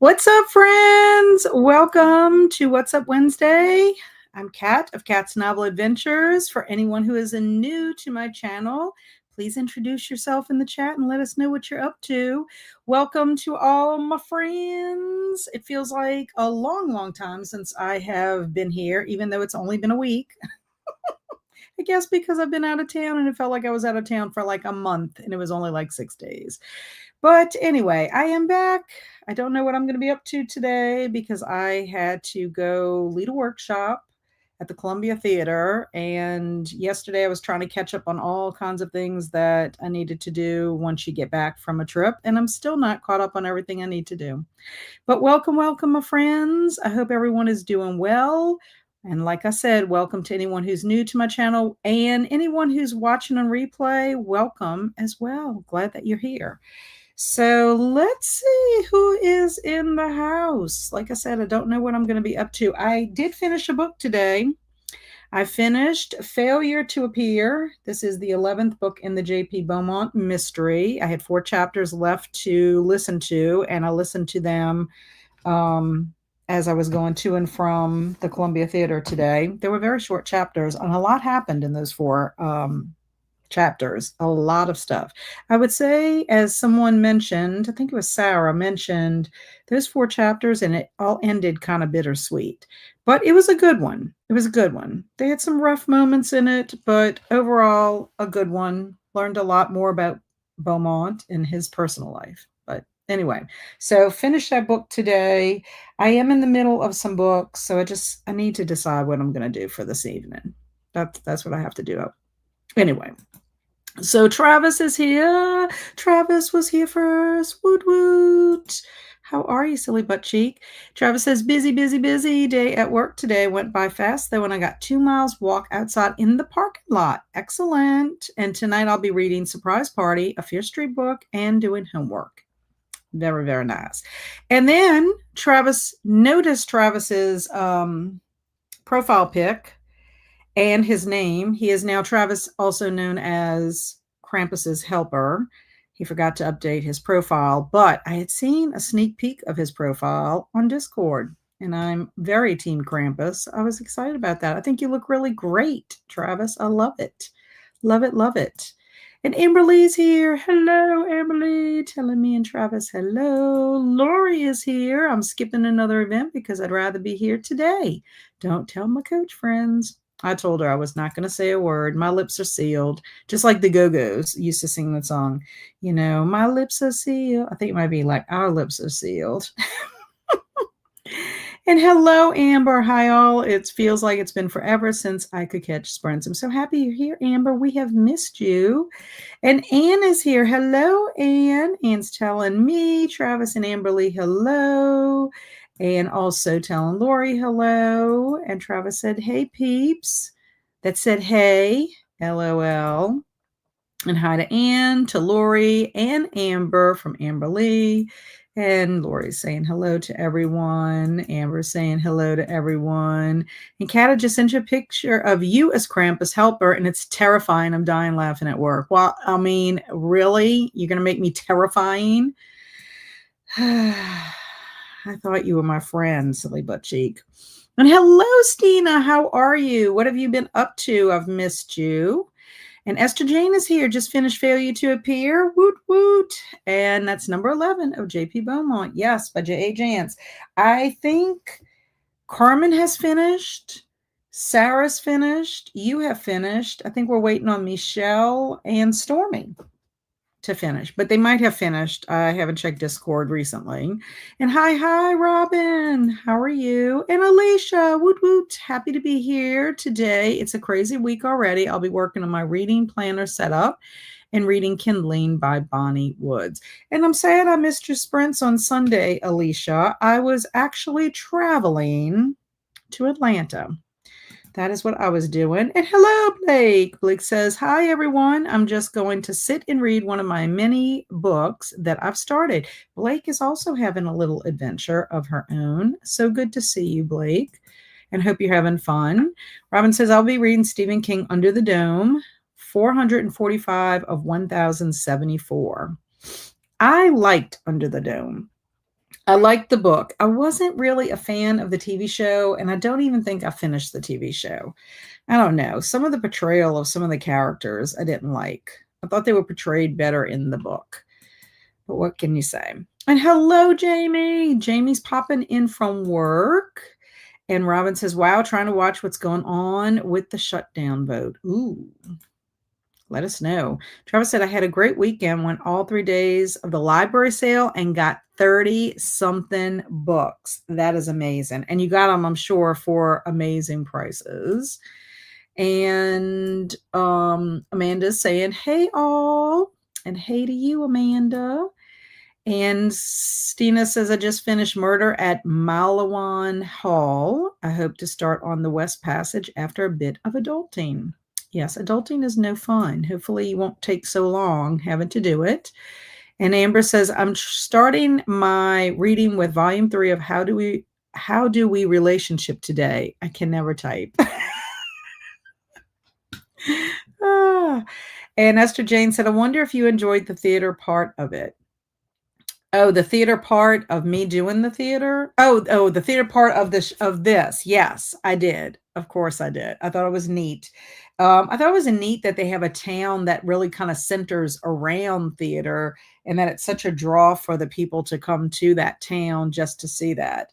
What's up, friends? Welcome to What's Up Wednesday. I'm Kat of Kat's Novel Adventures. For anyone who is new to my channel, please introduce yourself in the chat and let us know what you're up to. Welcome to all my friends. It feels like a long time since I have been here, even though it's only been a week. I guess because I've been out of town and it felt like I was out of town for like a month and it was only like 6 days. But anyway, I am back. I don't know what I'm going to be up to today because I had to go lead a workshop at the Columbia Theater. And yesterday I was trying to catch up on all kinds of things that I needed to do once you get back from a trip. And I'm still not caught up on everything I need to do. But welcome, my friends. I hope everyone is doing well. And like I said, welcome to anyone who's new to my channel and anyone who's watching on replay. Welcome as well. Glad that you're here. So let's see who is in the house. Like I said, I don't know what I'm going to be up to. I did finish a book today. I finished Failure to Appear. This is the 11th book in the J.P. Beaumont mystery. I had 4 chapters left to listen to, and I listened to them as I was going to and from the Columbia Theater today. They were very short chapters, and a lot happened in those 4 chapters, a lot of stuff. I would say, as someone mentioned, I think it was Sarah mentioned, those 4 chapters, and it all ended kind of bittersweet. But it was a good one. It was a good one. They had some rough moments in it, but overall, a good one. Learned a lot more about Beaumont and his personal life. But anyway, so finished that book today. I am in the middle of some books, so I need to decide what I'm going to do for this evening. That's what I have to do. Anyway, so Travis is here. Travis was here first. Woot woot. How are you, silly butt cheek? Travis says, busy day at work today. Went by fast, though, when I got 2 miles walk outside in the parking lot. Excellent. And tonight I'll be reading Surprise Party, a Fear Street book, and doing homework. Very, very nice. And then Travis noticed Travis's profile pic and his name. He is now Travis, also known as Krampus's helper. He forgot to update his profile, but I had seen a sneak peek of his profile on Discord, and I'm very Team Krampus. I was excited about that. I think you look really great, Travis. I love it. Love it, love it. And Amberly's here. Hello, Amberly. Telling me and Travis hello. Lori is here. I'm skipping another event because I'd rather be here today. Don't tell my coach friends. I told her I was not going to say a word. My lips are sealed. Just like the Go-Go's used to sing that song. You know, my lips are sealed. I think it might be like our lips are sealed. And hello, Amber. Hi, all. It feels like it's been forever since I could catch sprints. I'm so happy you're here, Amber. We have missed you. And Anne is here. Hello, Anne. Anne's telling me, Travis and Amberly, hello. And also telling Lori hello. And Travis said, hey, peeps. That said, hey, LOL. And hi to Anne, to Lori, and Amber from Amberly. And Lori's saying hello to everyone. Amber's saying hello to everyone. And Kata just sent you a picture of you as Krampus helper, and it's terrifying. I'm dying laughing at work. Well, I mean, really? You're going to make me terrifying? I thought you were my friend, silly butt cheek. And hello, Stina. How are you? What have you been up to? I've missed you. And Esther Jane is here. Just finished Failure to Appear. Woot, woot. And that's number 11 of J.P. Beaumont. Yes, by J.A. Jance. I think Carmen has finished. Sarah's finished. You have finished. I think we're waiting on Michelle and Stormy to finish, but they might have finished. I haven't checked Discord recently. And hi, Robin. How are you? And Alicia, woot woot. Happy to be here today. It's a crazy week already. I'll be working on my reading planner setup and reading Kindling by Bonnie Woods. And I'm sad I missed your sprints on Sunday, Alicia. I was actually traveling to Atlanta. That is what I was doing. And hello, Blake. Blake says, hi, everyone. I'm just going to sit and read one of my many books that I've started. Blake is also having a little adventure of her own. So good to see you, Blake, and hope you're having fun. Robin says, I'll be reading Stephen King Under the Dome, 445 of 1074. I liked Under the Dome. I liked the book. I wasn't really a fan of the TV show, and I don't even think I finished the TV show. I don't know. Some of the portrayal of some of the characters I didn't like. I thought they were portrayed better in the book. But what can you say? And hello, Jamie. Jamie's popping in from work. And Robin says, wow, trying to watch what's going on with the shutdown vote. Ooh, let us know. Travis said, I had a great weekend, went all 3 days of the library sale and got 30 something books. That is amazing. And you got them, I'm sure, for amazing prices. And Amanda's saying, hey, all. And hey to you, Amanda. And Stina says, I just finished Murder at Malawan Hall. I hope to start on the West Passage after a bit of adulting. Yes, adulting is no fun. Hopefully you won't take so long having to do it. And Amber says, I'm starting my reading with volume 3 of How Do We Relationship Today. I can never type. And Esther Jane said, I wonder if you enjoyed the theater part of it. Oh, the theater part of me doing the theater? Oh, the theater part of this. Yes, I did. Of course I did. I thought it was neat. I thought it was neat that they have a town that really kind of centers around theater and that it's such a draw for the people to come to that town just to see that.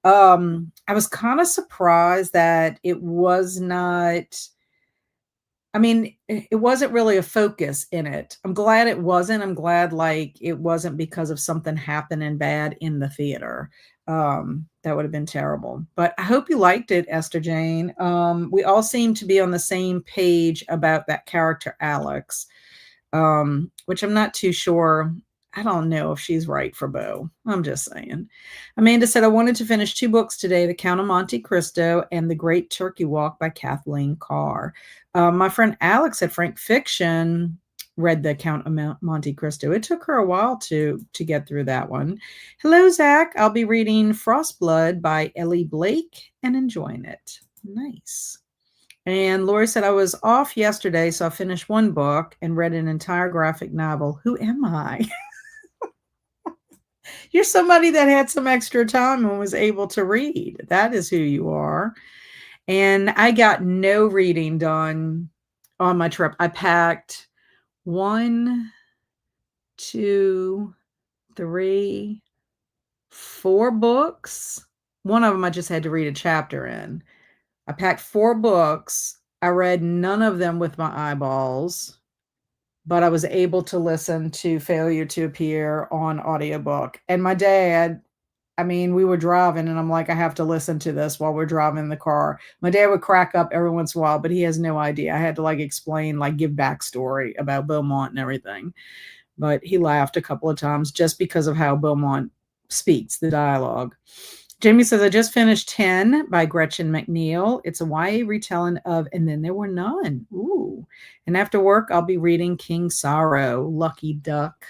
I was kind of surprised that it was not. I mean, it wasn't really a focus in it. I'm glad it wasn't. I'm glad like it wasn't because of something happening bad in the theater. That would have been terrible. But I hope you liked it, Esther Jane. We all seem to be on the same page about that character, Alex, which I'm not too sure. I don't know if she's right for Bo. I'm just saying. Amanda said, I wanted to finish 2 books today, The Count of Monte Cristo and The Great Turkey Walk by Kathleen Carr. My friend Alex at Frank Fiction read The Count of Monte Cristo. It took her a while to get through that one. Hello, Zach. I'll be reading Frostblood by Ellie Blake and enjoying it. Nice. And Lori said, I was off yesterday, so I finished 1 book and read an entire graphic novel. Who am I? You're somebody that had some extra time and was able to read. That is who you are. And I got no reading done on my trip. I packed 1, 2, 3, 4 books. One of them I just had to read a chapter in. I packed 4 books. I read none of them with my eyeballs, but I was able to listen to Failure to Appear on audiobook. And my dad, I mean, we were driving and I'm like, I have to listen to this while we're driving in the car. My dad would crack up every once in a while, but he has no idea. I had to like explain, like give backstory about Beaumont and everything. But he laughed a couple of times just because of how Beaumont speaks, the dialogue. Jamie says, I just finished 10 by Gretchen McNeil. It's a YA retelling of And Then There Were None. Ooh. And after work, I'll be reading King Sorrow, Lucky Duck.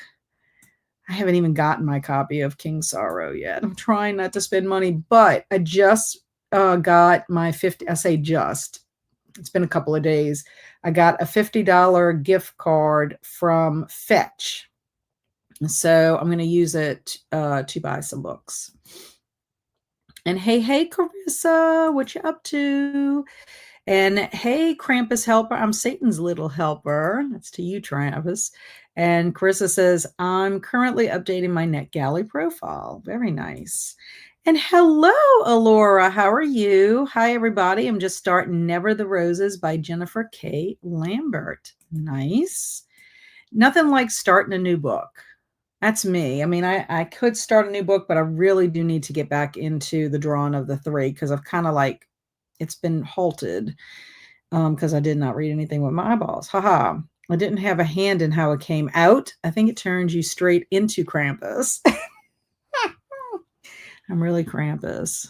I haven't even gotten my copy of King Sorrow yet. I'm trying not to spend money, but I just got my 50, I say just, it's been a couple of days. I got a $50 gift card from Fetch. So I'm going to use it to buy some books. And hey, Carissa, what you up to? And hey, Krampus helper, I'm Satan's little helper. That's to you, Travis. And Carissa says, I'm currently updating my NetGalley profile. Very nice. And hello, Alora. How are you? Hi, everybody. I'm just starting Never the Roses by Jennifer K. Lambert. Nice. Nothing like starting a new book. That's me. I mean, I could start a new book, but I really do need to get back into the drawing of the 3 because I've kind of like, it's been halted because I did not read anything with my eyeballs. Haha. I didn't have a hand in how it came out. I think it turns you straight into Krampus. I'm really Krampus.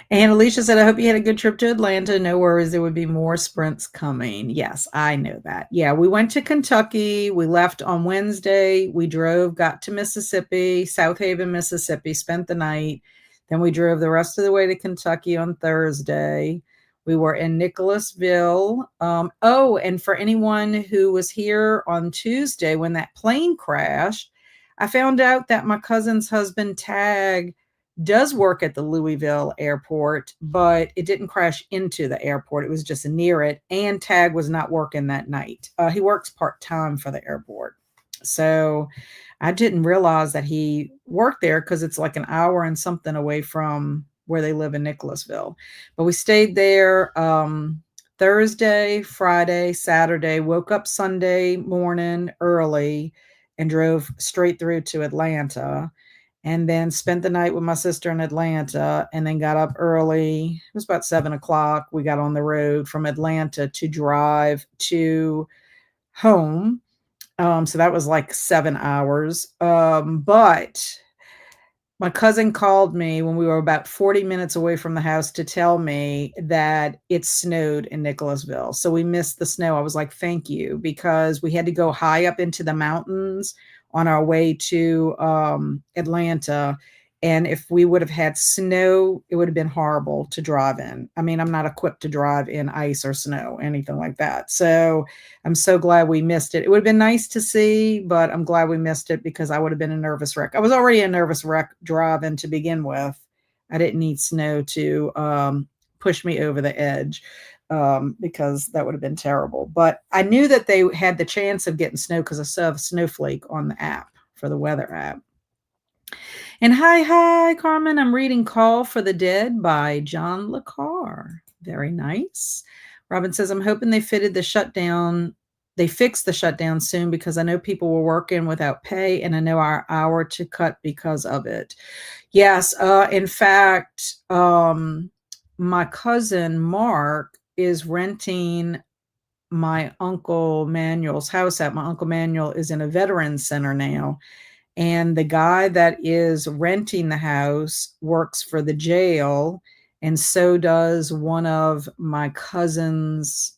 And Alicia said, I hope you had a good trip to Atlanta. No worries. There would be more sprints coming. Yes, I know that. Yeah, we went to Kentucky. We left on Wednesday. We drove, got to Mississippi, South Haven, Mississippi, spent the night. Then we drove the rest of the way to Kentucky on Thursday. We were in Nicholasville. And for anyone who was here on Tuesday when that plane crashed, I found out that my cousin's husband, Tag, does work at the Louisville airport, but it didn't crash into the airport. It was just near it. And Tag was not working that night. He works part-time for the airport. So I didn't realize that he worked there because it's like an hour and something away from where they live in Nicholasville. But we stayed there Thursday, Friday, Saturday, woke up Sunday morning early and drove straight through to Atlanta, and then spent the night with my sister in Atlanta, and then got up early. It was about 7 o'clock. We got on the road from Atlanta to drive to home. So that was like 7 hours. But my cousin called me when we were about 40 minutes away from the house to tell me that it snowed in Nicholasville. So we missed the snow. I was like, thank you, because we had to go high up into the mountains on our way to Atlanta. And if we would have had snow, it would have been horrible to drive in. I mean, I'm not equipped to drive in ice or snow, anything like that. So I'm so glad we missed it. It would have been nice to see, but I'm glad we missed it because I would have been a nervous wreck. I was already a nervous wreck driving to begin with. I didn't need snow to push me over the edge because that would have been terrible. But I knew that they had the chance of getting snow because I saw a snowflake on the app for the weather app. And hi, Carmen. I'm reading Call for the Dead by John Le Carre. Very nice. Robin says, I'm hoping they fixed the shutdown soon because I know people were working without pay and I know our hour to cut because of it. Yes. In fact, my cousin Mark is renting my Uncle Manuel's house out. My Uncle Manuel is in a veterans center now. And the guy that is renting the house works for the jail, and so does one of my cousin's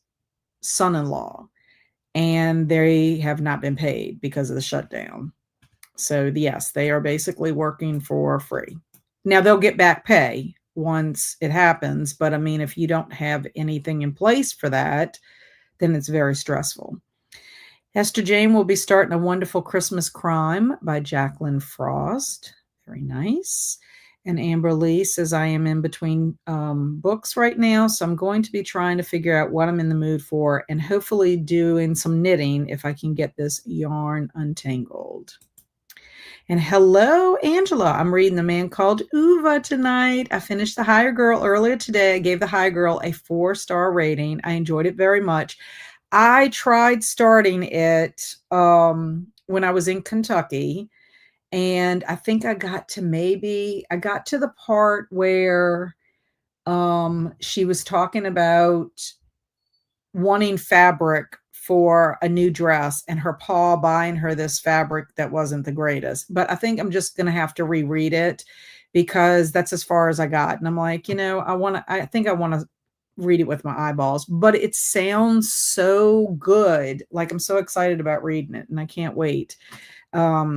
son-in-law. And they have not been paid because of the shutdown. So, yes, they are basically working for free. Now, they'll get back pay once it happens. But, I mean, if you don't have anything in place for that, then it's very stressful. Esther Jane will be starting A Wonderful Christmas Crime by Jacqueline Frost. Very nice. And Amber Lee says, I am in between books right now, so I'm going to be trying to figure out what I'm in the mood for and hopefully doing some knitting if I can get this yarn untangled. And hello, Angela. I'm reading The Man Called Uva tonight. I finished The Higher Girl earlier today. I gave The Higher Girl a 4-star rating. I enjoyed it very much. I tried starting it when I was in Kentucky, and I think I got to the part where she was talking about wanting fabric for a new dress and her pa buying her this fabric that wasn't the greatest. But I think I'm just going to have to reread it because that's as far as I got. And I'm like, I think I want to read it with my eyeballs, but it sounds so good. Like, I'm so excited about reading it and I can't wait. I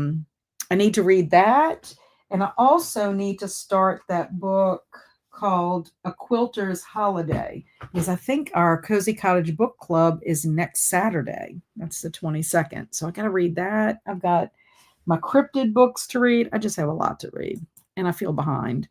need to read that. And I also need to start that book called A Quilter's Holiday, because I think our Cozy Cottage Book Club is next Saturday. That's the 22nd. So I got to read that. I've got my cryptid books to read. I just have a lot to read and I feel behind.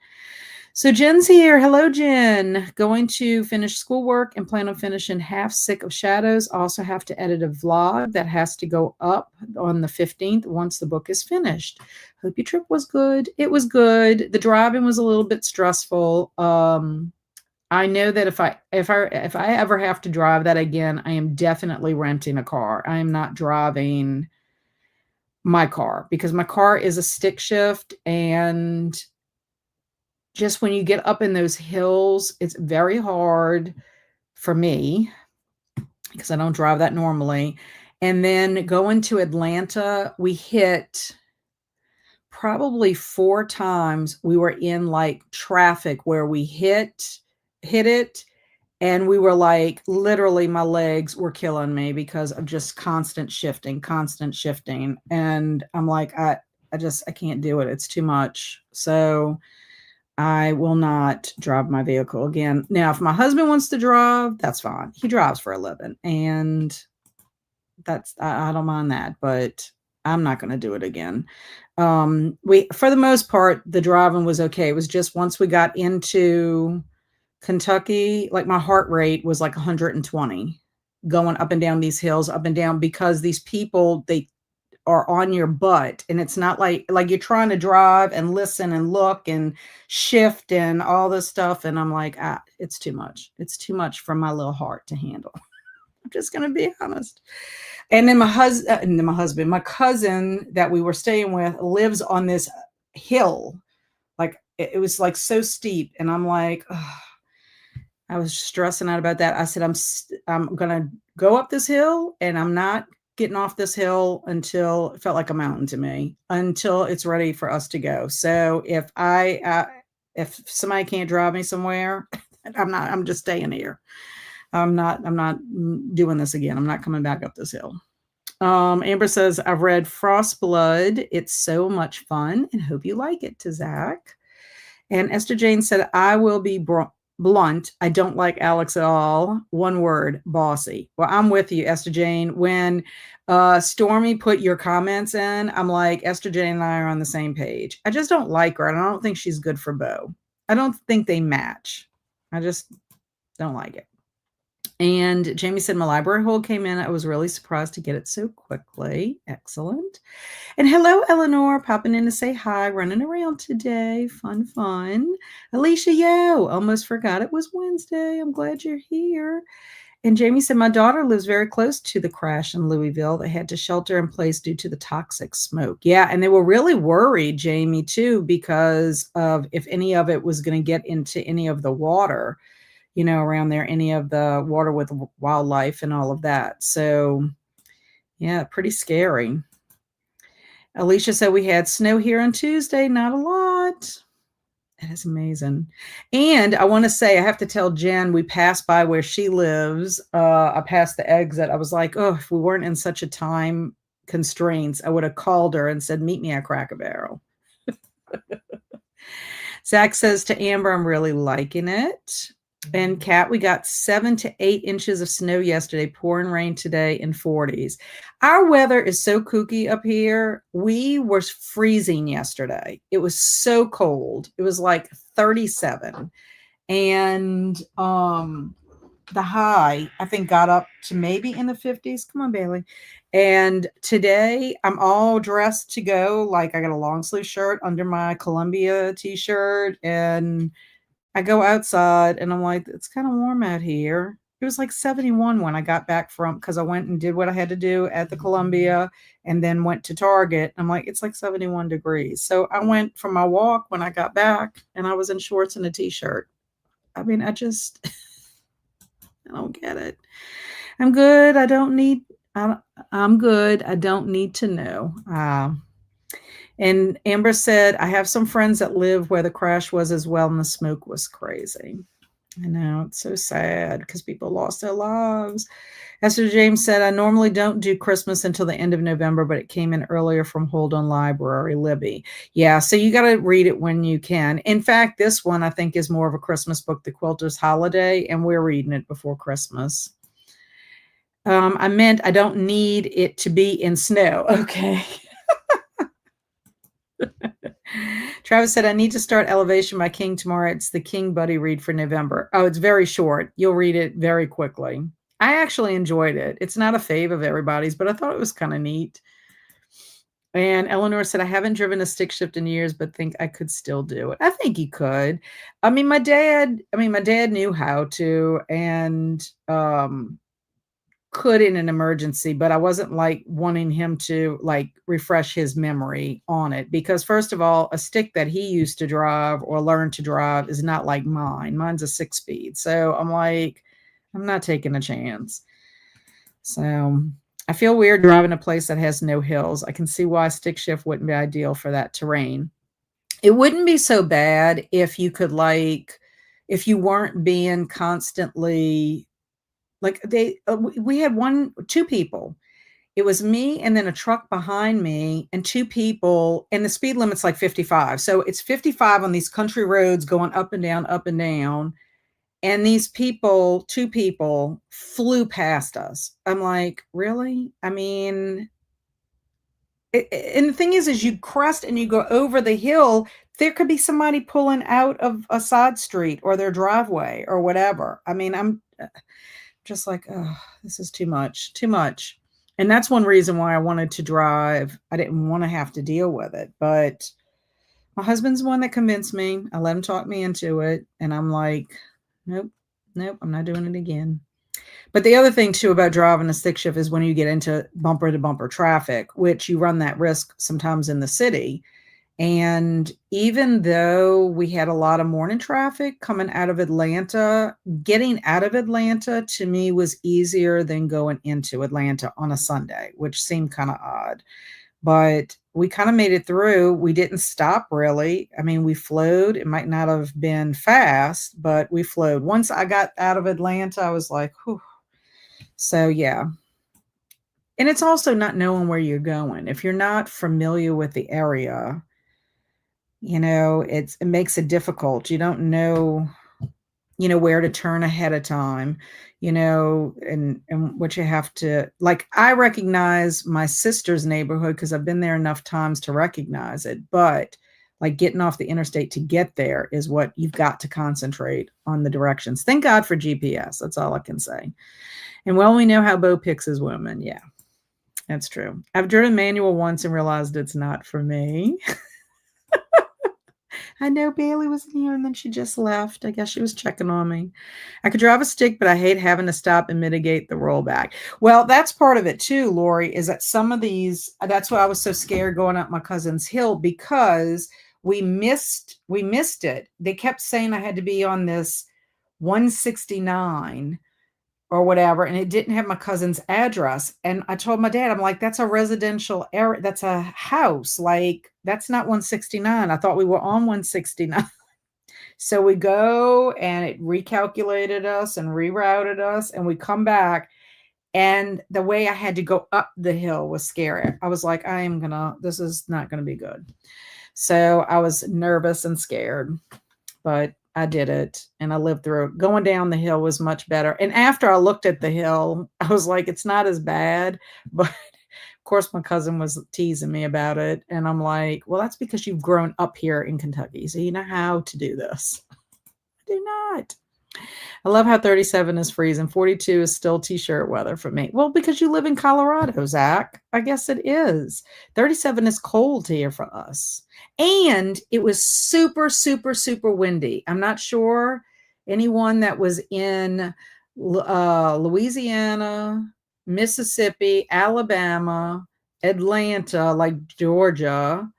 So Jen's here. Hello, Jen. Going to finish schoolwork and plan on finishing Half Sick of Shadows. Also have to edit a vlog that has to go up on the 15th once the book is finished. Hope your trip was good. It was good. The driving was a little bit stressful. I know that if I ever have to drive that again, I am definitely renting a car. I am not driving my car because my car is a stick shift, and just when you get up in those hills, it's very hard for me because I don't drive that normally. And then going to Atlanta, we hit probably 4 times. We were in like traffic where we hit it. And we were like, literally my legs were killing me because of just constant shifting. And I'm like, I can't do it. It's too much. So I will not drive my vehicle again. Now, if my husband wants to drive, that's fine. He drives for a living, and I don't mind that. But I'm not going to do it again. We, for the most part, the driving was okay. It was just once we got into Kentucky, like my heart rate was like 120 going up and down these hills, up and down, because these people, they are on your butt, and it's not like you're trying to drive and listen and look and shift and all this stuff, and I'm like, it's too much. It's too much for my little heart to handle. I'm just going to be honest. And then my cousin that we were staying with lives on this hill. Like it was like so steep, and I'm like, ugh. I was stressing out about that. I said, I'm gonna go up this hill, and I'm not getting off this hill until it felt like a mountain to me, until it's ready for us to go. So if somebody can't drive me somewhere, I'm just staying here. I'm not doing this again. I'm not coming back up this hill. Amber says, I've read Frostblood. It's so much fun, and hope you like it, to Zach. And Esther Jane said, I will be blunt. I don't like Alex at all. One word, bossy. Well, I'm with you, Esther Jane. When Stormy put your comments in, I'm like, Esther Jane and I are on the same page. I just don't like her, and I don't think she's good for Bo. I don't think they match. I just don't like it. And Jamie said, my library hold came in. I was really surprised to get it so quickly. Excellent. And hello, Eleanor, popping in to say hi, running around today. Fun, fun. Alicia, yo, almost forgot it was Wednesday. I'm glad you're here. And Jamie said, my daughter lives very close to the crash in Louisville. They had to shelter in place due to the toxic smoke. Yeah, and they were really worried, Jamie, too, because of if any of it was going to get into any of the water, around there, any of the water with wildlife and all of that. So, yeah, pretty scary. Alicia said we had snow here on Tuesday, not a lot. That is amazing. And I want to say, I have to tell Jen, we passed by where she lives. I passed the exit. I was like, oh, if we weren't in such a time constraints, I would have called her and said, meet me at Cracker Barrel. Zach says to Amber, I'm really liking it. And Kat, we got 7 to 8 inches of snow yesterday, pouring rain today in 40s. Our weather is so kooky up here. We were freezing yesterday. It was so cold. It was like 37. And the high, I think, got up to maybe in the 50s. Come on, Bailey. And today I'm all dressed to go. Like I got a long sleeve shirt under my Columbia t-shirt, and I go outside and I'm like, it's kind of warm out here. It was like 71 when I got back because I went and did what I had to do at the Columbia and then went to Target. I'm like, it's like 71 degrees. So I went for my walk when I got back, and I was in shorts and a t-shirt. I mean, I don't get it. I'm good. I'm good. I don't need to know. And Amber said, I have some friends that live where the crash was as well, and the smoke was crazy. I know, it's so sad because people lost their lives. Esther James said, I normally don't do Christmas until the end of November, but it came in earlier from Hold On Library, Libby. Yeah, so you got to read it when you can. In fact, this one I think is more of a Christmas book, The Quilter's Holiday, and we're reading it before Christmas. I meant I don't need it to be in snow. Okay. Travis said, I need to start Elevation by King tomorrow. It's the King buddy read for November. Oh, it's very short. You'll read it very quickly. I actually enjoyed it. It's not a fave of everybody's, but I thought it was kind of neat. And Eleanor said, I haven't driven a stick shift in years, but think I could still do it. I think you could. My dad knew how to, and could in an emergency, but I wasn't like wanting him to like refresh his memory on it, because first of all, a stick that he used to drive or learn to drive is not like mine. Mine's a 6-speed. So I'm like, I'm not taking a chance. So I feel weird driving a place that has no hills. I can see why stick shift wouldn't be ideal for that terrain. It wouldn't be so bad if you could if you weren't being constantly we had two people. It was me and then a truck behind me and two people, and the speed limit's like 55. So it's 55 on these country roads going up and down, up and down. And these two people flew past us. I'm like, really? I mean, And the thing is you crest and you go over the hill, there could be somebody pulling out of a side street or their driveway or whatever. I mean, I'm just like, oh, this is too much, too much. And that's one reason why I wanted to drive. I didn't want to have to deal with it, but my husband's the one that convinced me. I let him talk me into it, and I'm like, nope, nope, I'm not doing it again. But the other thing too about driving a stick shift is when you get into bumper to bumper traffic, which you run that risk sometimes in the city. And even though we had a lot of morning traffic coming out of Atlanta, getting out of Atlanta to me was easier than going into Atlanta on a Sunday, which seemed kind of odd. But we kind of made it through. We didn't stop really. I mean, we flowed. It might not have been fast, but we flowed. Once I got out of Atlanta, I was like, whew. So, yeah. And it's also not knowing where you're going. If you're not familiar with the area, it makes it difficult. You don't know, where to turn ahead of time, and what you have to, like, I recognize my sister's neighborhood because I've been there enough times to recognize it. But like getting off the interstate to get there is what you've got to concentrate on the directions. Thank God for GPS. That's all I can say. And well, we know how Bo picks his women. Yeah, that's true. I've driven manual once and realized it's not for me. I know Bailey was in here and then she just left. I guess she was checking on me. I could drive a stick, but I hate having to stop and mitigate the rollback. Well, that's part of it too, Lori, is that some of these, that's why I was so scared going up my cousin's hill, because we missed it. They kept saying I had to be on this 169 or whatever, and it didn't have my cousin's address. And I told my dad, I'm like, that's a residential area. That's a house. Like, that's not 169. I thought we were on 169. So we go and it recalculated us and rerouted us, and we come back. And the way I had to go up the hill was scary. I was like, this is not going to be good. So I was nervous and scared, but I did it and I lived through it. Going down the hill was much better. And after I looked at the hill, I was like, it's not as bad. But of course, my cousin was teasing me about it. And I'm like, well, that's because you've grown up here in Kentucky. So you know how to do this. I do not. I love how 37 is freezing. 42 is still t-shirt weather for me. Well, because you live in Colorado, Zach. I guess it is. 37 is cold here for us. And it was super, super, super windy. I'm not sure anyone that was in Louisiana, Mississippi, Alabama, Atlanta, like Georgia,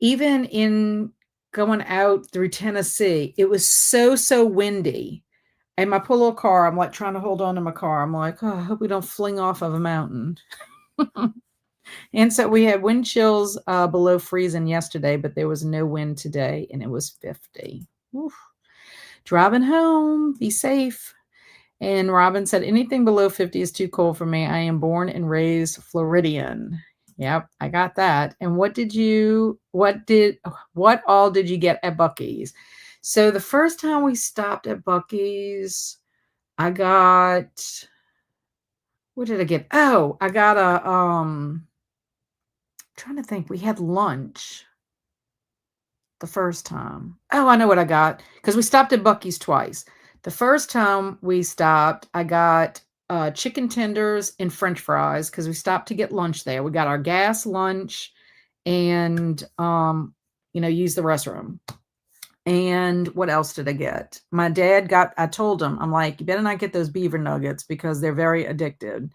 even in going out through Tennessee, it was so windy. And my poor little car, I'm like trying to hold on to my car. I'm like, oh, I hope we don't fling off of a mountain. And so we had wind chills below freezing yesterday, but there was no wind today, and it was 50. Oof. Driving home, be safe. And Robin said, anything below 50 is too cold for me. I am born and raised Floridian. Yep, I got that. And what all did you get at Buc-ee's? So the first time we stopped at Buc-ee's, I got, what did I get? Oh, I got trying to think, we had lunch the first time. Oh, I know what I got, because we stopped at Buc-ee's twice. The first time we stopped, I got chicken tenders and French fries because we stopped to get lunch there. We got our gas lunch and, use the restroom. And what else did I get? My dad I told him, I'm like, you better not get those beaver nuggets because they're very addicted.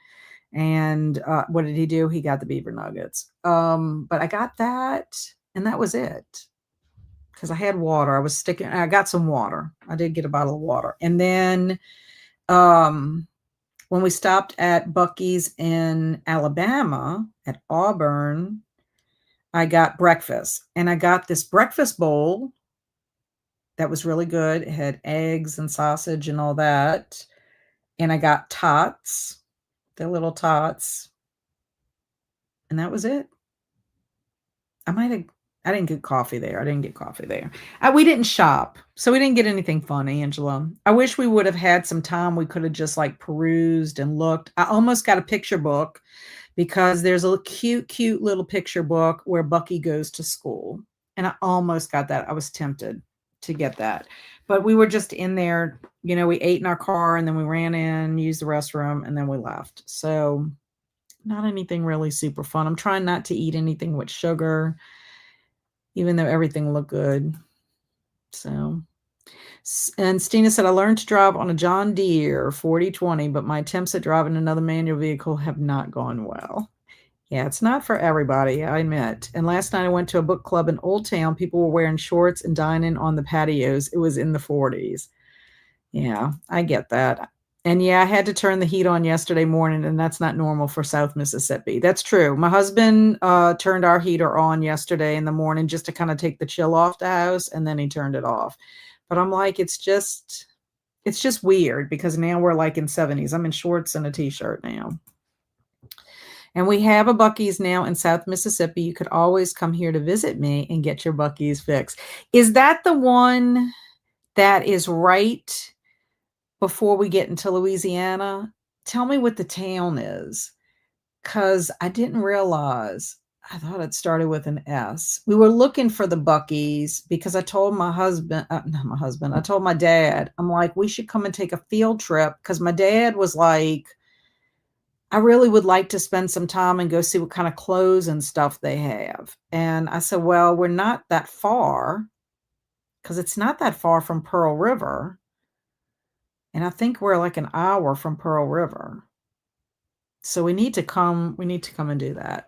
And what did he do? He got the beaver nuggets. But I got that, and that was it. Because I had water. I got some water. I did get a bottle of water. And then when we stopped at Buc-ee's in Alabama, at Auburn, I got breakfast. And I got this breakfast bowl that was really good. It had eggs and sausage and all that. And I got tots, the little tots. And that was it. I didn't get coffee there. We didn't shop, so we didn't get anything funny, Angela. I wish we would have had some time. We could have just like perused and looked. I almost got a picture book because there's a cute little picture book where Bucky goes to school. And I almost got that. I was tempted to get that. But we were just in there, we ate in our car and then we ran in, used the restroom, and then we left. So not anything really super fun. I'm trying not to eat anything with sugar, even though everything looked good. So, and Stina said, I learned to drive on a John Deere 4020, but my attempts at driving another manual vehicle have not gone well. Yeah, it's not for everybody, I admit. And last night I went to a book club in Old Town. People were wearing shorts and dining on the patios. It was in the 40s. Yeah, I get that. And yeah, I had to turn the heat on yesterday morning, and that's not normal for South Mississippi. That's true. My husband turned our heater on yesterday in the morning just to kind of take the chill off the house, and then he turned it off. But I'm like, it's just weird because now we're like in 70s. I'm in shorts and a t-shirt now. And we have a Buc-ee's now in South Mississippi. You could always come here to visit me and get your Buc-ee's fix. Is that the one that is right before we get into Louisiana? Tell me what the town is, because I didn't realize. I thought it started with an S. We were looking for the Buc-ee's because I told my husband, I told my dad, I'm like, we should come and take a field trip, because my dad was like, I really would like to spend some time and go see what kind of clothes and stuff they have. And I said, well, we're not that far, because it's not that far from Pearl River. And I think we're like an hour from Pearl River. So we need to come and do that.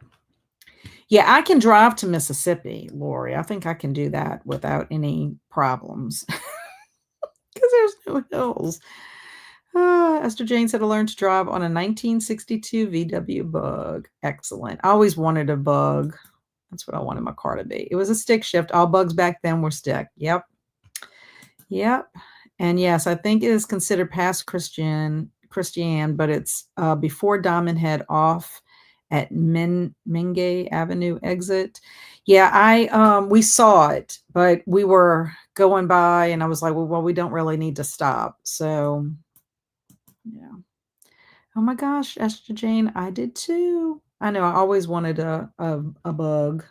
Yeah, I can drive to Mississippi, Lori. I think I can do that without any problems because there's no hills. Esther Jane said, I learned to drive on a 1962 VW Bug. Excellent. I always wanted a Bug. That's what I wanted my car to be. It was a stick shift. All Bugs back then were stick. Yep. And yes, I think it is considered past Christian, but it's before Diamond Head off at Mingay Avenue exit. Yeah, we saw it, but we were going by and I was like, well, we don't really need to stop. So yeah. Oh my gosh, Esther Jane, I did too. I know, I always wanted a Bug.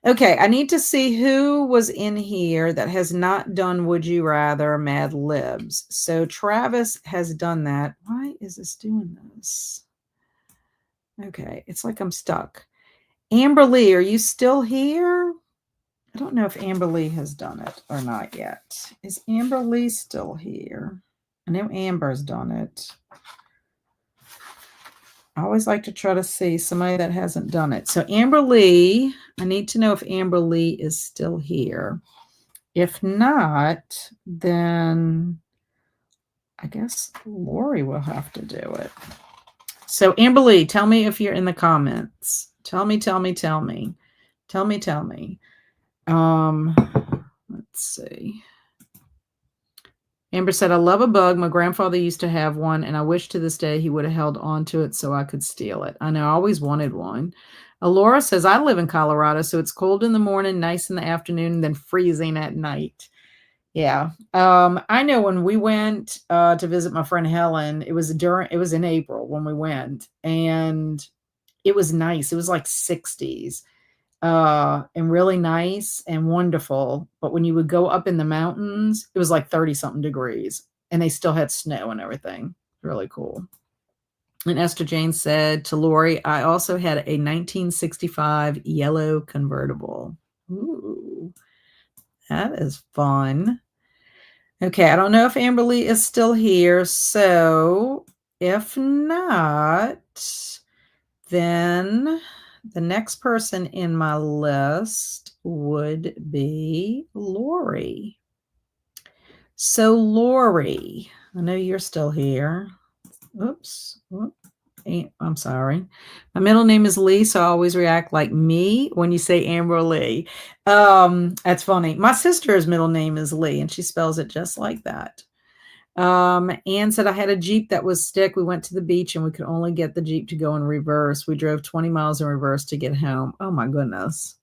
Okay, I need to see who was in here that has not done Would You Rather Mad Libs. So Travis has done that. Why is this doing this? Okay, it's like I'm stuck. Amber Lee, are you still here? I don't know if Amber Lee has done it or not yet. Is Amber Lee still here? I know Amber's done it. I always like to try to see somebody that hasn't done it. So Amber Lee, I need to know if Amber Lee is still here. If not, then I guess Lori will have to do it. So Amber Lee, tell me if you're in the comments. Tell me. Let's see. Amber said, I love a Bug. My grandfather used to have one, and I wish to this day he would have held on to it so I could steal it. I know, I always wanted one. Laura says, I live in Colorado, so it's cold in the morning, nice in the afternoon, and then freezing at night. Yeah. I know when we went to visit my friend Helen, it was in April when we went, and it was nice. It was like 60s. And really nice and wonderful. But when you would go up in the mountains, it was like 30-something degrees, and they still had snow and everything. Really cool. And Esther Jane said to Lori, I also had a 1965 yellow convertible. Ooh, that is fun. Okay, I don't know if Amber Lee is still here. So if not, then the next person in my list would be Lori. So Lori, I know you're still here. Oops. I'm sorry. My middle name is Lee, so I always react like me when you say Amber Lee. That's funny. My sister's middle name is Lee, and she spells it just like that. Anne said, I had a Jeep that was stick. We went to the beach and we could only get the Jeep to go in reverse. We drove 20 miles in reverse to get home. Oh my goodness.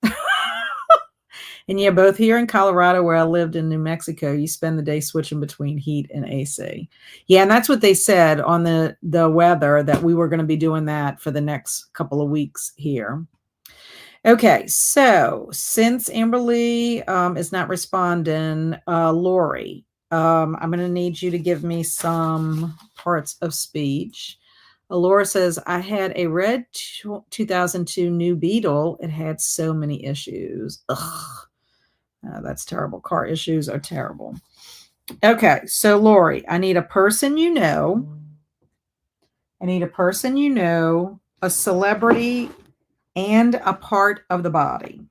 And yeah, both here in Colorado, where I lived in New Mexico, you spend the day switching between heat and AC. Yeah, and that's what they said on the weather, that we were going to be doing that for the next couple of weeks here. Okay, so since Amberly is not responding, Lori, I'm going to need you to give me some parts of speech. Laura says, I had a red 2002 New Beetle. It had so many issues. Ugh, that's terrible. Car issues are terrible. Okay, so Lori, I need a person you know. I need a person you know, a celebrity, and a part of the body.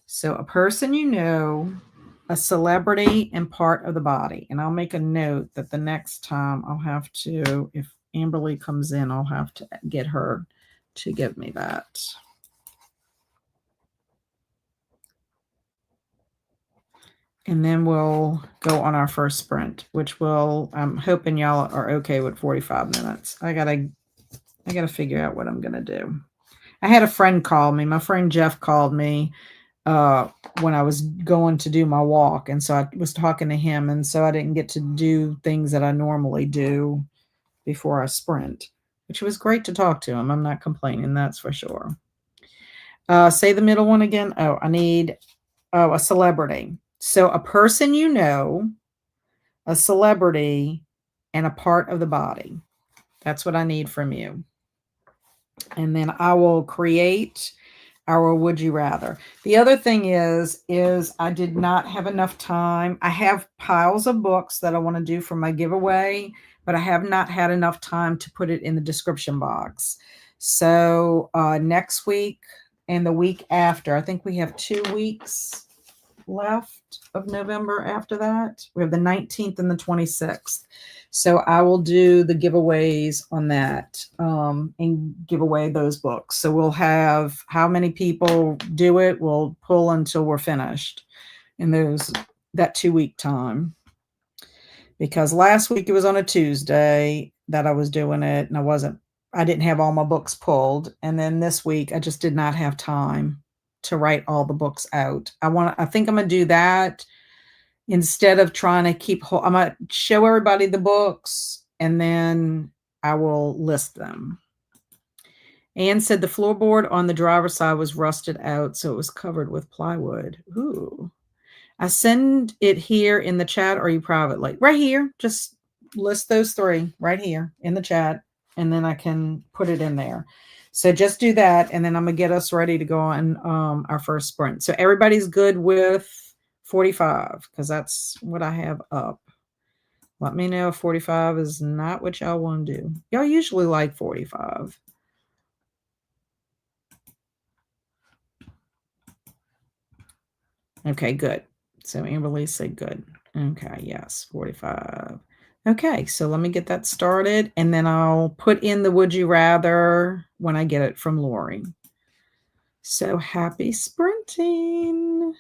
So a person you know, a celebrity, and part of the body. And I'll make a note that the next time I'll have to, if Amberly comes in, I'll have to get her to give me that. And then we'll go on our first sprint, which will, I'm hoping y'all are okay with 45 minutes. I gotta figure out what I'm gonna do. I had a friend call me. My friend Jeff called me when I was going to do my walk. And so I was talking to him. And so I didn't get to do things that I normally do before I sprint, which was great to talk to him. I'm not complaining, that's for sure. Say the middle one again. Oh, I need a celebrity. So a person you know, a celebrity, and a part of the body. That's what I need from you. And then I will create our would you rather. The other thing is I did not have enough time. I have piles of books that I want to do for my giveaway, but I have not had enough time to put it in the description box. So next week and the week after, I think we have 2 weeks left of November after that. We have the 19th and the 26th. So I will do the giveaways on that and give away those books. So we'll have how many people do it. We'll pull until we're finished in that 2-week time. Because last week it was on a Tuesday that I was doing it, and I didn't have all my books pulled. And then this week I just did not have time to write all the books out. I think I'm going to do that instead of trying to I'm going to show everybody the books and then I will list them. Anne said the floorboard on the driver's side was rusted out, so it was covered with plywood. Ooh. I send it here in the chat or you privately? Right here. Just list those 3 right here in the chat, and then I can put it in there. So just do that, and then I'm going to get us ready to go on our first sprint. So everybody's good with 45 because that's what I have up. Let me know if 45 is not what y'all want to do. Y'all usually like 45. Okay, good. So Amberly said good. Okay, yes, 45. Okay, so let me get that started, and then I'll put in the would you rather when I get it from Lori. So happy sprinting.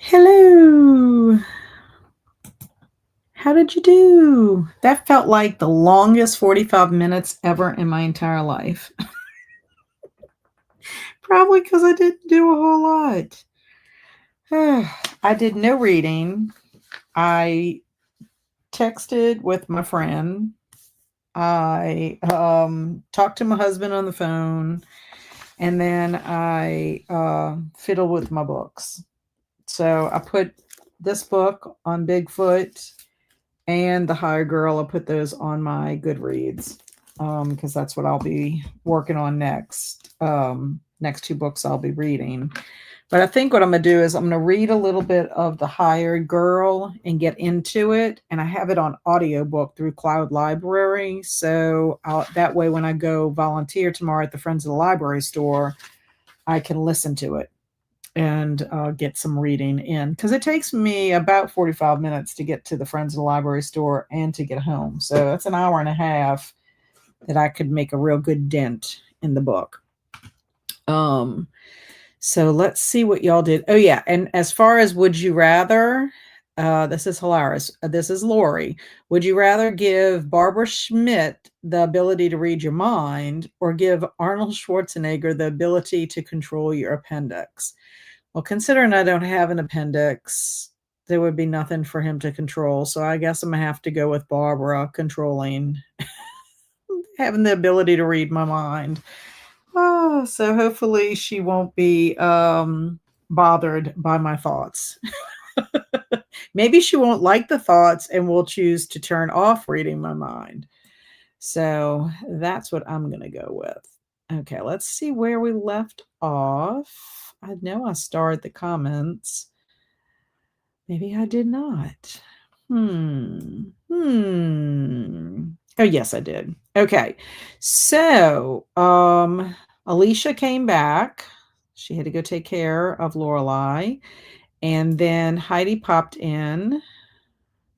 Hello. How did you do? That felt like the longest 45 minutes ever in my entire life. Probably because I didn't do a whole lot. I did no reading. I texted with my friend. I talked to my husband on the phone. And then I fiddled with my books. So I put this book on Bigfoot and The Higher Girl. I put those on my Goodreads because that's what I'll be working on next. Next two books I'll be reading. But I think what I'm going to do is I'm going to read a little bit of The Higher Girl and get into it. And I have it on audiobook through Cloud Library. So that way, when I go volunteer tomorrow at the Friends of the Library store, I can listen to it and get some reading in. Because it takes me about 45 minutes to get to the Friends of the Library store and to get home. So that's an hour and a half that I could make a real good dent in the book. So let's see what y'all did. Oh, yeah. And as far as would you rather, this is hilarious. This is Lori. Would you rather give Barbara Schmidt the ability to read your mind or give Arnold Schwarzenegger the ability to control your appendix? Well, considering I don't have an appendix, there would be nothing for him to control. So I guess I'm going to have to go with Barbara controlling, having the ability to read my mind. Oh, so hopefully she won't be bothered by my thoughts. Maybe she won't like the thoughts and will choose to turn off reading my mind. So that's what I'm going to go with. Okay, let's see where we left off. I know I starred the comments. Maybe I did not. Oh, yes, I did. Okay. So, Alicia came back. She had to go take care of Lorelai. And then Heidi popped in.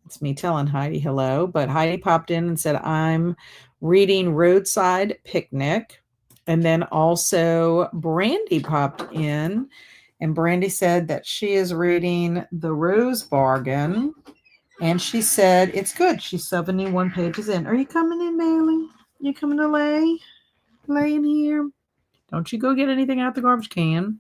It's me telling Heidi hello, but Heidi popped in and said, I'm reading Roadside Picnic. And then also Brandy popped in, and Brandy said that she is reading The Rose Bargain. And she said, it's good. She's 71 pages in. Are you coming in, Bailey? You coming to lay in here? Don't you go get anything out the garbage can.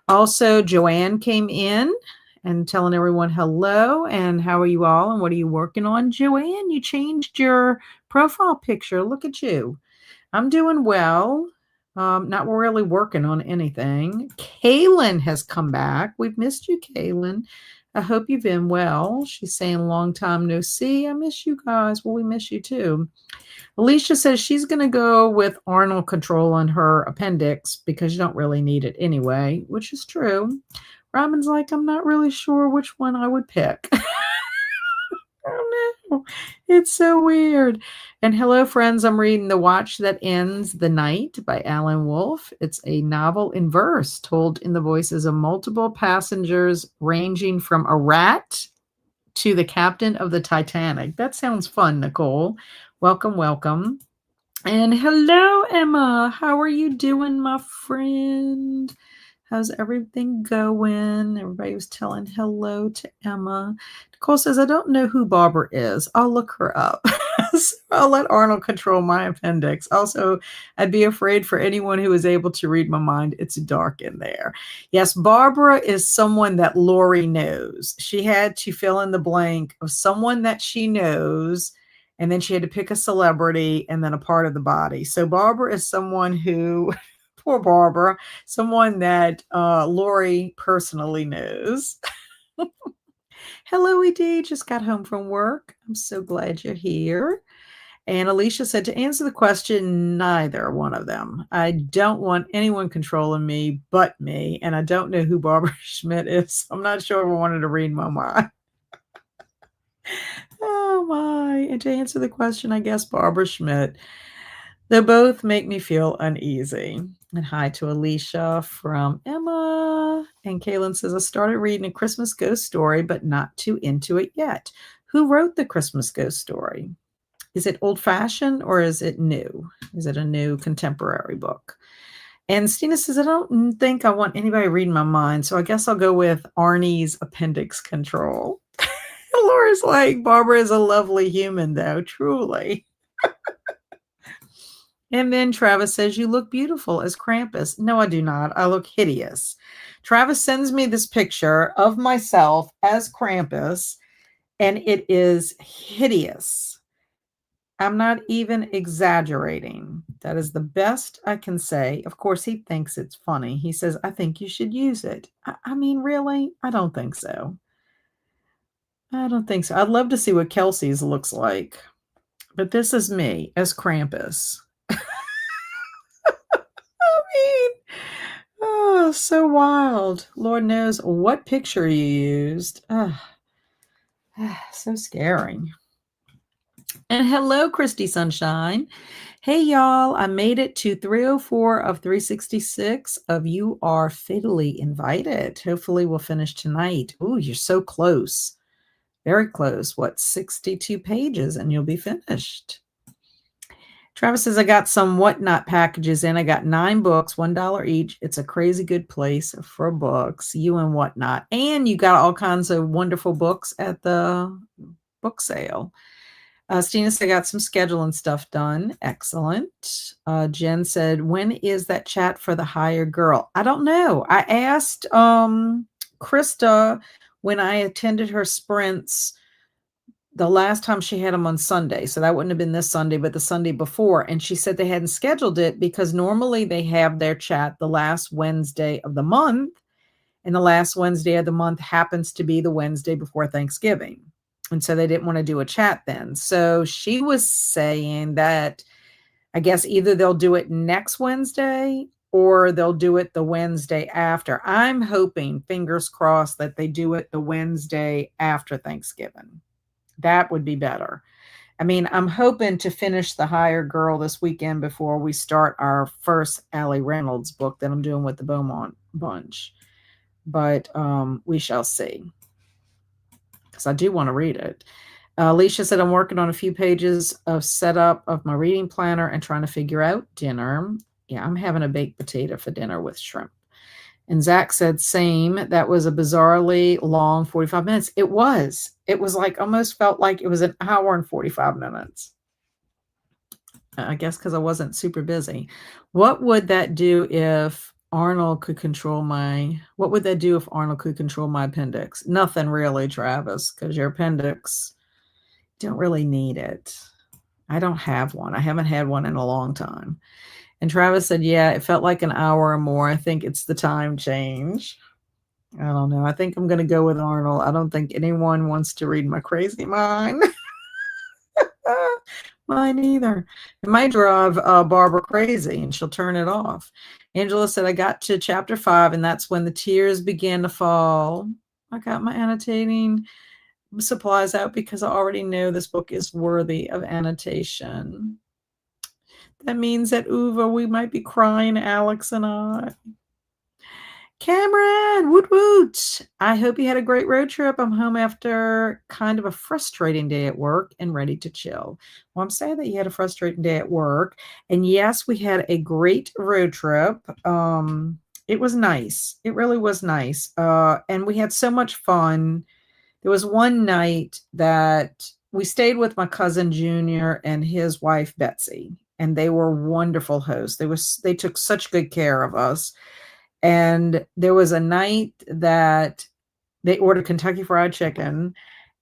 Also, Joanne came in and telling everyone hello and how are you all and what are you working on? Joanne, you changed your profile picture. Look at you. I'm doing well. Not really working on anything. Kaylin has come back. We've missed you, Kaylin. I hope you've been well. She's saying long time no see. I miss you guys. Well, we miss you too. Alicia says she's going to go with Arnold control on her appendix because you don't really need it anyway, which is true. Robin's like, I'm not really sure which one I would pick. Oh no, it's so weird. And hello, friends. I'm reading The Watch That Ends the Night by Alan Wolfe. It's a novel in verse told in the voices of multiple passengers, ranging from a rat to the captain of the Titanic. That sounds fun, Nicole. Welcome, welcome. And hello, Emma. How are you doing, my friend? How's everything going? Everybody was telling hello to Emma. Nicole says, I don't know who Barbara is. I'll look her up. So I'll let Arnold control my appendix. Also, I'd be afraid for anyone who is able to read my mind. It's dark in there. Yes, Barbara is someone that Lori knows. She had to fill in the blank of someone that she knows, and then she had to pick a celebrity and then a part of the body. So Barbara is someone who... Poor Barbara, someone that Lori personally knows. Hello, ED. Just got home from work. I'm so glad you're here. And Alicia said, to answer the question, neither one of them. I don't want anyone controlling me but me. And I don't know who Barbara Schmidt is. I'm not sure if I wanted to read my mind. Oh, my. And to answer the question, I guess Barbara Schmidt. They both make me feel uneasy. And hi to Alicia from Emma. And Kaylin says, I started reading A Christmas Ghost Story, but not too into it yet. Who wrote The Christmas Ghost Story? Is it old-fashioned or is it new? Is it a new contemporary book? And Stina says, I don't think I want anybody reading my mind, so I guess I'll go with Arnie's appendix control. Laura's like, Barbara is a lovely human, though, truly. And then Travis says, you look beautiful as Krampus. No, I do not. I look hideous. Travis sends me this picture of myself as Krampus, and it is hideous. I'm not even exaggerating. That is the best I can say. Of course, he thinks it's funny. He says, I think you should use it. I mean, really? I don't think so. I don't think so. I'd love to see what Kelsey's looks like. But this is me as Krampus. I mean, oh, so wild. Lord knows what picture you used. So scary. And hello, Christy Sunshine. Hey, y'all. I made it to 304 of 366 of You Are Fatally Invited. Hopefully, we'll finish tonight. Ooh, you're so close. Very close. What, 62 pages and you'll be finished. Travis says, I got some Whatnot packages in. I got 9 books, $1 each. It's a crazy good place for books, you and Whatnot. And you got all kinds of wonderful books at the book sale. Stina said, I got some scheduling stuff done. Excellent. Jen said, when is that chat for the hired girl? I don't know. I asked Krista when I attended her sprints the last time she had them on Sunday. So that wouldn't have been this Sunday, but the Sunday before. And she said they hadn't scheduled it because normally they have their chat the last Wednesday of the month. And the last Wednesday of the month happens to be the Wednesday before Thanksgiving. And so they didn't want to do a chat then. So she was saying that I guess either they'll do it next Wednesday or they'll do it the Wednesday after. I'm hoping, fingers crossed, that they do it the Wednesday after Thanksgiving. That would be better. I mean, I'm hoping to finish The Hired Girl this weekend before we start our first Allie Reynolds book that I'm doing with the Beaumont Bunch. But we shall see. Because I do want to read it. Alicia said, I'm working on a few pages of setup of my reading planner and trying to figure out dinner. Yeah, I'm having a baked potato for dinner with shrimp. And Zach said, same. That was a bizarrely long 45 minutes. It was. It was like almost felt like it was an hour and 45 minutes. I guess because I wasn't super busy. What would that do if Arnold could control my, what would that do if Arnold could control my appendix? Nothing really, Travis, because your appendix don't really need it. I don't have one. I haven't had one in a long time. And Travis said, yeah, it felt like an hour or more. I think it's the time change. I don't know. I think I'm going to go with Arnold. I don't think anyone wants to read my crazy mind. Mine either. It might drive Barbara crazy and she'll turn it off. Angela said, I got to chapter 5 and that's when the tears began to fall. I got my annotating supplies out because I already know this book is worthy of annotation. That means at Uva we might be crying, Alex and I. Cameron, woot woot. I hope you had a great road trip. I'm home after kind of a frustrating day at work and ready to chill. Well, I'm sad that you had a frustrating day at work. And yes, we had a great road trip. It was nice. It really was nice. And we had so much fun. There was one night that we stayed with my cousin Junior and his wife Betsy, and they were wonderful hosts. They took such good care of us. And there was a night that they ordered Kentucky Fried Chicken,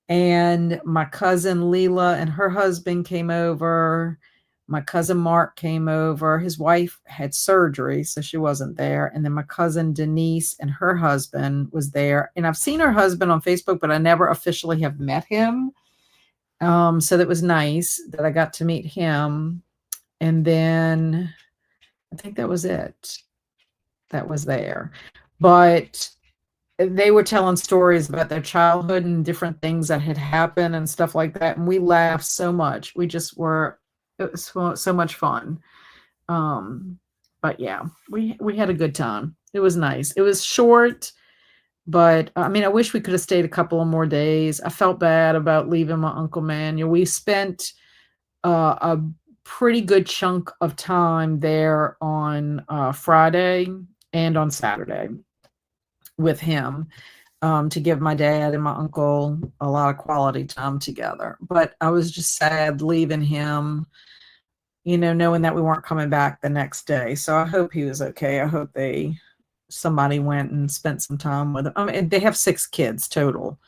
and my cousin Leela and her husband came over. My cousin Mark came over. His wife had surgery, so she wasn't there. And then my cousin Denise and her husband was there. And I've seen her husband on Facebook, but I never officially have met him. So that was nice that I got to meet him. And then I think that was it. That was there. But they were telling stories about their childhood and different things that had happened and stuff like that. And we laughed so much. It was so much fun. But yeah, we had a good time. It was nice. It was short, but I mean, I wish we could have stayed a couple of more days. I felt bad about leaving my Uncle Manuel. We spent a pretty good chunk of time there on Friday and on Saturday with him, to give my dad and my uncle a lot of quality time together. But I was just sad leaving him, knowing that we weren't coming back the next day. So I hope he was okay. I hope somebody went and spent some time with him. I mean, they have 6 kids total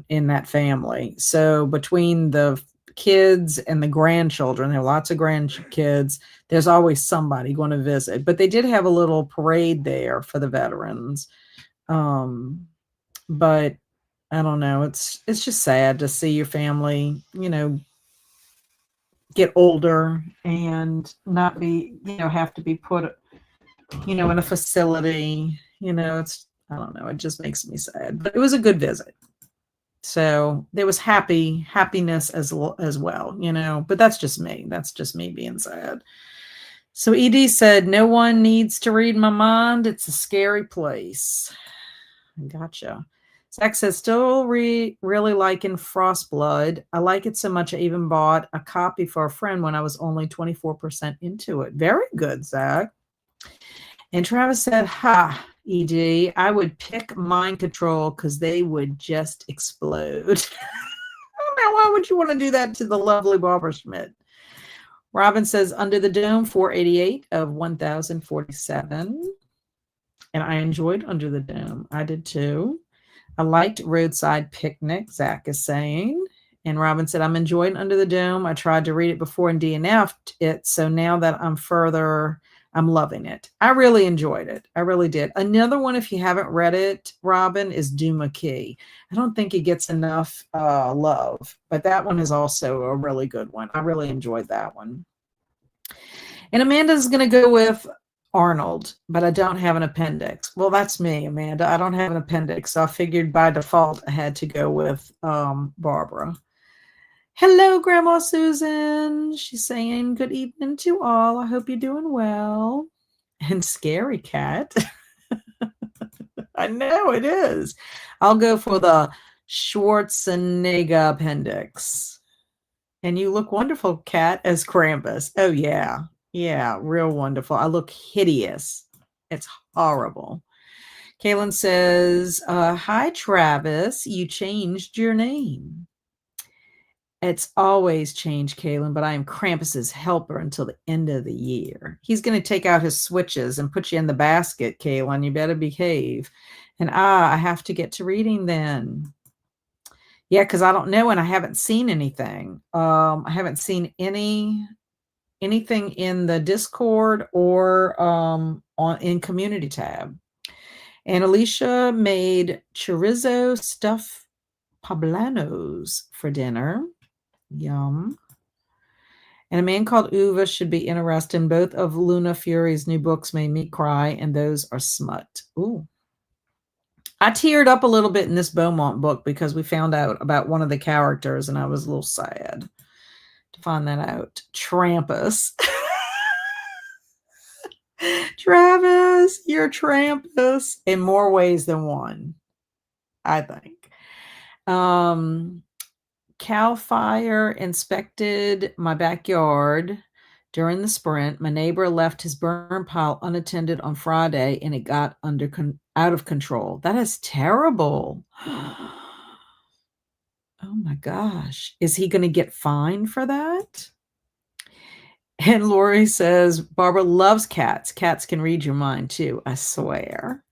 in that family. So between the kids and the grandchildren, there are lots of grandkids. There's always somebody going to visit. But they did have a little parade there for the veterans. But I don't know. It's just sad to see your family, get older and not be, have to be put, in a facility. I don't know. It just makes me sad. But it was a good visit. So there was happiness as well, but that's just me. That's just me being sad. So ED said, no one needs to read my mind. It's a scary place. Gotcha. Zach says, still really liking Frostblood. I like it so much I even bought a copy for a friend when I was only 24% into it. Very good, Zach. And Travis said, ha, ED, I would pick Mind Control because they would just explode. Now, why would you want to do that to the lovely Barbara Schmidt? Robin says, Under the Dome, 488 of 1,047. And I enjoyed Under the Dome. I did too. I liked Roadside Picnic, Zach is saying. And Robin said, I'm enjoying Under the Dome. I tried to read it before and DNF'd it. So now that I'm loving it. I really enjoyed it. I really did. Another one, if you haven't read it, Robin, is Duma Key. I don't think it gets enough love, but that one is also a really good one. I really enjoyed that one. And Amanda's going to go with Arnold, but I don't have an appendix. Well, that's me, Amanda. I don't have an appendix. So I figured by default I had to go with Barbara. Hello, Grandma Susan. She's saying good evening to all. I hope you're doing well. And Scary Cat. I know it is. I'll go for the Schwarzenegger appendix. And you look wonderful, Cat, as Krampus. Oh, yeah. Yeah, real wonderful. I look hideous. It's horrible. Kaylin says, hi, Travis. You changed your name. It's always changed, Kaylin, but I am Krampus's helper until the end of the year. He's going to take out his switches and put you in the basket, Kaylin. You better behave. And I have to get to reading then. Yeah, because I don't know, and I haven't seen anything. I haven't seen anything in the Discord or in Community tab. And Alicia made chorizo stuffed poblanos for dinner. Yum. And A Man Called Uva should be interesting. Both of Luna Fury's new books made me cry, and those are smut. Ooh. I teared up a little bit in this Beaumont book because we found out about one of the characters, and I was a little sad to find that out. Trampus. Travis, you're Trampus in more ways than one, I think. Cal Fire inspected my backyard during the sprint. My neighbor left his burn pile unattended on Friday, and it got out of control. That is terrible. Oh my gosh. Is he going to get fined for that? And Lori says, Barbara loves cats. Cats can read your mind too, I swear.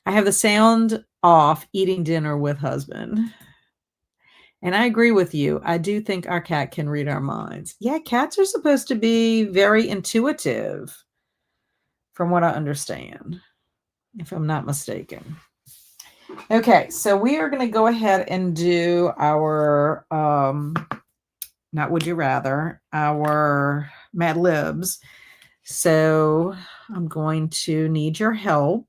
I have the sound off eating dinner with husband. And I agree with you. I do think our cat can read our minds. Yeah, cats are supposed to be very intuitive, from what I understand, if I'm not mistaken. Okay, so we are going to go ahead and do our, not Would You Rather, our Mad Libs. So I'm going to need your help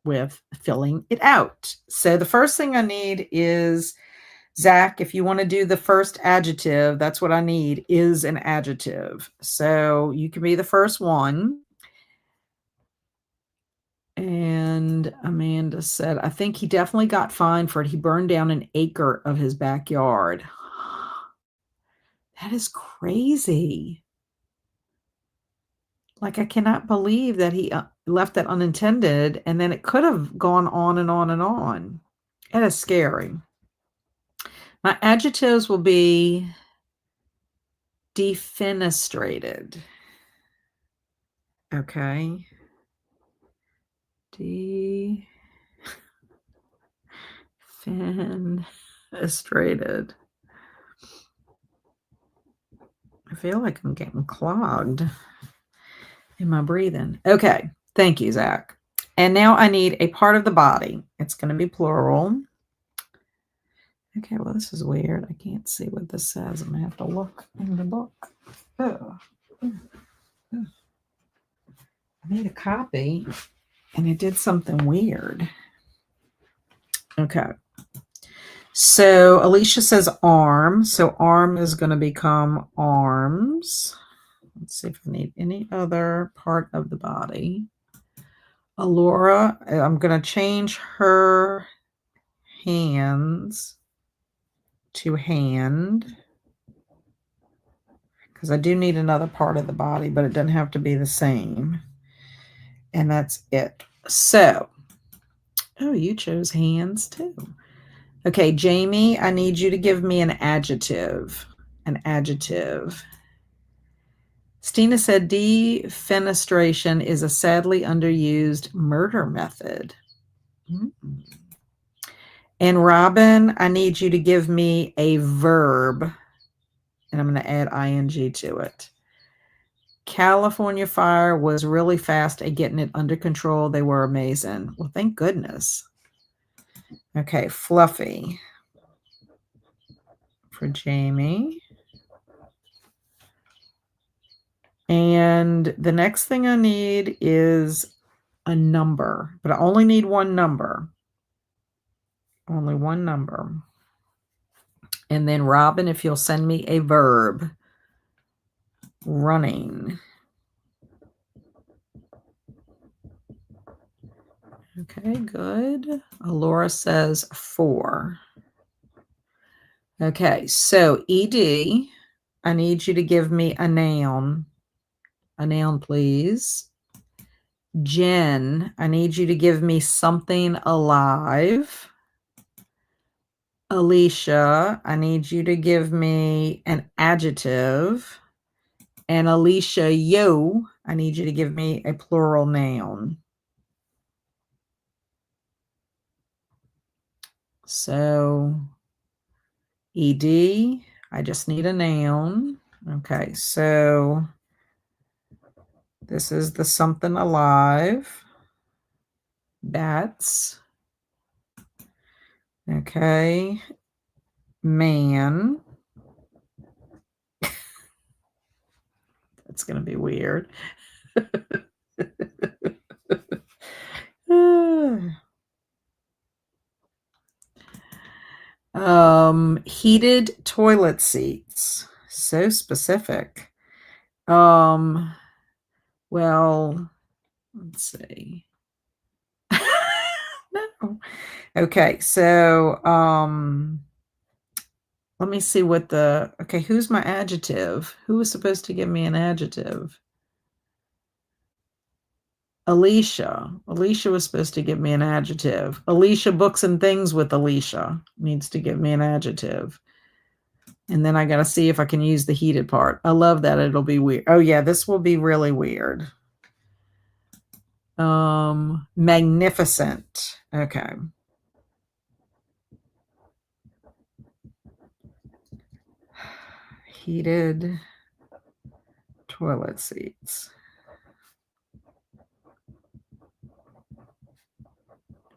with filling it out. So the first thing I need is, Zach, if you want to do the first adjective, that's what I need, is an adjective. So you can be the first one. And Amanda said, I think he definitely got fined for it. He burned down an acre of his backyard. That is crazy. Like, I cannot believe that he left that unintended, and then it could have gone on and on and on. It is scary. My adjectives will be defenestrated. Okay. Defenestrated. I feel like I'm getting clogged in my breathing. Okay. Thank you, Zach. And now I need a part of the body. It's going to be plural. Okay, well, this is weird. I can't see what this says. I'm going to have to look in the book. Oh. I made a copy, and it did something weird. Okay. So Alicia says arm. So arm is going to become arms. Let's see if I need any other part of the body. Alora, I'm going to change her hands to hand, because I do need another part of the body, but it doesn't have to be the same. And that's it. So, oh, you chose hands too. Okay, Jamie, I need you to give me an adjective. An adjective. Stina said defenestration is a sadly underused murder method. Mm-hmm. And Robin, I need you to give me a verb, and I'm going to add ing to it. California Fire was really fast at getting it under control. They were amazing. Well, thank goodness. Okay, fluffy for Jamie. And the next thing I need is a number, but I only need one number. Only one number. And then Robin, if you'll send me a verb. Running. Okay, good. Laura says 4. Okay, so ED, I need you to give me a noun. A noun, please. Jen, I need you to give me something alive. Alicia, I need you to give me an adjective. And Alicia, yo, I need you to give me a plural noun. So, ED, I just need a noun. Okay, so this is the something alive. Bats. Okay. Man. That's going to be weird. Heated toilet seats. So specific. Well, let's see. No. Okay, so let me see what okay, who's my adjective? Who was supposed to give me an adjective? Alicia. Alicia was supposed to give me an adjective. Alicia Books and Things with Alicia needs to give me an adjective. And then I got to see if I can use the heated part. I love that. It'll be weird. Oh, yeah, this will be really weird. Magnificent. Okay. Heated toilet seats.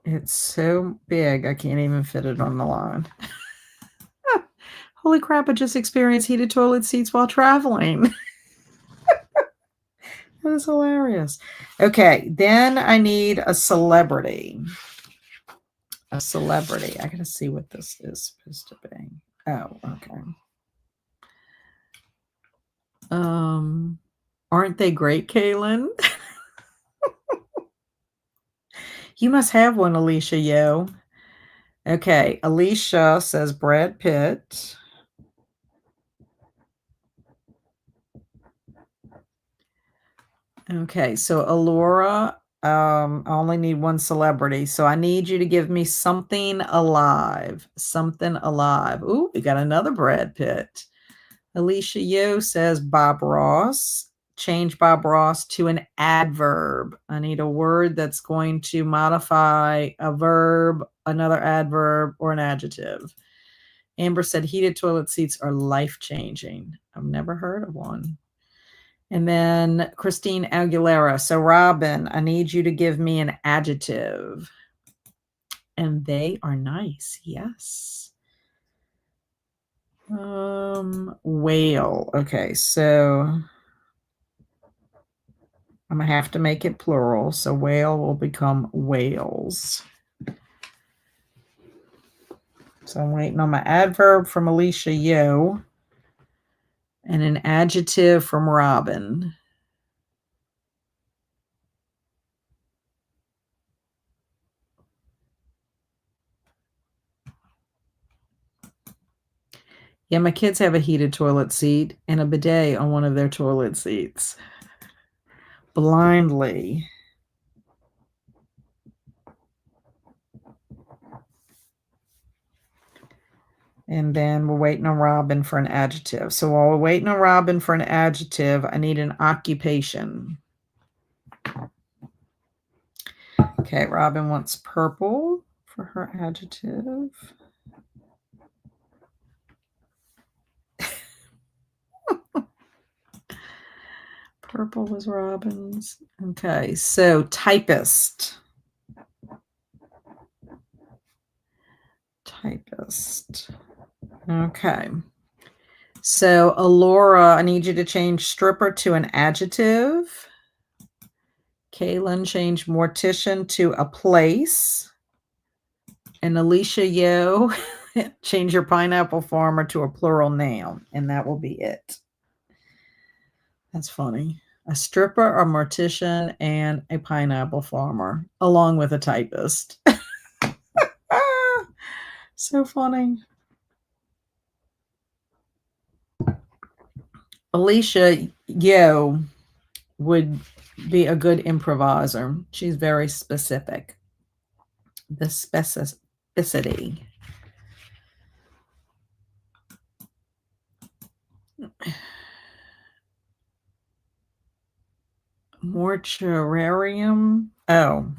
It's so big, I can't even fit it on the line. Holy crap, I just experienced heated toilet seats while traveling. That is hilarious. Okay, then I need a celebrity. A celebrity. I gotta see what this is supposed to be. Oh, okay. Aren't they great, Kaylin? You must have one, Alicia, yo. Okay, Alicia says Brad Pitt. Okay, so Alora, I only need one celebrity, so I need you to give me something alive. Something alive. Ooh, we got another Brad Pitt. Alicia Yo says Bob Ross. Change Bob Ross to an adverb. I need a word that's going to modify a verb, another adverb, or an adjective. Amber said heated toilet seats are life-changing. I've never heard of one. And then Christine Aguilera. So Robin, I need you to give me an adjective. And they are nice. Yes. Whale. Okay, so I'm going to have to make it plural. So whale will become whales. So I'm waiting on my adverb from Alicia Yo and an adjective from Robin. Yeah, my kids have a heated toilet seat and a bidet on one of their toilet seats. Blindly. And then we're waiting on Robin for an adjective. So while we're waiting on Robin for an adjective, I need an occupation. Okay, Robin wants purple for her adjective. Purple was Robin's. Okay, so typist. Typist. Okay. So Alora, I need you to change stripper to an adjective. Kaylin, change mortician to a place. And Alicia Yo, change your pineapple farmer to a plural noun, and that will be it. That's funny. A stripper, a mortician, and a pineapple farmer, along with a typist. So funny. Alicia Yo would be a good improviser. She's very specific. The specificity. Mortuarium. Oh.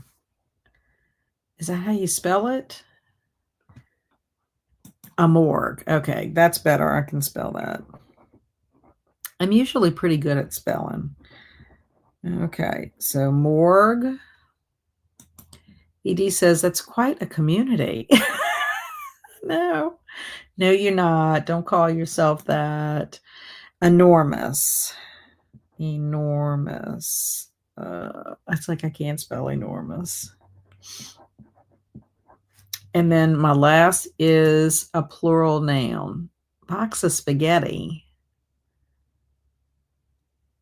Is that how you spell it? A morgue. Okay, that's better. I can spell that. I'm usually pretty good at spelling. Okay, so morgue. ED says that's quite a community. No, you're not. Don't call yourself that. Enormous. Enormous. It's like I can't spell enormous. And then my last is a plural noun. Box of spaghetti.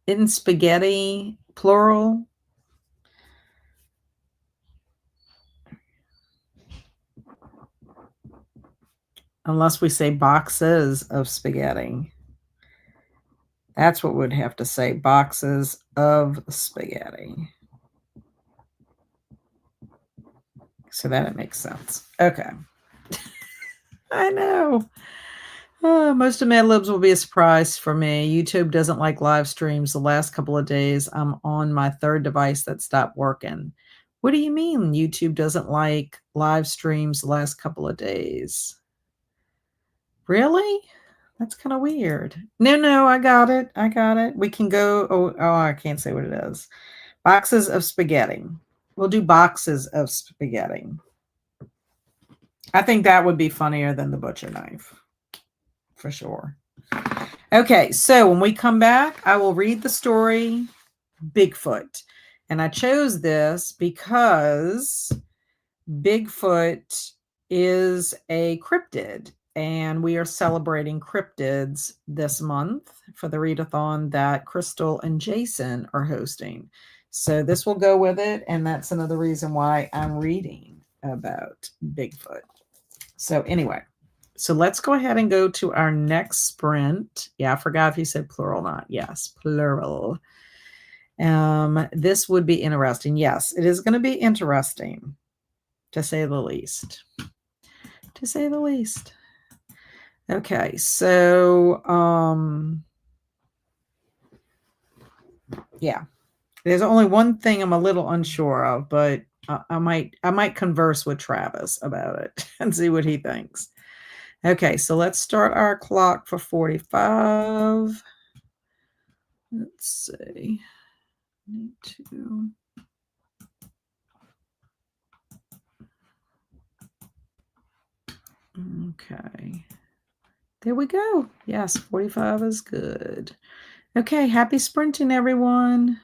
Isn't spaghetti plural? Unless we say boxes of spaghetti. That's what we'd have to say, boxes of spaghetti. So that it makes sense. Okay. I know. Most of Mad Libs will be a surprise for me. YouTube doesn't like live streams. The last couple of days, I'm on my third device that stopped working. What do you mean YouTube doesn't like live streams the last couple of days? Really? That's kind of weird. No, I got it. We can go. Oh, I can't say what it is. Boxes of spaghetti. We'll do boxes of spaghetti. I think that would be funnier than the butcher knife. For sure. Okay, so when we come back, I will read the story Bigfoot. And I chose this because Bigfoot is a cryptid. And we are celebrating cryptids this month for the readathon that Crystal and Jason are hosting. So this will go with it. And that's another reason why I'm reading about Bigfoot. So anyway, so let's go ahead and go to our next sprint. Yeah, I forgot if you said plural or not. Yes, plural. This would be interesting. Yes, it is going to be interesting, to say the least. To say the least. Okay, so yeah. There's only one thing I'm a little unsure of, but I might converse with Travis about it and see what he thinks. Okay, so let's start our clock for 45. Let's see. Need to. Okay. There we go. Yes, 45 is good. Okay, happy sprinting, everyone.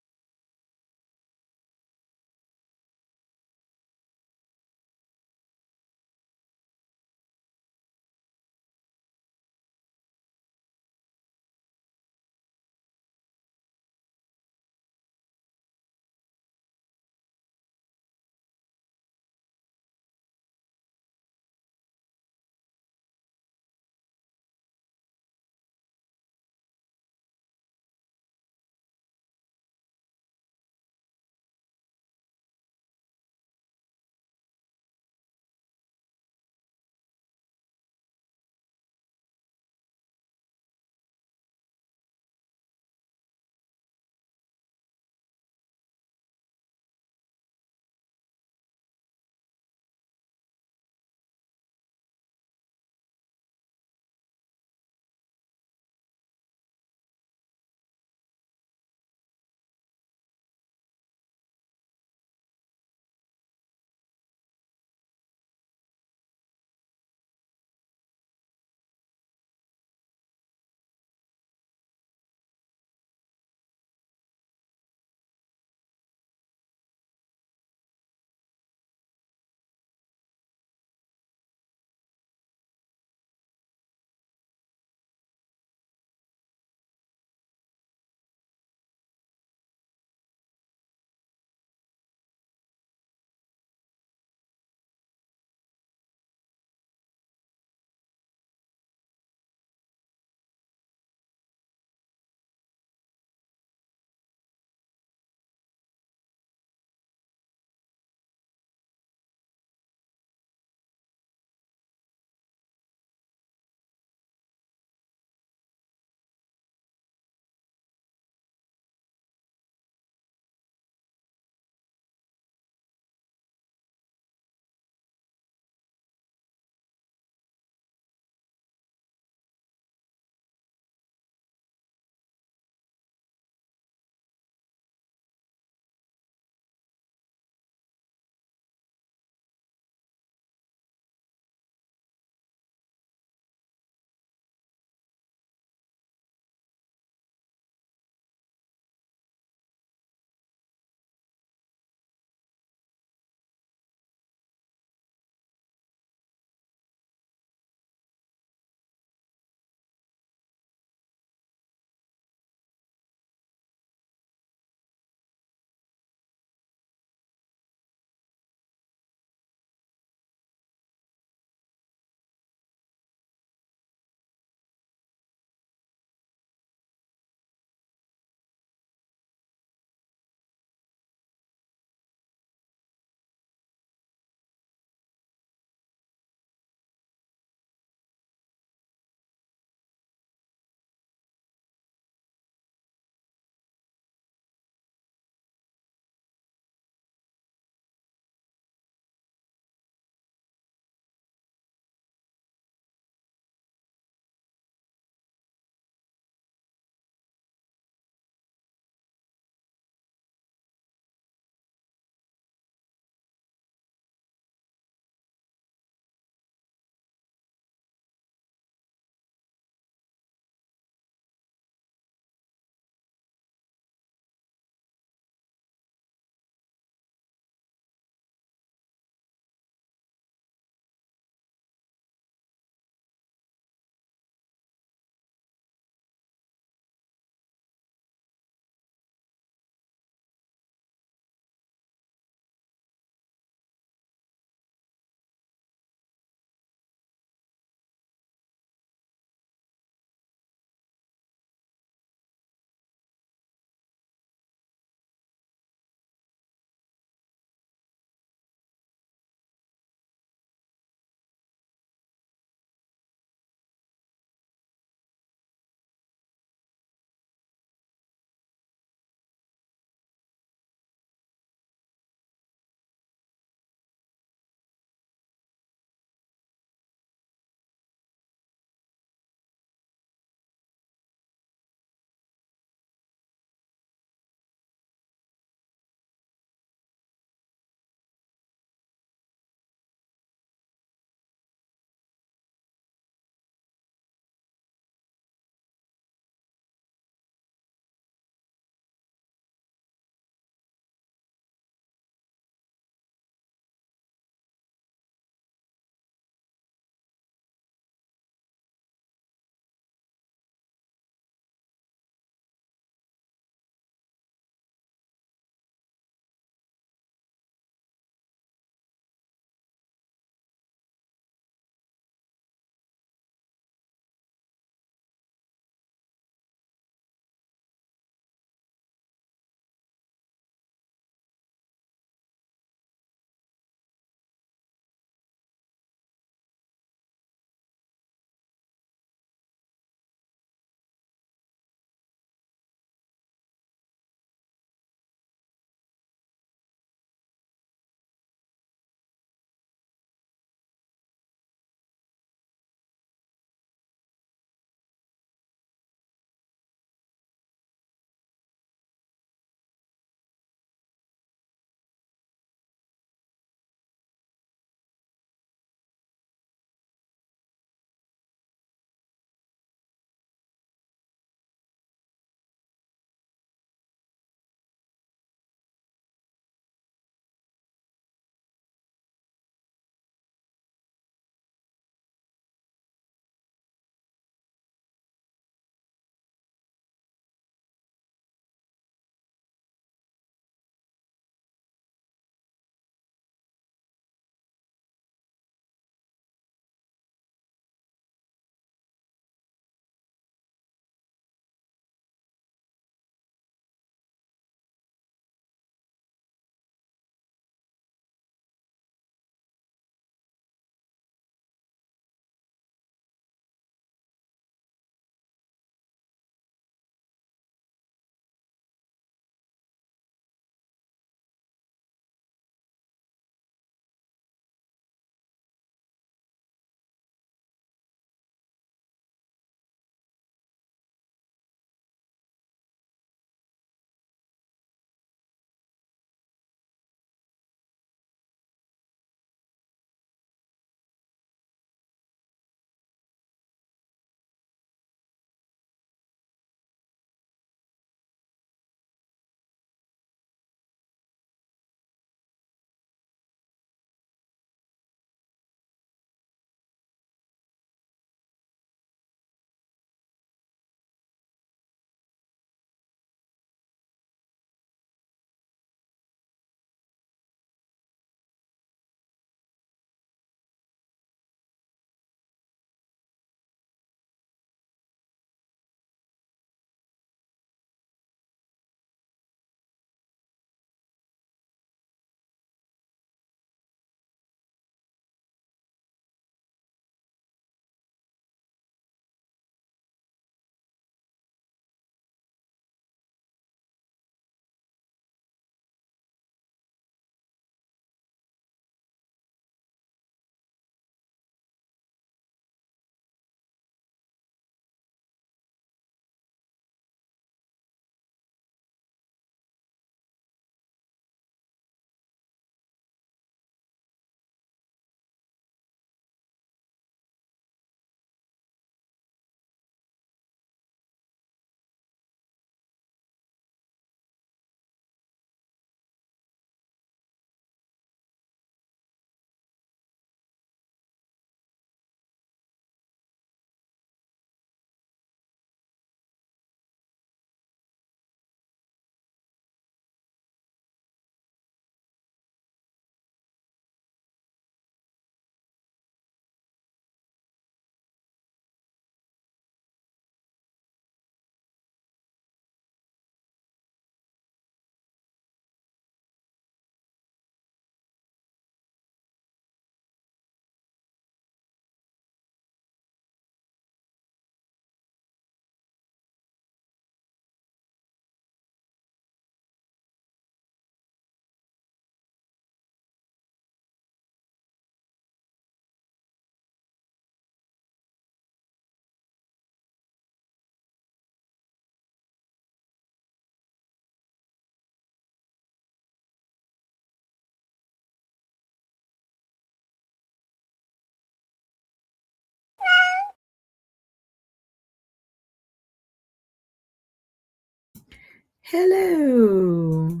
Hello.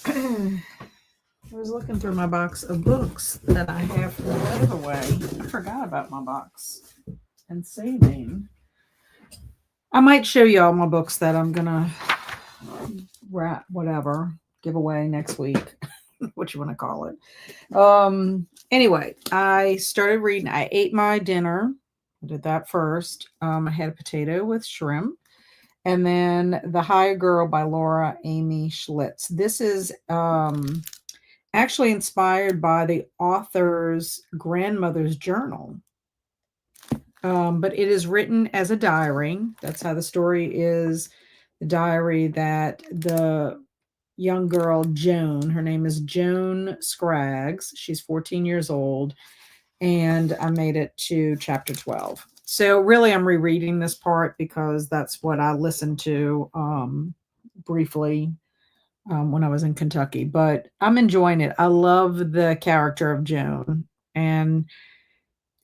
I was looking through my box of books that I have from the giveaway. I forgot about my box and saving. I might show you all my books that I'm gonna give away next week. What you want to call it. Anyway, I started reading. I ate my dinner. I did that first. I had a potato with shrimp. And then The Higher Girl by Laura Amy Schlitz. This is actually inspired by the author's grandmother's journal. But it is written as a diary. That's how the story is. The diary that the young girl, Joan, her name is Joan Scraggs. She's 14 years old. And I made it to chapter 12. So really, I'm rereading this part because that's what I listened to briefly when I was in Kentucky. But I'm enjoying it. I love the character of Joan. And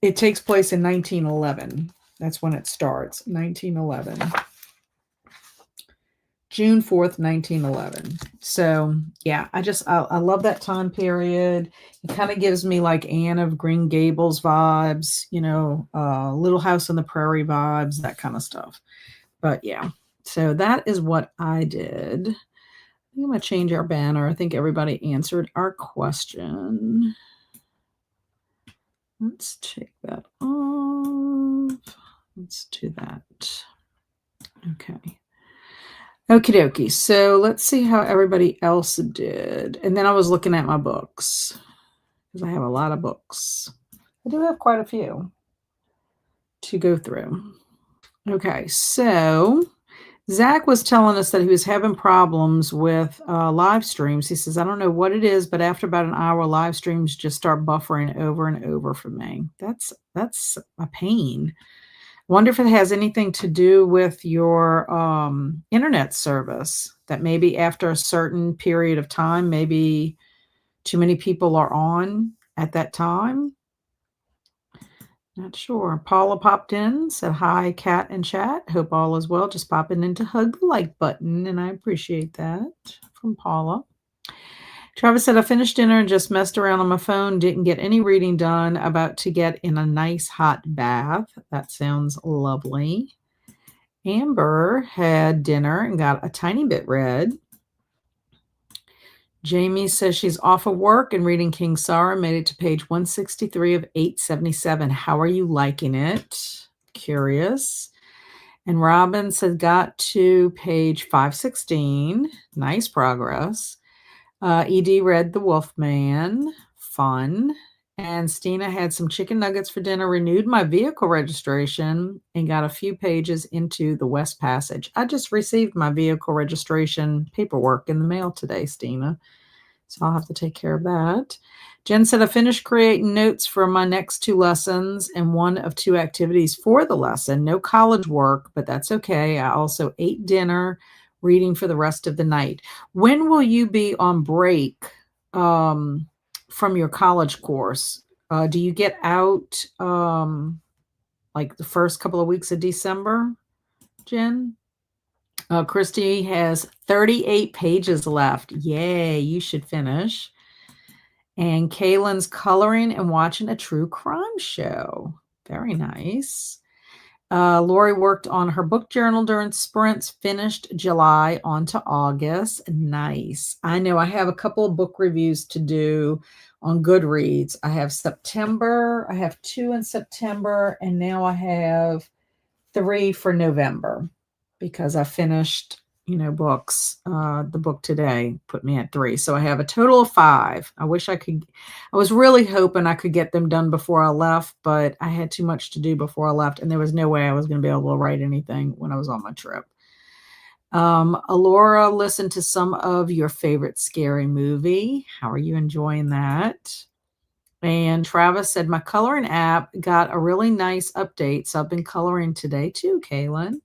it takes place in 1911. That's when it starts, 1911. June 4th, 1911. So yeah, I love that time period. It kind of gives me like Anne of Green Gables vibes, Little House on the Prairie vibes, that kind of stuff. But yeah, so that is what I did. I think I'm going to change our banner. I think everybody answered our question. Let's take that off. Let's do that. Okay. Okie dokie. So let's see how everybody else did. And then I was looking at my books because I have a lot of books. I do have quite a few to go through. Okay. So Zach was telling us that he was having problems with live streams. He says, I don't know what it is, but after about an hour, live streams just start buffering over and over for me. That's a pain. Wonder if it has anything to do with your internet service, that maybe after a certain period of time, maybe too many people are on at that time. Not sure. Paula popped in, said hi, Cat and chat. Hope all is well. Just popping in to hug the like button, and I appreciate that from Paula. Travis said, I finished dinner and just messed around on my phone. Didn't get any reading done. About to get in a nice hot bath. That sounds lovely. Amber had dinner and got a tiny bit read. Jamie says she's off of work and reading King Sara. Made it to page 163 of 877. How are you liking it? Curious. And Robin said got to page 516. Nice progress. ED read The Wolfman. Fun. And Stina had some chicken nuggets for dinner, renewed my vehicle registration, and got a few pages into the West Passage. I just received my vehicle registration paperwork in the mail today, Stina. So I'll have to take care of that. Jen said, I finished creating notes for my next 2 lessons and one of 2 activities for the lesson. No college work, but that's okay. I also ate dinner, reading for the rest of the night. When will you be on break from your college course? Do you get out like the first couple of weeks of December, Jen? Christy has 38 pages left. Yay, you should finish. And Kaylin's coloring and watching a true crime show. Very nice. Lori worked on her book journal during sprints, finished July on to August. Nice. I know I have a couple of book reviews to do on Goodreads. I have September. I have 2 in September, and now I have 3 for November because I finished, books. The book today put me at 3. So I have a total of 5. I was really hoping I could get them done before I left, but I had too much to do before I left, and there was no way I was going to be able to write anything when I was on my trip. Alora listened to some of your favorite scary movie. How are you enjoying that? And Travis said, my coloring app got a really nice update, so I've been coloring today too, Kaylin.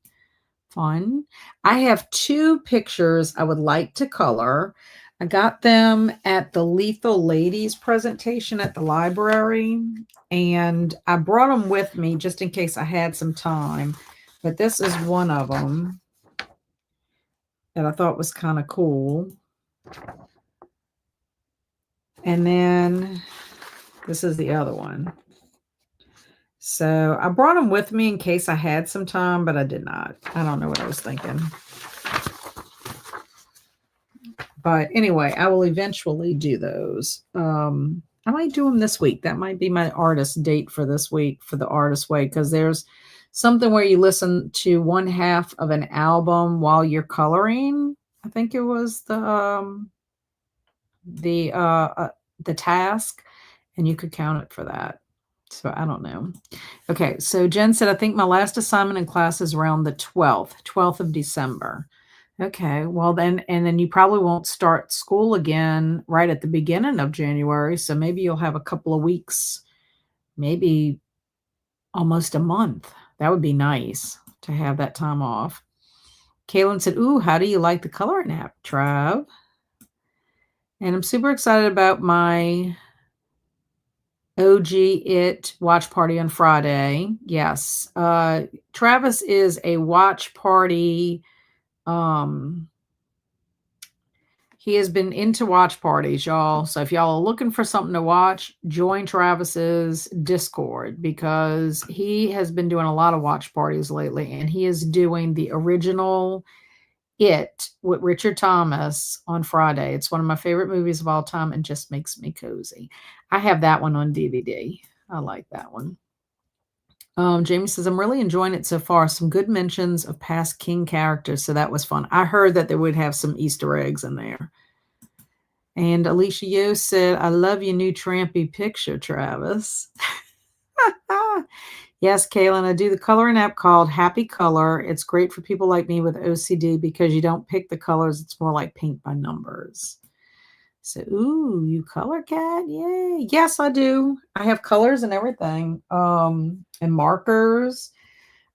Fun. I have 2 pictures I would like to color. I got them at the Lethal Ladies presentation at the library, and I brought them with me just in case I had some time. But this is one of them. that I thought was kind of cool. And then this is the other one. So I brought them with me in case I had some time, but I did not. I don't know what I was thinking. But anyway, I will eventually do those. I might do them this week. That might be my artist date for this week for the Artist Way, because there's something where you listen to one half of an album while you're coloring. I think it was the task, and you could count it for that. So I don't know. Okay, so Jen said, I think my last assignment in class is around the 12th of December. Okay, well then, and then you probably won't start school again right at the beginning of January. So maybe you'll have a couple of weeks, maybe almost a month. That would be nice to have that time off. Kaylin said, ooh, how do you like the coloring app, Trav? And I'm super excited about my OG It watch party on Friday. Yes. Travis is a watch party. He has been into watch parties, y'all. So if y'all are looking for something to watch, join Travis's Discord, because he has been doing a lot of watch parties lately, and he is doing the original It with Richard Thomas on Friday. It's one of my favorite movies of all time and just makes me cozy. I have that one on DVD. I like that one. Jamie says, I'm really enjoying it so far. Some good mentions of past King characters, so that was fun. I heard that they would have some Easter eggs in there. And Alicia Yo said, I love your new trampy picture, Travis. Yes, Kaylin, I do the coloring app called Happy Color. It's great for people like me with OCD because you don't pick the colors. It's more like paint by numbers. So, ooh, you color, Cat? Yay. Yes, I do. I have colors and everything, and markers.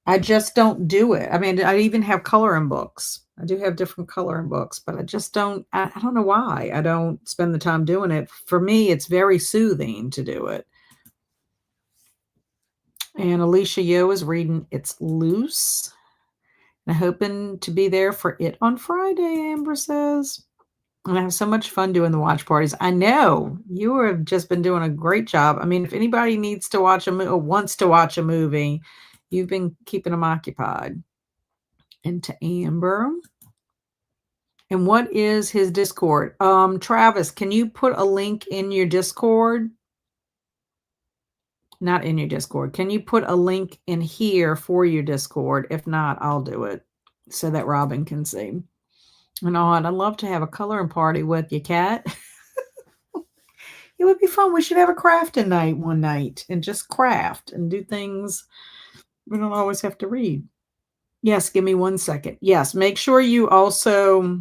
I just don't do it. I mean, I even have coloring books. I do have different coloring books, but I just don't, I don't know why I don't spend the time doing it. For me, it's very soothing to do it. And Alicia Yo is reading It's Loose. And I'm hoping to be there for it on Friday, Amber says. And I have so much fun doing the watch parties. I know you have just been doing a great job. I mean, if anybody needs to watch a movie or wants to watch a movie, you've been keeping them occupied. And to Amber. And what is his Discord? Travis, can you put a link in your Discord? Not in your Discord. Can you put a link in here for your Discord? If not, I'll do it so that Robin can see. And I'd love to have a coloring party with you, Kat. It would be fun. We should have a crafting night one night and just craft and do things. We don't always have to read. Yes, give me 1 second. Yes, make sure you also,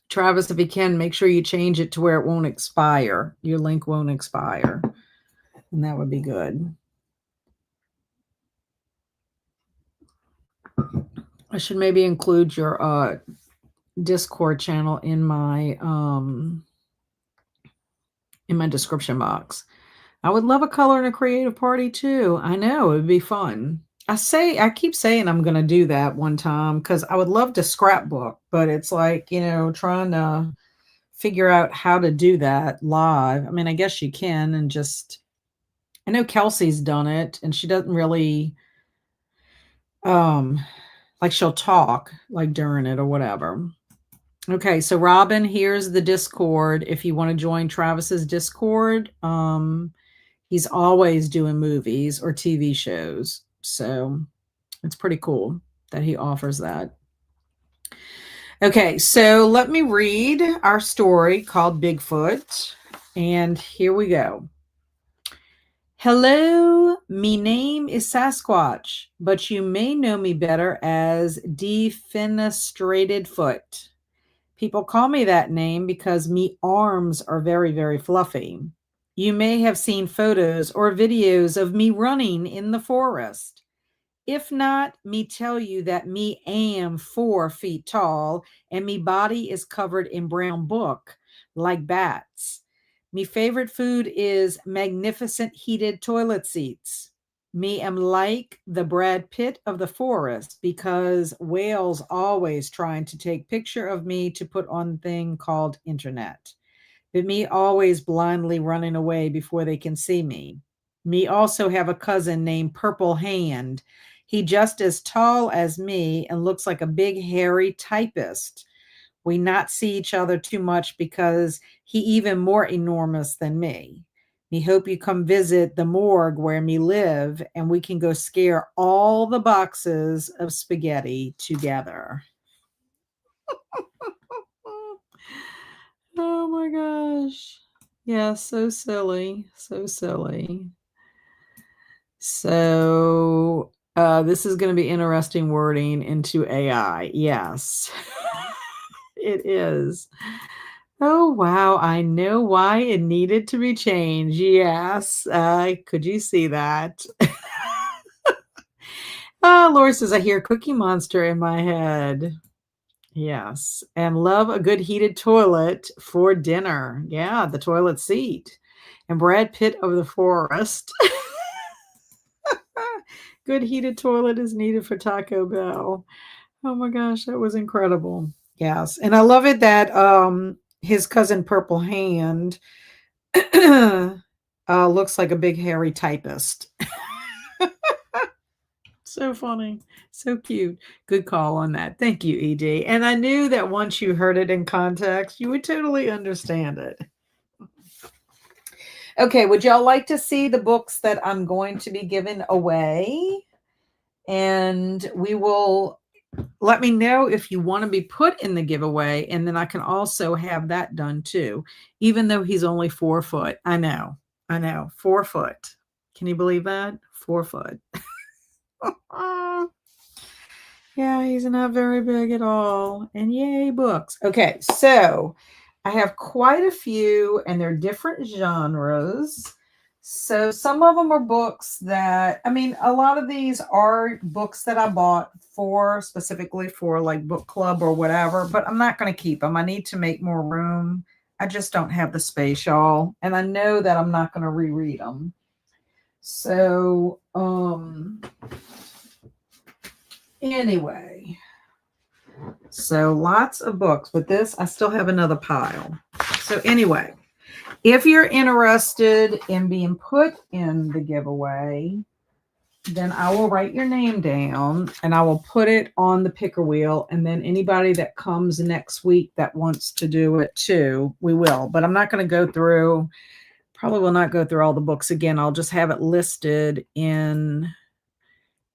Travis, if you can, make sure you change it to where it won't expire. Your link won't expire. And that would be good. I should maybe include your Discord channel in my description box. I would love a color and a creative party too. I know it would be fun. I keep saying I'm going to do that one time because I would love to scrapbook, but it's like, trying to figure out how to do that live. I mean, I guess you can, and just, I know Kelsey's done it and she doesn't really, like she'll talk like during it or whatever. Okay. So Robin, here's the Discord. If you want to join Travis's Discord, he's always doing movies or TV shows. So it's pretty cool that he offers that. Okay, so let me read our story called Bigfoot. And here we go. Hello, me name is Sasquatch, but you may know me better as Defenestrated Foot. People call me that name because me arms are very, very fluffy. You may have seen photos or videos of me running in the forest. If not, me tell you that me am 4 feet tall and me body is covered in brown book like bats. Me favorite food is magnificent heated toilet seats. Me am like the Brad Pitt of the forest because whales always trying to take picture of me to put on thing called internet. But me always blindly running away before they can see me. Me also have a cousin named Purple Hand. He just as tall as me and looks like a big hairy typist. We not see each other too much because he even more enormous than me. Me hope you come visit the morgue where me live and we can go scare all the boxes of spaghetti together. Oh my gosh. Yeah, so silly. So silly. So this is going to be interesting wording into AI. Yes, it is. Oh, wow. I know why it needed to be changed. Yes. Could you see that? Laura says, I hear Cookie Monster in my head. Yes. And love a good heated toilet for dinner. Yeah, the toilet seat. And Brad Pitt of the forest. Good heated toilet is needed for Taco Bell. Oh my gosh, that was incredible. Yes. And I love it that his cousin Purple Hand looks like a big hairy typist. So funny. So cute. Good call on that. Thank you, ED. And I knew that once you heard it in context, you would totally understand it. Okay, would y'all like to see the books that I'm going to be giving away? And we will let me know if you want to be put in the giveaway, and then I can also have that done too, even though he's only 4 foot. I know, 4 foot. Can you believe that? 4 foot. Yeah, he's not very big at all. And yay, books. Okay, so I have quite a few, and they're different genres. So some of them are books that, I mean, a lot of these are books that I bought for specifically for like book club or whatever, but I'm not going to keep them. I need to make more room. I just don't have the space, y'all. And I know that I'm not going to reread them. So, anyway, so lots of books, but this, I still have another pile. So anyway, if you're interested in being put in the giveaway, then I will write your name down and I will put it on the picker wheel. And then anybody that comes next week that wants to do it too, we will. But I'm not going to go through, probably will not go through all the books again. I'll just have it listed in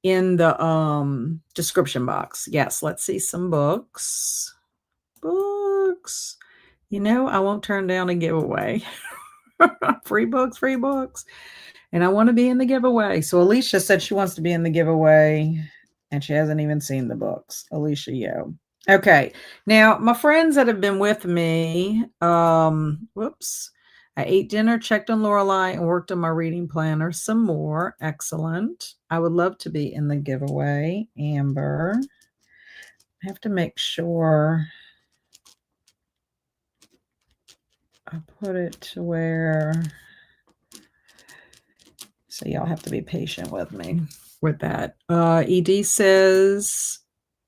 the description box. Yes, let's see some books. Books. You know, I won't turn down a giveaway. Free books, free books. And I want to be in the giveaway. So Alicia said she wants to be in the giveaway and she hasn't even seen the books. Alicia, yo. Okay. Now, my friends that have been with me, whoops. I ate dinner, checked on Lorelei, and worked on my reading planner some more. Excellent. I would love to be in the giveaway. Amber. I have to make sure I put it to where, so y'all have to be patient with me with that. ED says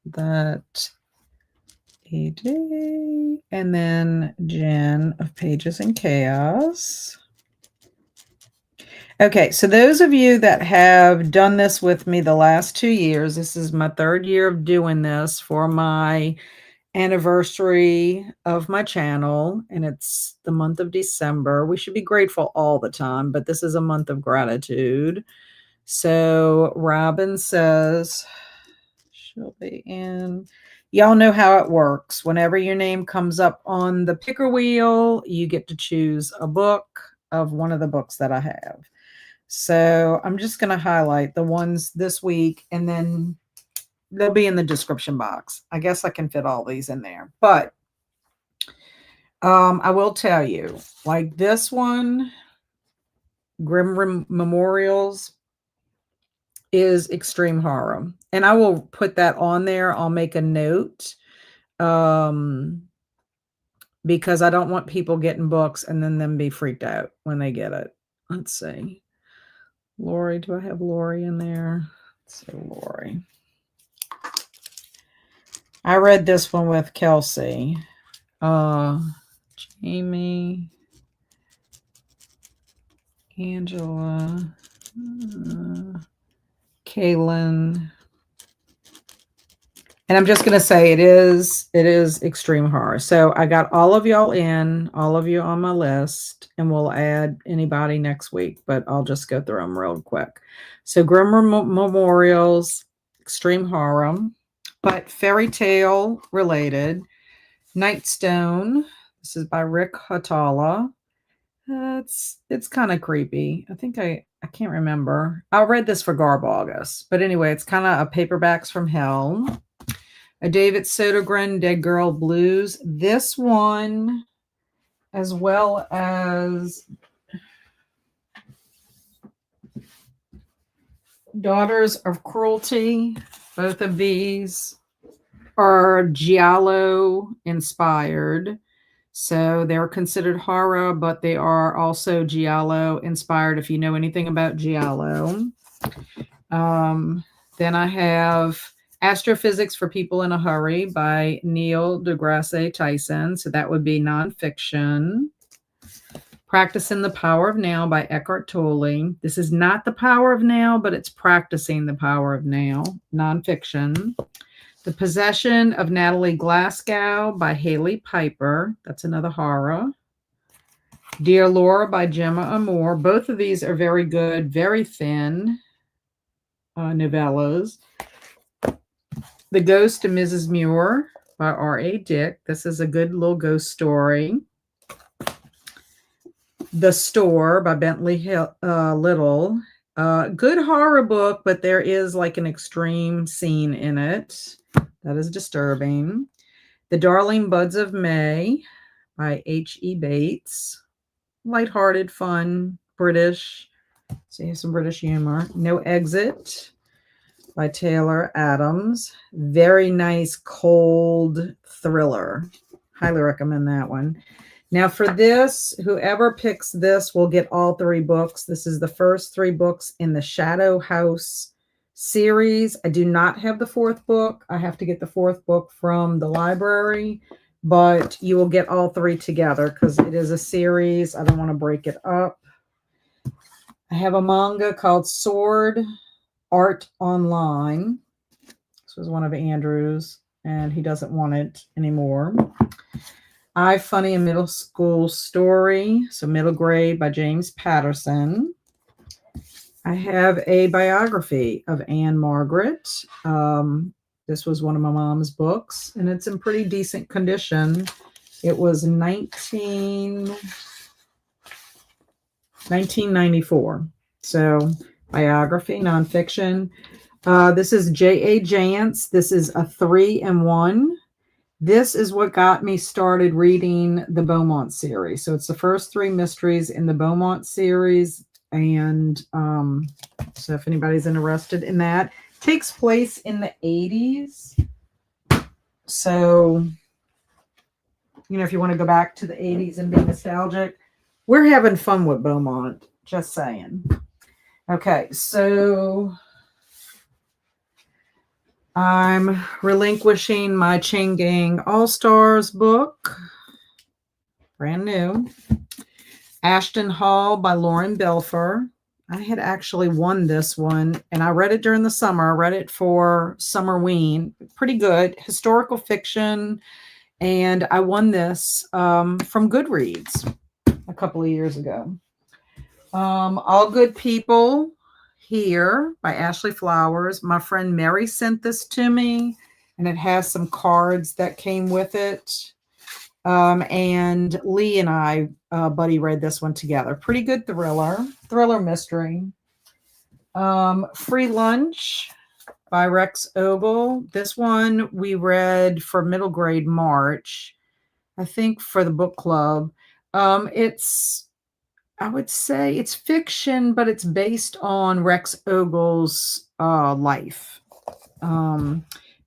that ED, and then Jen of Pages and Chaos. Okay, so those of you that have done this with me the last 2 years, this is my 3rd year of doing this for my anniversary of my channel, and it's the month of December. We should be grateful all the time, but this is a month of gratitude. So Robin says she'll be in. Y'all know how it works. Whenever your name comes up on the picker wheel, you get to choose a book of one of the books that I have. So I'm just going to highlight the ones this week, and then they'll be in the description box. I guess I can fit all these in there. But I will tell you, like this one, Grim Memorials, is extreme horror. And I will put that on there. I'll make a note because I don't want people getting books and then them be freaked out when they get it. Let's see. Lori, do I have Lori in there? Let's see, Lori. I read this one with Kelsey. Jamie, Angela, Kaylin. And I'm just going to say it is extreme horror. So I got all of y'all in, all of you on my list, and we'll add anybody next week, but I'll just go through them real quick. So Grim Memorials, extreme horror, but fairy tale related. Nightstone. This is by Rick Hatala. It's kind of creepy. I think I can't remember. I read this for Garb August, but anyway, it's kind of a paperbacks from hell. A David Sodergren, Dead Girl Blues. This one, as well as Daughters of Cruelty. Both of these are giallo inspired. So they're considered horror, but they are also giallo inspired if you know anything about giallo. Then I have Astrophysics for People in a Hurry by Neil deGrasse Tyson. So that would be nonfiction. Practicing the Power of Now by Eckhart Tolle. This is not the power of now, but it's practicing the power of now. Nonfiction. The Possession of Natalie Glasgow by Haley Piper. That's another horror. Dear Laura by Gemma Amor. Both of these are very good, very thin novellas. The Ghost of Mrs. Muir by R.A. Dick. This is a good little ghost story. The Store by Bentley Little. Good horror book, but there is like an extreme scene in it. That is disturbing. The Darling Buds of May by H.E. Bates. Lighthearted, fun, British. So you have some British humor. No Exit by Taylor Adams. Very nice, cold thriller. Highly recommend that one. Now for this, whoever picks this will get all 3 books. This is the first 3 books in the Shadow House series. I do not have the 4th book. I have to get the 4th book from the library, but you will get all 3 together because it is a series. I don't want to break it up. I have a manga called Sword Art Online. This was one of Andrew's, and he doesn't want it anymore. I Funny a Middle School Story, so middle grade by James Patterson. I have a biography of Anne Margaret. This was one of my mom's books, and it's in pretty decent condition. It was 1994. So biography, nonfiction. This is J.A. Jance. This is a 3-in-1. This is what got me started reading the Beaumont series. So it's the first 3 mysteries in the Beaumont series. And so if anybody's interested in that, it takes place in the 80s. So, you know, if you want to go back to the 80s and be nostalgic, we're having fun with Beaumont. Just saying. Okay, so I'm relinquishing my Chain Gang All-Stars book. Brand new. Ashton Hall by Lauren Belfer. I had actually won this one, and I read it during the summer. I read it for Summerween. Pretty good. Historical fiction. And I won this from Goodreads a couple of years ago. All Good People Here by Ashley Flowers. My friend Mary sent this to me, and it has some cards that came with it. And Lee and I, Buddy, read this one together. Pretty good thriller mystery. Free Lunch by Rex Ogle. This one we read for middle grade March, I think, for the book club. I would say it's fiction, but it's based on Rex Ogle's life.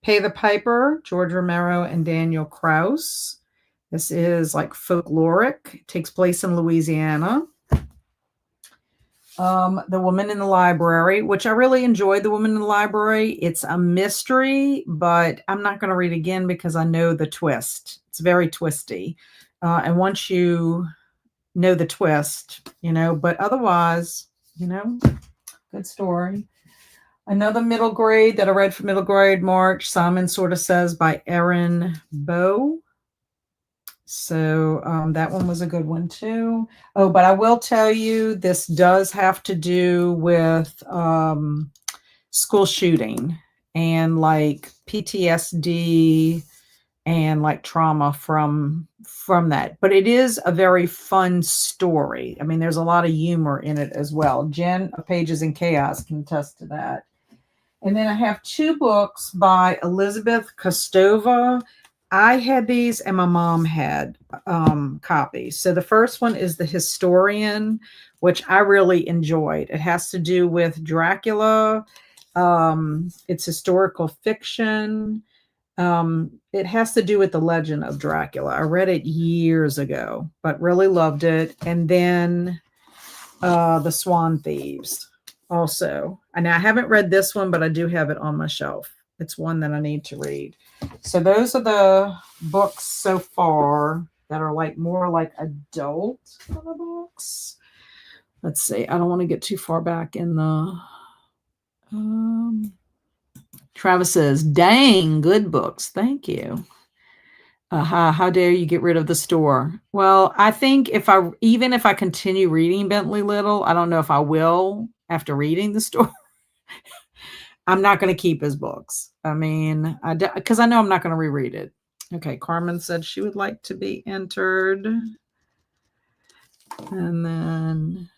Pay the Piper, George Romero and Daniel Krauss. This is like folkloric. It takes place in Louisiana. The Woman in the Library, which I really enjoyed. The Woman in the Library. It's a mystery, but I'm not going to read again because I know the twist. It's very twisty. And once you know the twist, but otherwise, good story. Another middle grade that I read for middle grade, March, Simon Sort of Says by Erin Bow. So that one was a good one too. Oh, but I will tell you, this does have to do with school shooting and like PTSD and like trauma from that. But it is a very fun story. I mean, there's a lot of humor in it as well. Jen of Pages in Chaos can attest to that. And then I have 2 books by Elizabeth Kostova. I had these and my mom had copies. So the first one is The Historian, which I really enjoyed. It has to do with Dracula. It's historical fiction. It has to do with the legend of Dracula. I read it years ago, but really loved it. And then The Swan Thieves also. And I haven't read this one, but I do have it on my shelf. It's one that I need to read. So those are the books so far that are like more like adult kind of books. Let's see. I don't want to get too far back in the Travis says, dang, good books. Thank you. How dare you get rid of the store? Well, I think even if I continue reading Bentley Little, I don't know if I will after reading the store. I'm not going to keep his books. I mean, because I know I'm not going to reread it. Okay, Carmen said she would like to be entered. And then,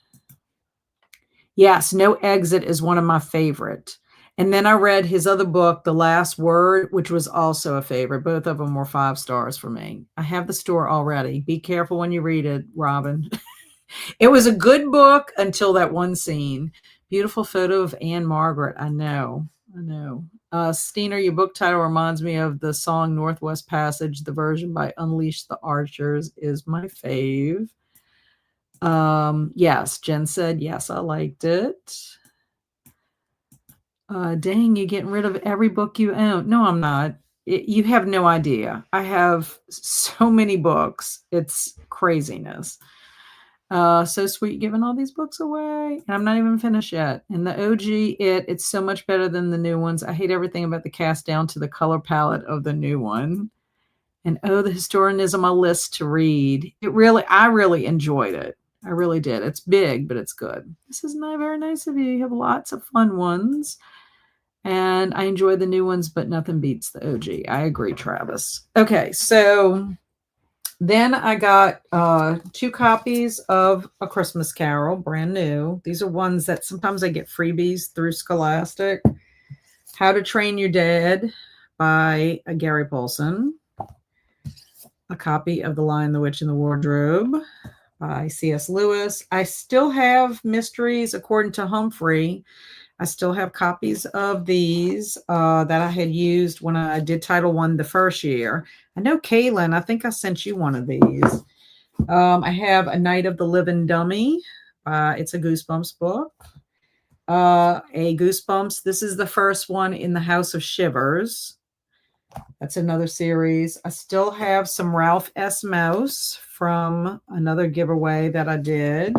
yes, No Exit is one of my favorite. And then I read his other book, The Last Word, which was also a favorite. Both of them were 5 stars for me. I have the store already. Be careful when you read it, Robin. It was a good book until that one scene. Beautiful photo of Anne Margaret. I know. Steiner, your book title reminds me of the song Northwest Passage. The version by Unleash the Archers is my fave. Yes, Jen said, yes, I liked it. Dang, you're getting rid of every book you own. No, I'm not. You have no idea. I have so many books. It's craziness. So sweet giving all these books away. And I'm not even finished yet. And the OG, it's so much better than the new ones. I hate everything about the cast down to the color palette of the new one. And The Historian is on my list to read. I really enjoyed it. I really did. It's big, but it's good. This is not very nice of you. You have lots of fun ones. And I enjoy the new ones, but nothing beats the OG. I agree, Travis. Okay, so then I got 2 copies of A Christmas Carol, brand new. These are ones that sometimes I get freebies through Scholastic. How to Train Your Dad by Gary Paulson. A copy of The Lion, the Witch, and the Wardrobe by C.S. Lewis. I still have Mysteries According to Humphrey. I still have copies of these that I had used when I did Title I the first year. I know, Kaylin, I think I sent you one of these. I have A Night of the Living Dummy. It's a Goosebumps book. A Goosebumps. This is the first one in the House of Shivers. That's another series. I still have some Ralph S. Mouse from another giveaway that I did.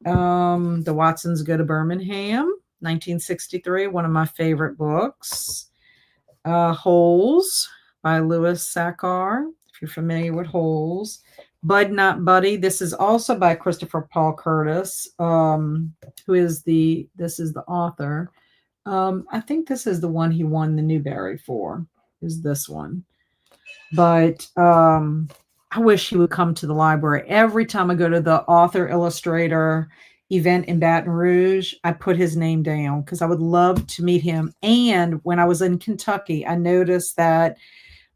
The Watsons Go to Birmingham, 1963, one of my favorite books. Holes by Louis Sachar, if you're familiar with Holes. Bud Not Buddy. This is also by Christopher Paul Curtis, this is the author. I think this is the one he won the Newbery for, is this one. But I wish he would come to the library. Every time I go to the author illustrator event in Baton Rouge, I put his name down because I would love to meet him. And when I was in Kentucky, I noticed that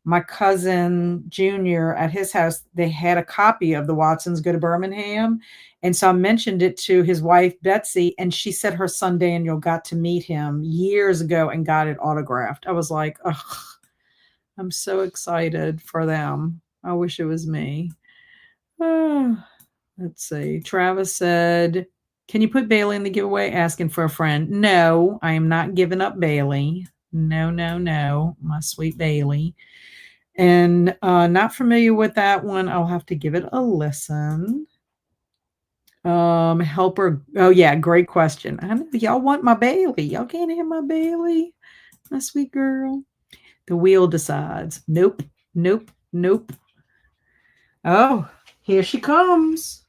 my cousin Junior at his house, they had a copy of the Watsons Go to Birmingham. And so I mentioned it to his wife, Betsy, and she said her son Daniel got to meet him years ago and got it autographed. I was like, ugh, I'm so excited for them. I wish it was me. Let's see. Travis said, Can you put Bailey in the giveaway? Asking for a friend. No, I am not giving up Bailey. No, no, no. My sweet Bailey. And not familiar with that one. I'll have to give it a listen. Helper. Oh yeah, great question. I know y'all want my Bailey. Y'all can't have my Bailey, my sweet girl. The wheel decides. Nope, nope, nope. Oh, here she comes.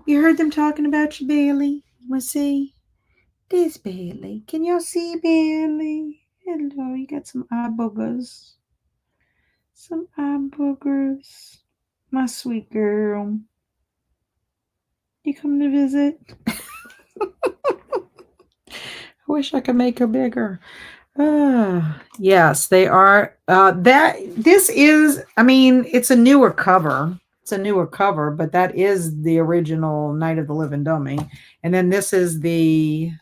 You heard them talking about you, Bailey. You want to see? There's Bailey. Can y'all see Bailey? Hello, you got some eye boogers. Some eye boogers. My sweet girl. You come to visit? I wish I could make her bigger. Yes, they are. This is, I mean, it's a newer cover. It's a newer cover, but that is the original Night of the Living Dummy. And then this is the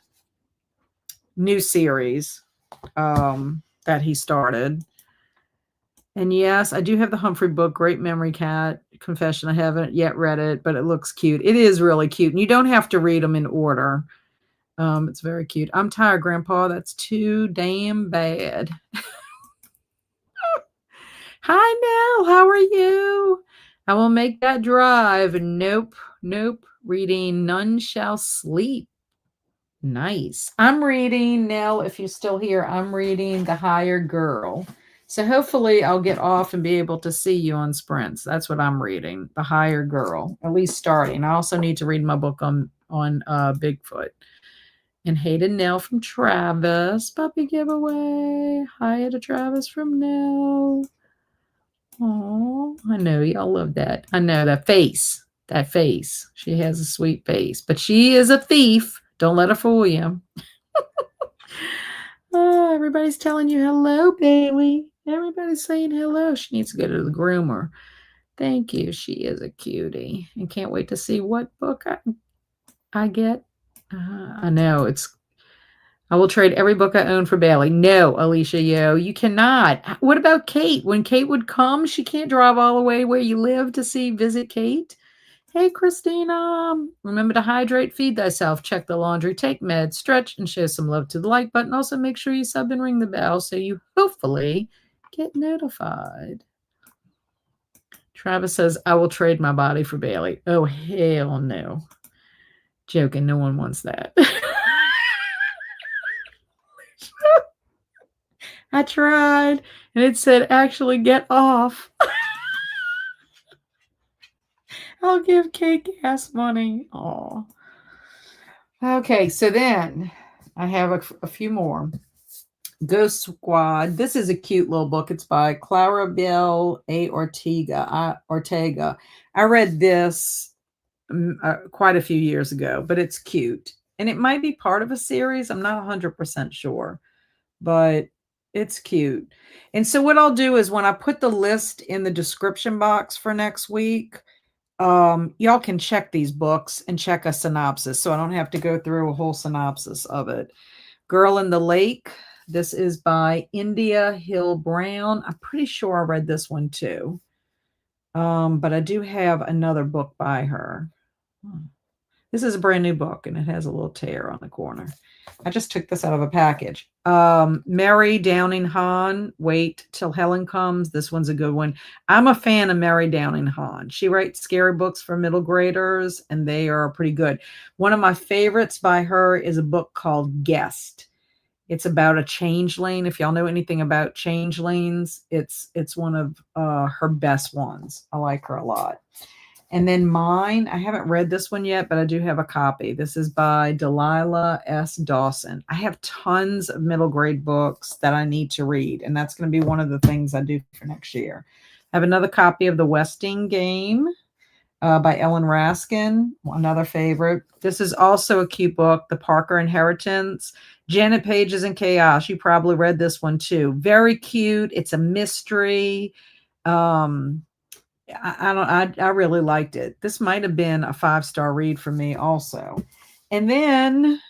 new series that he started. And yes, I do have the Humphrey book. Great memory, Cat. Confession, I haven't yet read it, but it looks cute. It is really cute. And you don't have to read them in order. It's very cute. I'm tired, Grandpa. That's too damn bad. Hi, Nell. How are you? I will make that drive. Nope. Nope. Reading None Shall Sleep. Nice. I'm reading, Nell, if you're still here, I'm reading The Hired Girl. So hopefully I'll get off and be able to see you on sprints. That's what I'm reading, The Hired Girl, at least starting. I also need to read my book on Bigfoot. And hey to Nell from Travis. Puppy giveaway. Hi to Travis from Nell. Oh, I know y'all love that. I know that face. That face. She has a sweet face, but she is a thief. Don't let her fool you. Oh, everybody's telling you hello, Bailey. Everybody's saying hello. She needs to go to the groomer. Thank you. She is a cutie. And can't wait to see what book I get. I know it's. I will trade every book I own for Bailey. No, Alicia Yo, you cannot. What about Kate? When Kate would come, she can't drive all the way where you live to visit Kate. Hey, Christina. Remember to hydrate, feed thyself, check the laundry, take meds, stretch, and show some love to the like button. Also, make sure you sub and ring the bell so you hopefully get notified. Travis says, I will trade my body for Bailey. Oh, hell no. Joking. No one wants that. I tried, and it said, actually get off. I'll give Kate gas money. Oh. Okay, so then I have a few more. Ghost Squad. This is a cute little book. It's by Clarabelle A. Ortega. I read this quite a few years ago, but it's cute. And it might be part of a series. I'm not 100% sure, but it's cute. And so what I'll do is when I put the list in the description box for next week, y'all can check these books and check a synopsis. So I don't have to go through a whole synopsis of it. Girl in the Lake. This is by India Hill Brown. I'm pretty sure I read this one too. But I do have another book by her. This is a brand new book, and it has a little tear on the corner. I just took this out of a package. Mary Downing Hahn, Wait Till Helen Comes. This one's a good one. I'm a fan of Mary Downing Hahn. She writes scary books for middle graders, and they are pretty good. One of my favorites by her is a book called Guest. It's about a changeling. If y'all know anything about changelings, it's one of her best ones. I like her a lot. And then mine, I haven't read this one yet, but I do have a copy. This is by Delilah S. Dawson. I have tons of middle grade books that I need to read, and that's going to be one of the things I do for next year. I have another copy of The Westing Game by Ellen Raskin, another favorite. This is also a cute book, The Parker Inheritance. Janet Pages and Chaos. You probably read this one too. Very cute. It's a mystery. I really liked it. This might have been a 5-star read for me also. And then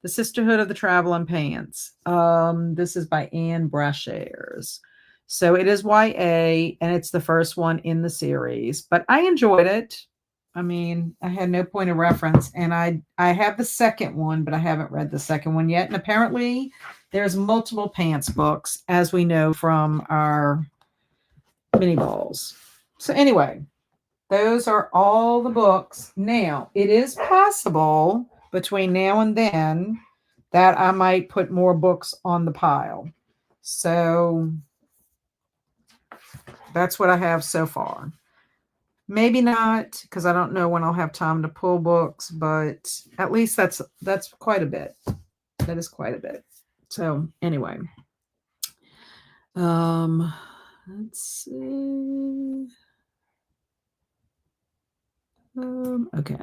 The Sisterhood of the Traveling Pants. This is by Anne Brashares. So it is YA, and it's the first one in the series. But I enjoyed it. I mean, I had no point of reference, and I have the second one, but I haven't read the second one yet. And apparently, there's multiple pants books, as we know from our mini balls. So anyway, those are all the books. Now, it is possible between now and then that I might put more books on the pile. So that's what I have so far. Maybe not, because I don't know when I'll have time to pull books, but at least that's quite a bit. That is quite a bit. So anyway, let's see. Okay.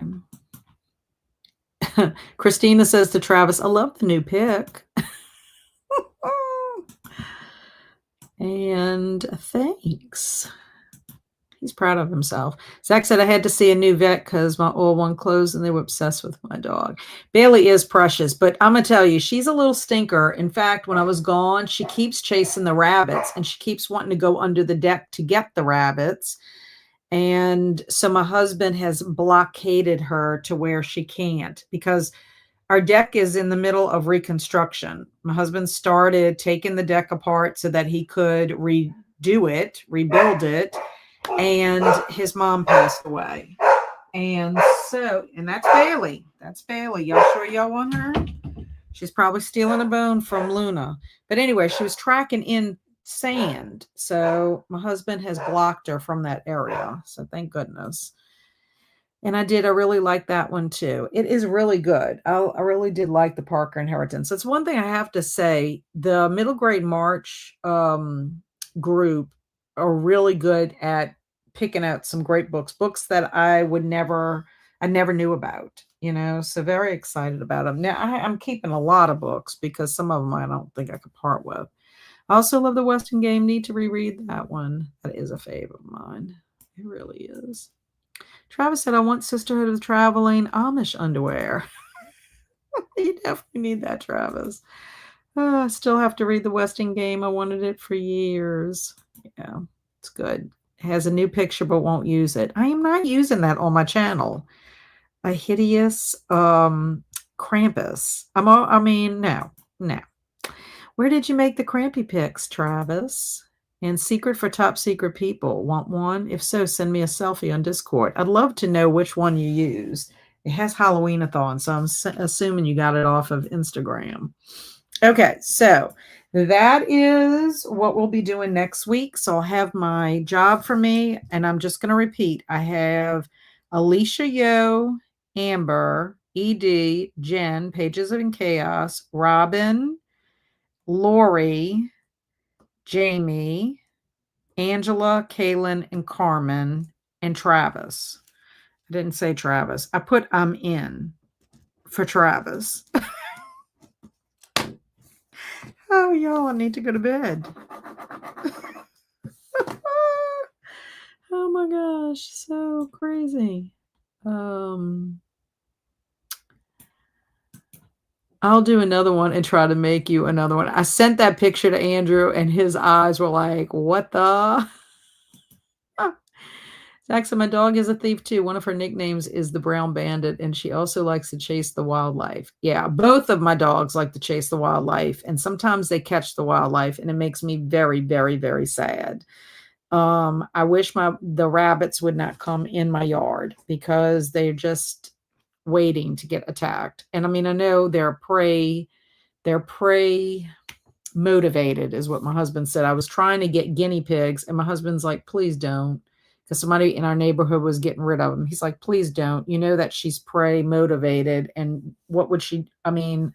Christina says to Travis, I love the new pick. And thanks. He's proud of himself. Zach said, I had to see a new vet because my old one closed and they were obsessed with my dog. Bailey is precious, but I'm going to tell you, she's a little stinker. In fact, when I was gone, she keeps chasing the rabbits and she keeps wanting to go under the deck to get the rabbits. And so my husband has blockaded her to where she can't, because our deck is in the middle of reconstruction. My husband started taking the deck apart so that he could redo it, rebuild it. And his mom passed away. And that's Bailey. That's Bailey. Y'all sure y'all want her? She's probably stealing a bone from Luna. But anyway, she was tracking in sand. So my husband has blocked her from that area. So thank goodness. And I really like that one too. It is really good. I really did like the Parker Inheritance. It's one thing I have to say, the middle grade March group are really good at picking out some great books that I never knew about, so very excited about them. Now I'm keeping a lot of books because some of them I don't think I could part with. I also love the Western Game. Need to reread that one. That is a favorite of mine. It really is. Travis said, I want Sisterhood of the Traveling Amish underwear. You definitely need that, Travis. I still have to read the Western Game. I wanted it for years. Yeah, it's good. It has a new picture, but won't use it. I am not using that on my channel. A hideous Krampus. No. Where did you make the crampy pics, Travis? And secret for top secret people. Want one? If so, send me a selfie on Discord. I'd love to know which one you used. It has Halloween-a-thon, so I'm assuming you got it off of Instagram. Okay, so that is what we'll be doing next week. So I'll have my job for me, and I'm just going to repeat. I have Alicia Yo, Amber, ED, Jen, Pages in Chaos, Robin, Lori, Jamie, Angela, Kaylin, and Carmen, and Travis. I didn't say Travis. I put I'm in for Travis. Oh, y'all, I need to go to bed. Oh my gosh, so crazy. I'll do another one and try to make you another one. I sent that picture to Andrew and his eyes were like, what the? Zach said, my dog is a thief too. One of her nicknames is the Brown Bandit, and she also likes to chase the wildlife. Yeah, both of my dogs like to chase the wildlife, and sometimes they catch the wildlife, and it makes me very, very, very sad. I wish the rabbits would not come in my yard because they're just waiting to get attacked. And I mean, I know they're prey motivated is what my husband said. I was trying to get guinea pigs and my husband's like, please don't, because somebody in our neighborhood was getting rid of them. He's like, please don't. You know that she's prey motivated, and what would she, it'd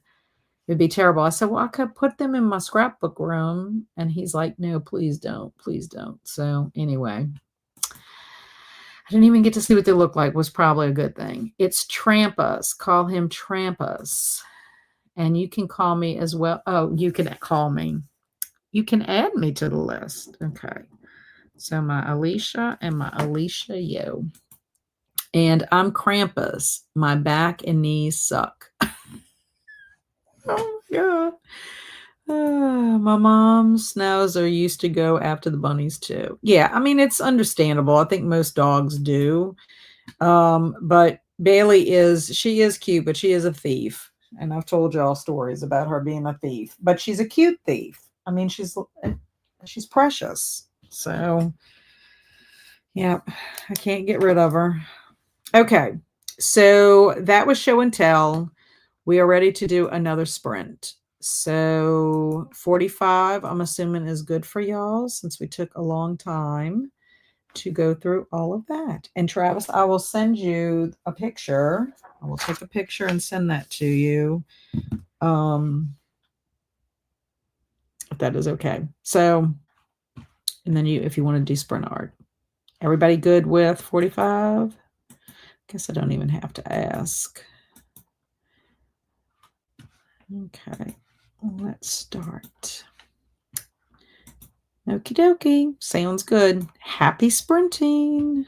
be terrible. I said, well, I could put them in my scrapbook room. And he's like, no, please don't. Please don't. So anyway, I didn't even get to see what they look like. Was probably a good thing. It's Trampas. Call him Trampas. And you can call me as well. Oh, you can call me. You can add me to the list. Okay. So my Alicia and my Alicia Yo. And I'm Krampus. My back and knees suck. Oh my God. My mom's schnauzer used to go after the bunnies too. Yeah, I mean, it's understandable. I think most dogs do. But she is cute, but she is a thief. And I've told y'all stories about her being a thief, but she's a cute thief. I mean, she's precious. So, yeah, I can't get rid of her. Okay. So that was show and tell. We are ready to do another sprint. So 45, I'm assuming, is good for y'all since we took a long time to go through all of that. And Travis, I will send you a picture. I will take a picture and send that to you. If that is okay. So, and then if you want to do sprint art. Everybody good with 45? Guess I don't even have to ask. Okay, let's start. Okie dokie. Sounds good. Happy sprinting.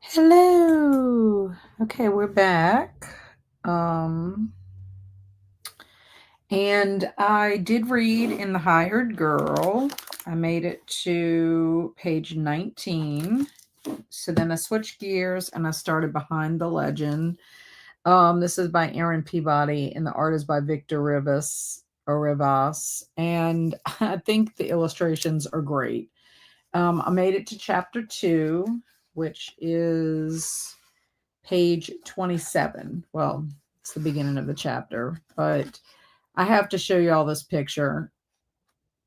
Hello. Okay, we're back. And I did read in The Hired Girl. I made it to page 19. So then I switched gears and I started Behind the Legend. This is by Aaron Peabody and the art is by Victor Rivas. And I think the illustrations are great. I made it to chapter 2, which is page 27. Well, it's the beginning of the chapter, but I have to show you all this picture.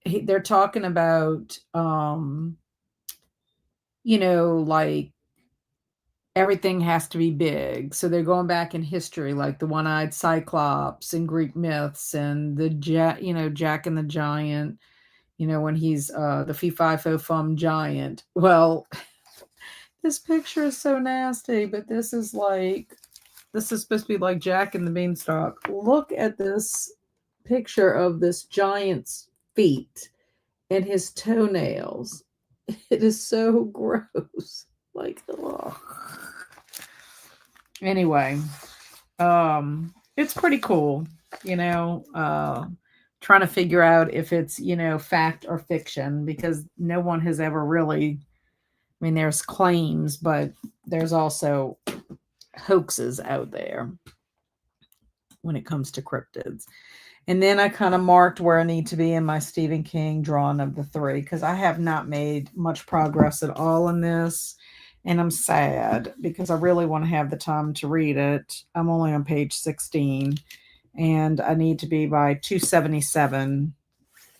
They're talking about, like everything has to be big. So they're going back in history, like the one-eyed Cyclops in Greek myths and the Jack and the Giant, when he's the fee-fi-fo-fum giant. Well, this picture is so nasty, but this is supposed to be like Jack and the Beanstalk. Look at this picture of this giant's feet and his toenails. It is so gross. Like, ugh. Anyway, it's pretty cool, trying to figure out if it's, fact or fiction, because no one has ever really, there's claims, but there's also hoaxes out there when it comes to cryptids. And then I kind of marked where I need to be in my Stephen King drawing of the 3, because I have not made much progress at all in this. And I'm sad because I really want to have the time to read it. I'm only on page 16 and I need to be by 277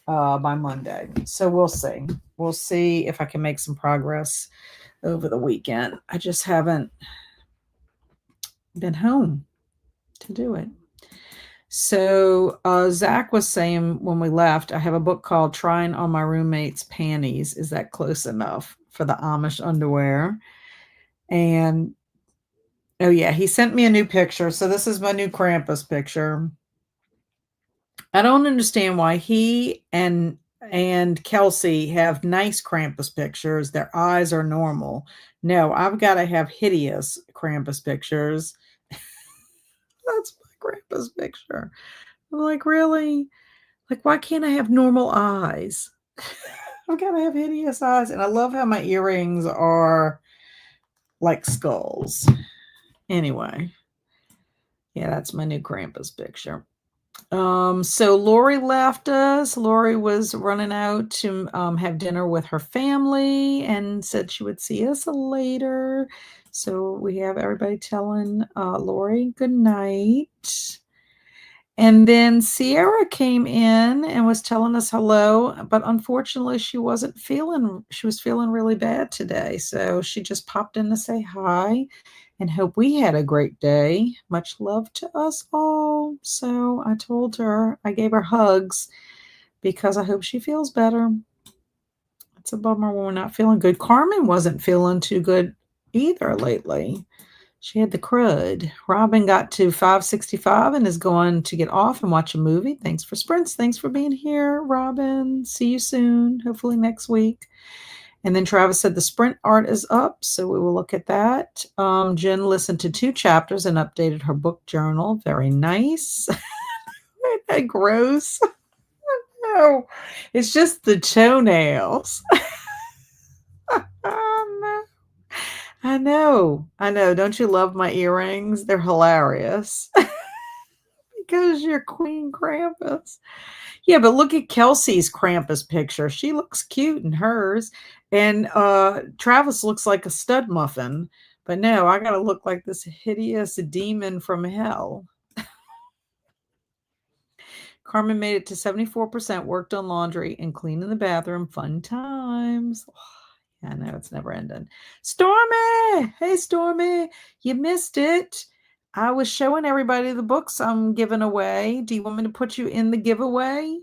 by Monday. So we'll see. We'll see if I can make some progress over the weekend. I just haven't been home to do it. So Zach was saying when we left, I have a book called Trying on My Roommate's Panties. Is that close enough for the Amish underwear? And oh yeah, he sent me a new picture. So this is my new Krampus picture. I don't understand why he and Kelsey have nice Krampus pictures. Their eyes are normal. No, I've got to have hideous Krampus pictures. That's my Krampus picture. I'm like, really? Like, why can't I have normal eyes? I've got to have hideous eyes. And I love how my earrings are like skulls. Anyway, yeah, that's my new Krampus picture. So Lori left us. Lori was running out to have dinner with her family and said she would see us later. So we have everybody telling Lori good night. And then Sierra came in and was telling us hello, but unfortunately she was feeling really bad today. So she just popped in to say hi and hope we had a great day. Much love to us all. So I gave her hugs because I hope she feels better. It's a bummer when we're not feeling good. Carmen wasn't feeling too good either lately. She had the crud. Robin got to 565 and is going to get off and watch a movie. Thanks for sprints. Thanks for being here, Robin. See you soon, hopefully next week. And then Travis said the sprint art is up, so we will look at that. Jen listened to 2 chapters and updated her book journal. Very nice. Isn't that gross? No, it's just the toenails. Oh, no. I know. Don't you love my earrings? They're hilarious. Because you're Queen Krampus. Yeah, but look at Kelsey's Krampus picture. She looks cute in hers. And Travis looks like a stud muffin. But no, I got to look like this hideous demon from hell. Carmen made it to 74%, worked on laundry and cleaning the bathroom. Fun times. I know it's never ending. Stormy! Hey, Stormy. You missed it. I was showing everybody the books I'm giving away. Do you want me to put you in the giveaway?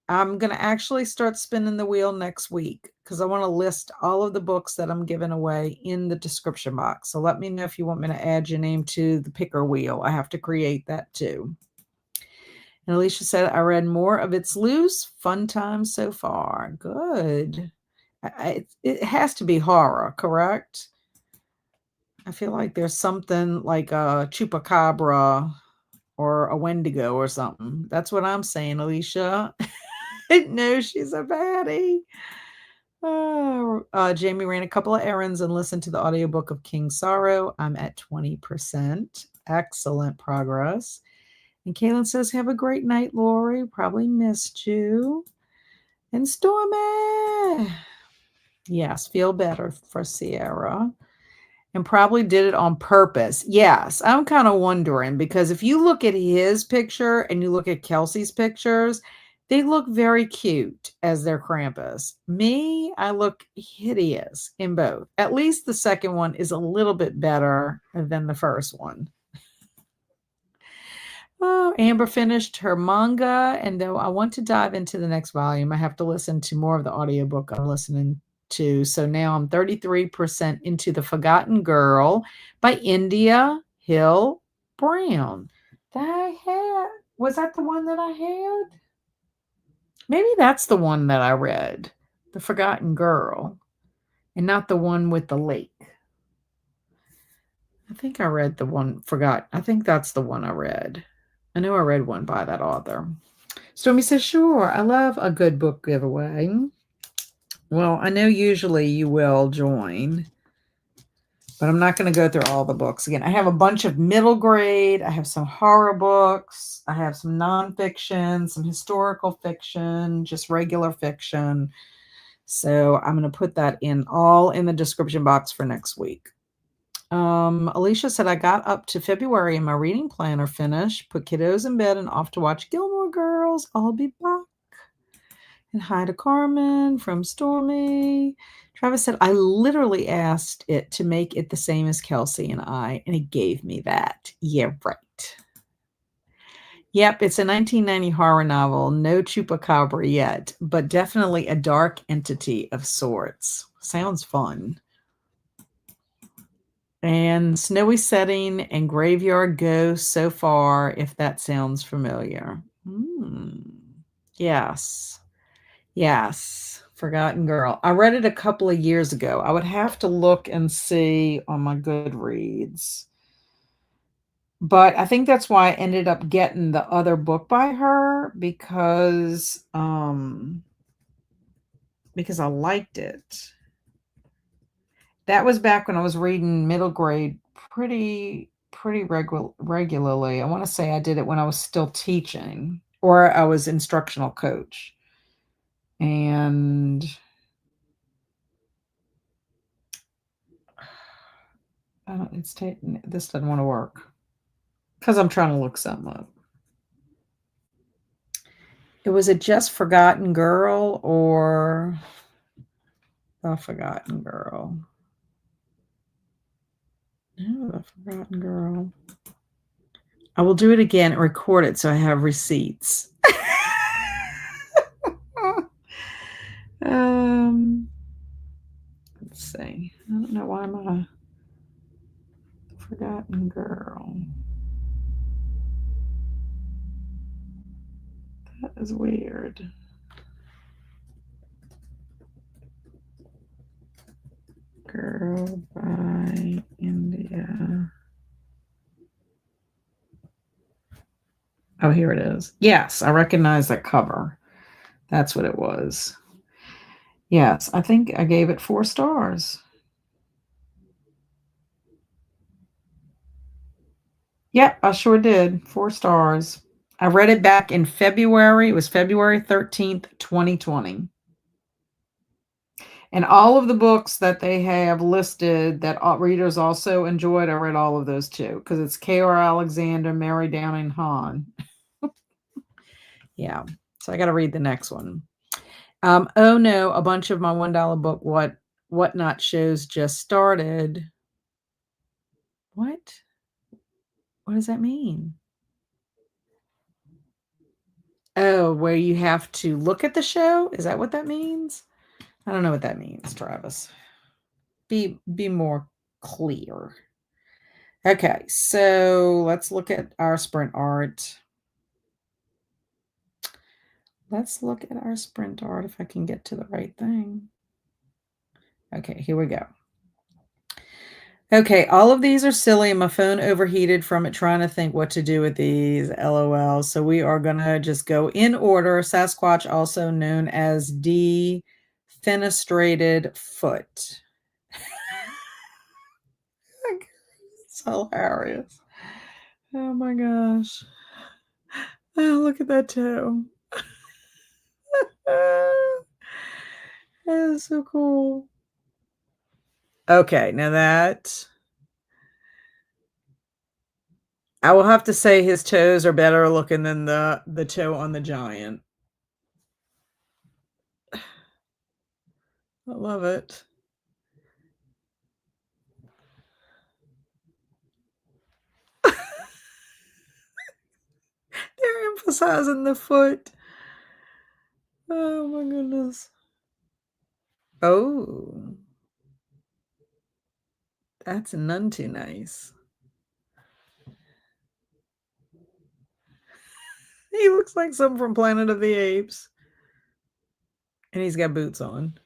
I'm going to actually start spinning the wheel next week because I want to list all of the books that I'm giving away in the description box. So let me know if you want me to add your name to the picker wheel. I have to create that too. And Alicia said, I read more of It's Loose. Fun times so far. Good. It has to be horror, correct? I feel like there's something like a chupacabra or a wendigo or something. That's what I'm saying, Alicia. No, she's a baddie. Oh, Jamie ran a couple of errands and listened to the audiobook of King Sorrow. I'm at 20%. Excellent progress. And Kaylin says, have a great night, Lori. Probably missed you. And Stormy. Yes, feel better for Sierra. And probably did it on purpose. Yes, I'm kind of wondering because if you look at his picture and you look at Kelsey's pictures, they look very cute as their Krampus. Me, I look hideous in both. At least the second one is a little bit better than the first one. Oh, Amber finished her manga, and though I want to dive into the next volume, I have to listen to more of the audiobook I'm listening to. So now I'm 33% into The Forgotten Girl by India Hill Brown. That I had. Was that the one that I had? Maybe that's the one that I read. The Forgotten Girl. And not the one with the lake. I think I read the one, I think that's the one I read. I know I read one by that author. Stormy says, sure, I love a good book giveaway. Well, I know usually you will join, but I'm not going to go through all the books again. I have a bunch of middle grade. I have some horror books. I have some nonfiction, some historical fiction, just regular fiction. So I'm going to put that all in the description box for next week. Alicia said, I got up to February and my reading planner finished, put kiddos in bed and off to watch Gilmore Girls. I'll be back. And hi to Carmen from Stormy. Travis said, I literally asked it to make it the same as Kelsey and I, and it gave me that. Yeah, right. Yep, it's a 1990 horror novel. No chupacabra yet, but definitely a dark entity of sorts. Sounds fun. And Snowy Setting and Graveyard Ghost so far, if that sounds familiar. Yes. Yes. Forgotten Girl. I read it a couple of years ago. I would have to look and see on my Goodreads. But I think that's why I ended up getting the other book by her because I liked it. That was back when I was reading middle grade pretty regularly. I want to say I did it when I was still teaching or I was instructional coach. And this doesn't want to work because I'm trying to look something up. It was a Just Forgotten Girl or The Forgotten Girl. No, The Forgotten Girl. I will do it again and record it so I have receipts. Let's see. I don't know why my Forgotten Girl. That is weird. Girl by India. Oh, here it is. Yes, I recognize that cover. That's what it was. Yes, I think I gave it 4 stars. Yep, I sure did. 4 stars. I read it back in February. It was February 13th, 2020. And all of the books that they have listed that readers also enjoyed, I read all of those too, because it's K.R. Alexander, Mary Downing Hahn. Yeah, so I got to read the next one. Oh no, a bunch of my $1 book whatnot shows just started. What? What does that mean? Oh, where you have to look at the show? Is that what that means? I don't know what that means, Travis. Be more clear. Okay, so let's look at our sprint art. Let's look at our sprint art if I can get to the right thing. Okay, here we go. Okay, all of these are silly, and my phone overheated from it trying to think what to do with these. LOL. So we are gonna just go in order. Sasquatch, also known as defenestrated foot. It's hilarious. Oh my gosh. Oh, look at that toe. That is so cool. Okay, now that I will have to say his toes are better looking than the toe on the giant. I love it. They're emphasizing the foot. Oh my goodness. Oh, that's none too nice. He looks like something from Planet of the Apes. And he's got boots on.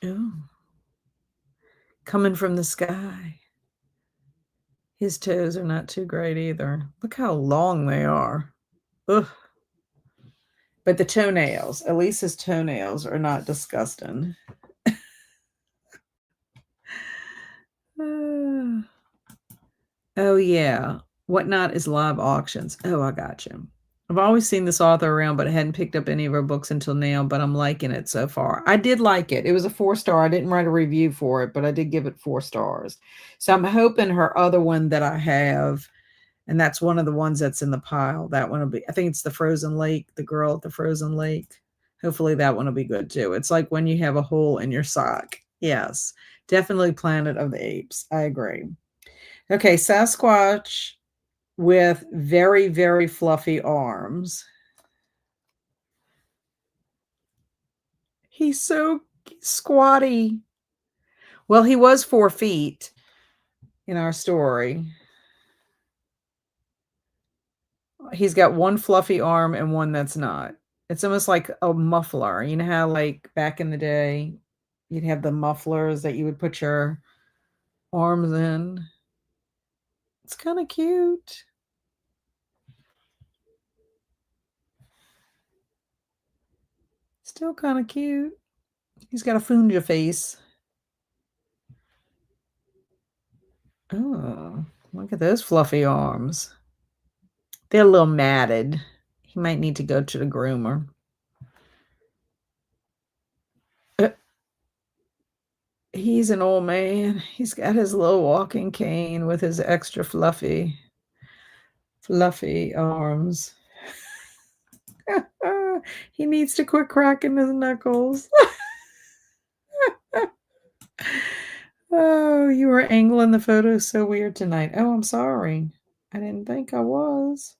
Oh, coming from the sky. His toes are not too great either. Look how long they are. Ugh. But the toenails, at least his toenails are not disgusting. Uh, oh, yeah. Whatnot is live auctions. Oh, I got you. I've always seen this author around, but I hadn't picked up any of her books until now, but I'm liking it so far. I did like it. It was a 4-star. I didn't write a review for it, but I did give it 4 stars. So I'm hoping her other one that I have, and that's one of the ones that's in the pile, that one will be, I think it's the Frozen Lake, the girl at the Frozen Lake. Hopefully that one will be good too. It's like when you have a hole in your sock. Yes, definitely Planet of the Apes. I agree. Okay, Sasquatch with very, very fluffy arms. He's so squatty. Well, he was 4 feet in our story. He's got one fluffy arm and one that's not. It's almost like a muffler. You know how, like, back in the day, you'd have the mufflers that you would put your arms in? It's kind of cute. Still kind of cute. He's got a funja face. Oh, look at those fluffy arms. They're a little matted. He might need to go to the groomer. Uh, He's an old man. He's got his little walking cane with his extra fluffy arms. He needs to quit cracking his knuckles. Oh, you were angling the photo so weird tonight. Oh, I'm sorry. I didn't think I was.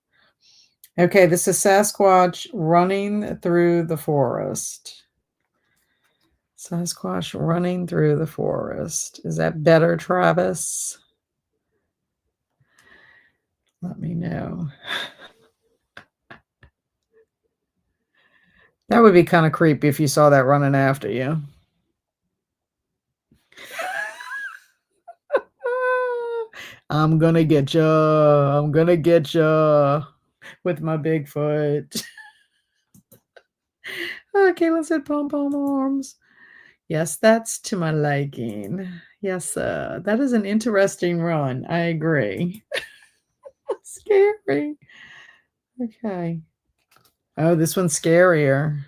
Okay, this is Sasquatch running through the forest. Sasquatch running through the forest. Is that better, Travis? Let me know. That would be kind of creepy if you saw that running after you. I'm gonna get you. I'm gonna get you with my Bigfoot. Okay, let's hit pom pom arms. Yes, that's to my liking. Yes, that is an interesting run. I agree. Scary. Okay. Oh, this one's scarier.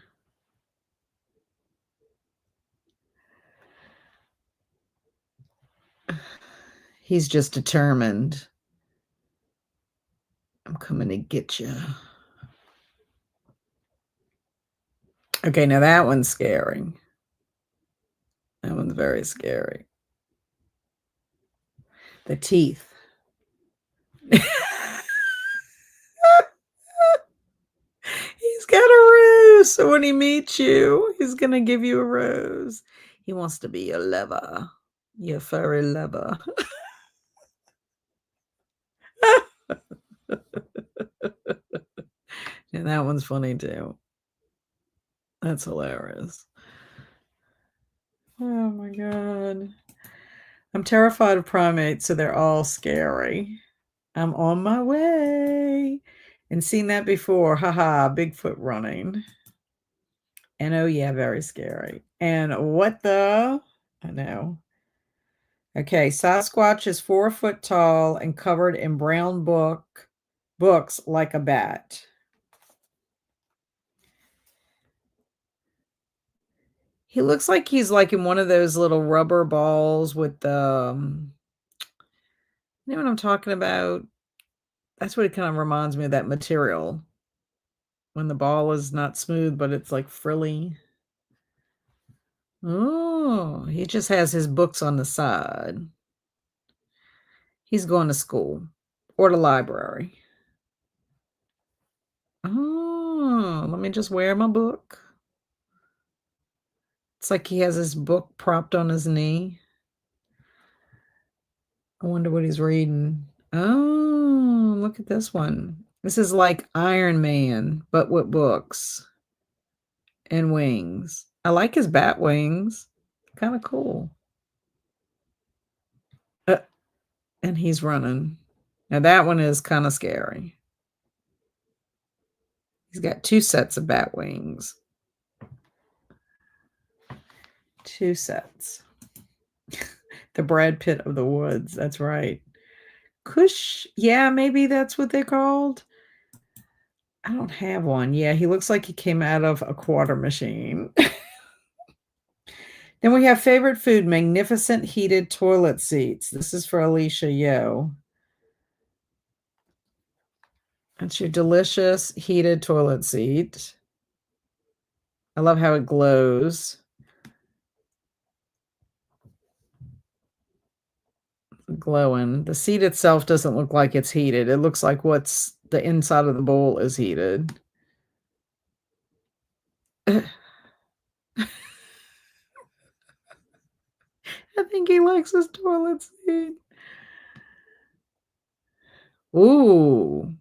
He's just determined. I'm coming to get you. Okay, now that one's scary. That one's very scary. The teeth. He's got a rose. So when he meets you, he's going to give you a rose. He wants to be your lover, your furry lover. And that one's funny too. That's hilarious. Oh my God. I'm terrified of primates, so they're all scary. I'm on my way. And seen that before. Haha, Bigfoot running. And oh yeah, very scary. And what the? I know. Okay, Sasquatch is 4 foot tall and covered in brown books like a bat. He looks like he's like in one of those little rubber balls with the you know what I'm talking about? That's what it kind of reminds me of, that material. When the ball is not smooth, but it's like frilly. Oh, he just has his books on the side. He's going to school or the library. Oh, let me just wear my book. It's like he has his book propped on his knee. I wonder what he's reading. Oh, look at this one. This is like Iron Man, but with books and wings. I like his bat wings. Kind of cool. Uh, and he's running. Now that one is kind of scary. He's got 2 sets of bat wings. 2 sets. The Brad Pitt of the woods. That's right. Cush. Yeah, maybe that's what they're called. I don't have one. Yeah, he looks like he came out of a quarter machine. Then we have favorite food, magnificent heated toilet seats. This is for Alicia Yo. That's your delicious heated toilet seat. I love how it glows. Glowing. The seat itself doesn't look like it's heated. It looks like what's the inside of the bowl is heated. I think he likes his toilet seat. Ooh.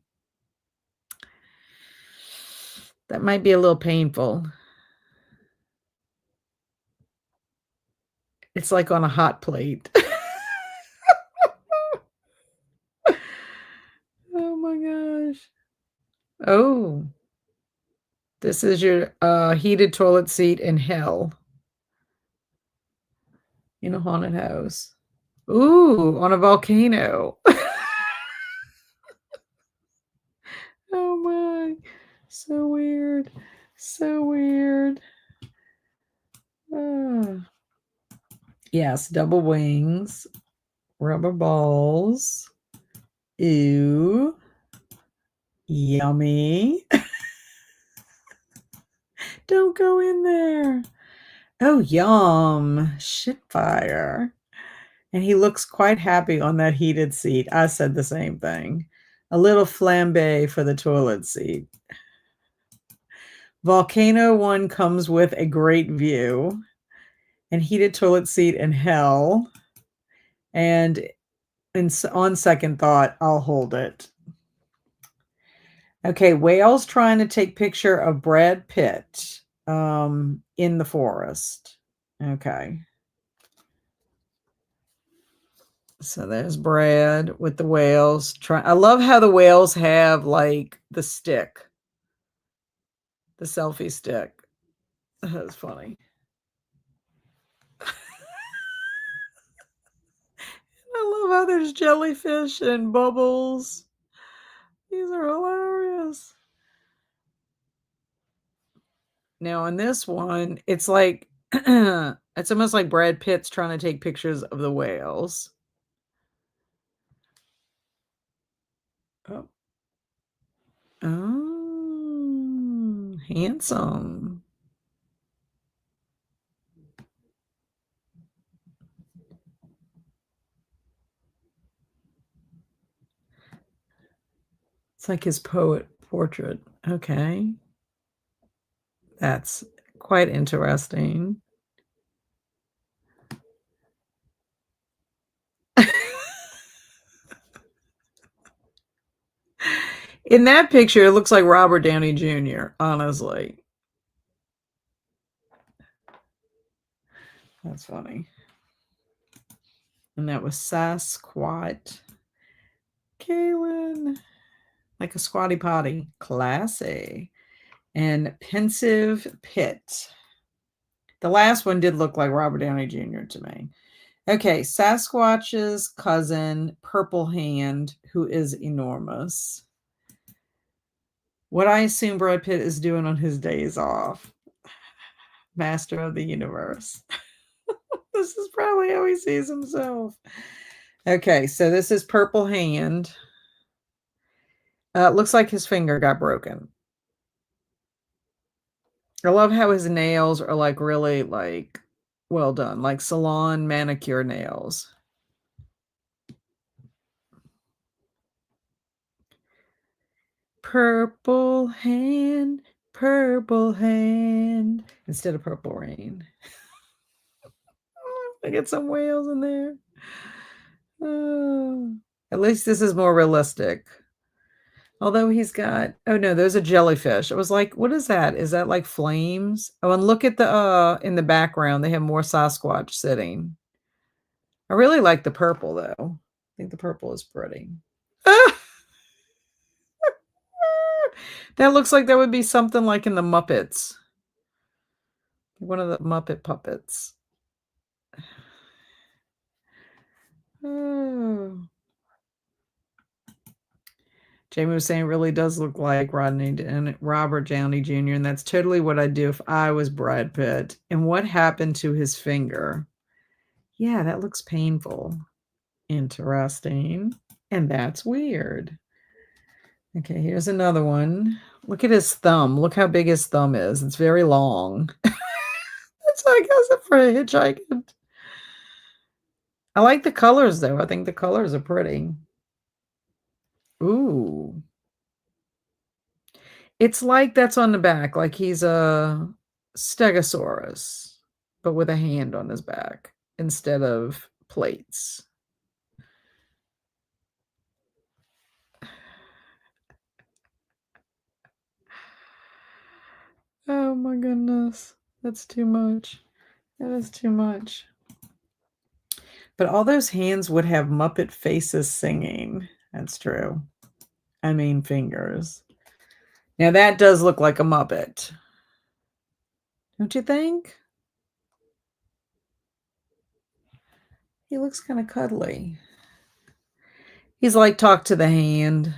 That might be a little painful. It's like on a hot plate. Oh my gosh. Oh. This is your heated toilet seat in hell. In a haunted house. Ooh, on a volcano. Oh my. So weird. So weird. Ah. Yes, double wings, rubber balls. Ew. Yummy. Don't go in there. Oh, yum. Shitfire. And he looks quite happy on that heated seat. I said the same thing. A little flambe for the toilet seat. Volcano one comes with a great view and heated toilet seat in hell. And on second thought, I'll hold it. Okay, whales trying to take picture of Brad Pitt in the forest. Okay. So there's Brad with the whales. I love how the whales have like the stick, the selfie stick. That's funny. I love how there's jellyfish and bubbles. These are hilarious. Now in this one, it's like it's almost like Brad Pitt's trying to take pictures of the whales. Oh. Oh, handsome. It's like his poet portrait. Okay. That's quite interesting. In that picture, it looks like Robert Downey Jr., honestly. That's funny. And that was Sasquatch. Kaylin. Like a squatty potty. Classy. And Pensive Pit. The last one did look like Robert Downey Jr. to me. Okay, Sasquatch's cousin, Purple Hand, who is enormous. What I assume Brad Pitt is doing on his days off. Master of the universe. This is probably how he sees himself. Okay, so this is Purple Hand. Looks like his finger got broken. I love how his nails are like really like well done, like salon manicure nails. Purple hand instead of purple rain. I get some whales in there. Oh, at least this is more realistic. Although he's got, oh no, there's a jellyfish. It was like, what is that? Is that like flames? Oh, and look at the in the background, they have more Sasquatch sitting. I really like the purple though. I think the purple is pretty. That looks like that would be something like in the Muppets. One of the Muppet puppets. Oh. Jamie was saying it really does look like Rodney and Robert Downey Jr., and that's totally what I'd do if I was Brad Pitt. And what happened to his finger? Yeah, that looks painful. Interesting. And that's weird. Okay, here's another one. Look at his thumb. Look how big his thumb is. It's very long. That's, I guess, for a hitchhiker. I like the colors, though. I think the colors are pretty. Ooh. It's like that's on the back, like he's a stegosaurus, but with a hand on his back instead of plates. Oh my goodness. That's too much. That is too much. But all those hands would have Muppet faces singing. That's true. I mean, fingers. Now that does look like a Muppet. Don't you think? He looks kind of cuddly. He's like, talk to the hand.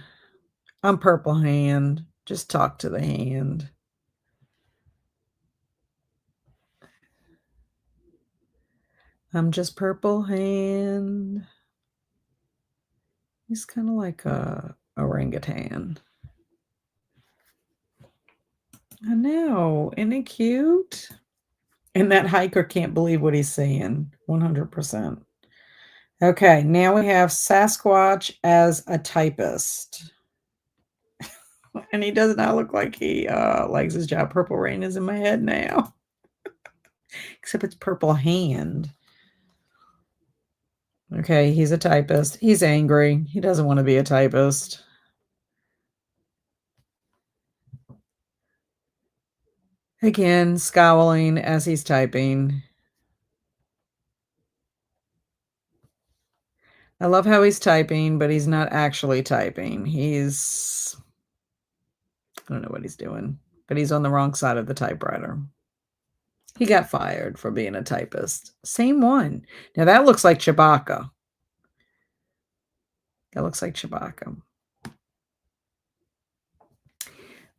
I'm Purple Hand. Just talk to the hand. I'm just Purple Hand. He's kind of like a orangutan. I know. Isn't it cute? And that hiker can't believe what he's saying. 100%. Okay, now we have Sasquatch as a typist. And he does not look like he likes his job. Purple Rain is in my head now. Except it's Purple Hand. Okay, he's a typist. He's angry. He doesn't want to be a typist. Again, scowling as he's typing. I love how he's typing, but he's not actually typing. He's, I don't know what he's doing, but he's on the wrong side of the typewriter. He got fired for being a typist. Same one. Now that looks like Chewbacca. That looks like Chewbacca.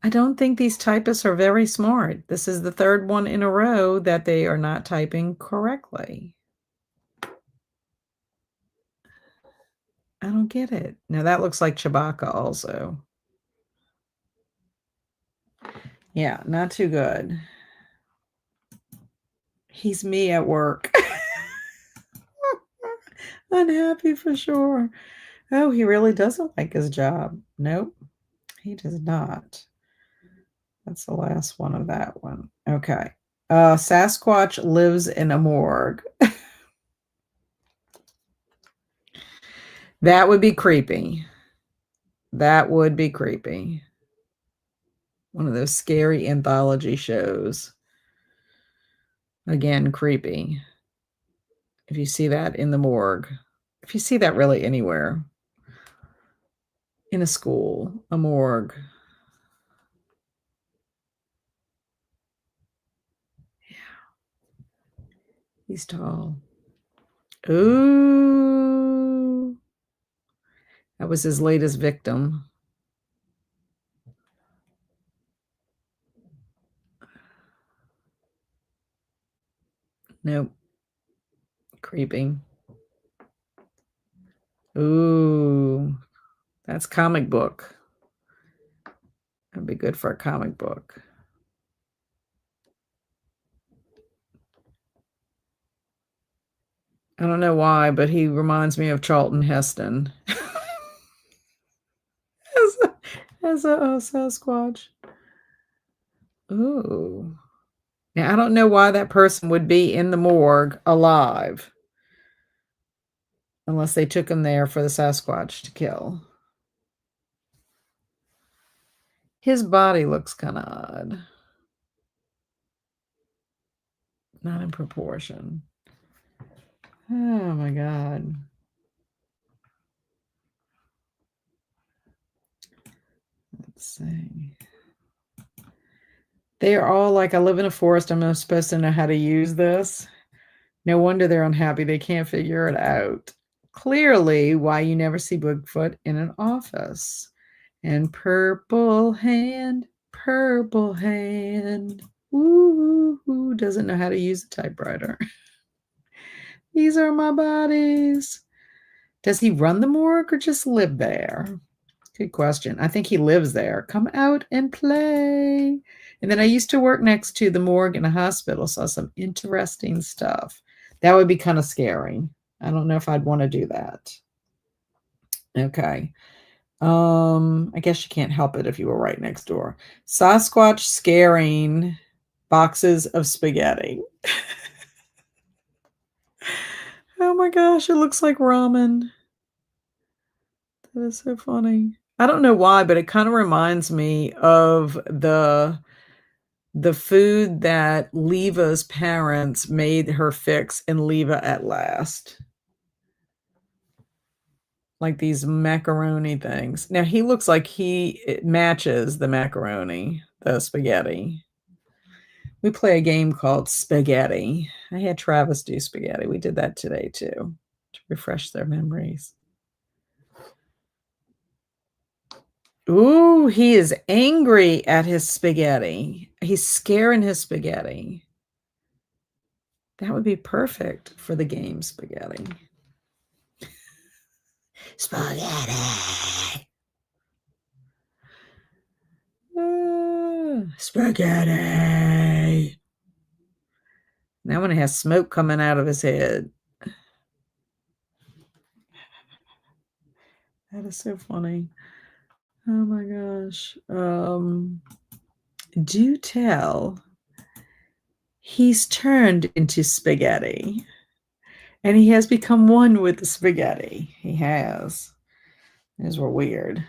I don't think these typists are very smart. This is the third one in a row that they are not typing correctly. I don't get it. Now that looks like Chewbacca also. Yeah, not too good. He's me at work. Unhappy for sure. Oh, he really doesn't like his job. Nope, he does not. That's the last one of that one. Okay. Sasquatch lives in a morgue. That would be creepy. That would be creepy. One of those scary anthology shows. Again, creepy. If you see that in the morgue. if you see that really anywhere, in a school, a morgue. Yeah. He's tall. Ooh. That was his latest victim. Nope. Creeping. Ooh. That's comic book. That'd be good for a comic book. I don't know why, but he reminds me of Charlton Heston as a Sasquatch. Ooh. Now, I don't know why that person would be in the morgue alive unless they took him there for the Sasquatch to kill. His body looks kind of odd. Not in proportion. Oh my God. Let's see. They are all like, I live in a forest. I'm not supposed to know how to use this. No wonder they're unhappy. They can't figure it out. Clearly, why you never see Bigfoot in an office. And purple hand. Ooh, who doesn't know how to use a typewriter? These are my bodies. Does he run the morgue or just live there? Good question. I think he lives there. Come out and play. And then I used to work next to the morgue in a hospital, saw some interesting stuff. That would be kind of scary. I don't know if I'd want to do that. Okay. I guess you can't help it if you were right next door. Sasquatch scaring boxes of spaghetti. Oh my gosh, it looks like ramen. That is so funny. I don't know why, but it kind of reminds me of the food that Leva's parents made her fix in Leva at Last. Like these macaroni things. Now he looks like it matches the macaroni, the spaghetti. We play a game called Spaghetti. I had Travis do spaghetti. We did that today too, to refresh their memories. Ooh, he is angry at his spaghetti. He's scaring his spaghetti. That would be perfect for the game Spaghetti. Spaghetti. Spaghetti. Now when it has smoke coming out of his head. That is so funny. Oh my gosh. Do tell. He's turned into spaghetti. And he has become one with the spaghetti. He has. Those were weird.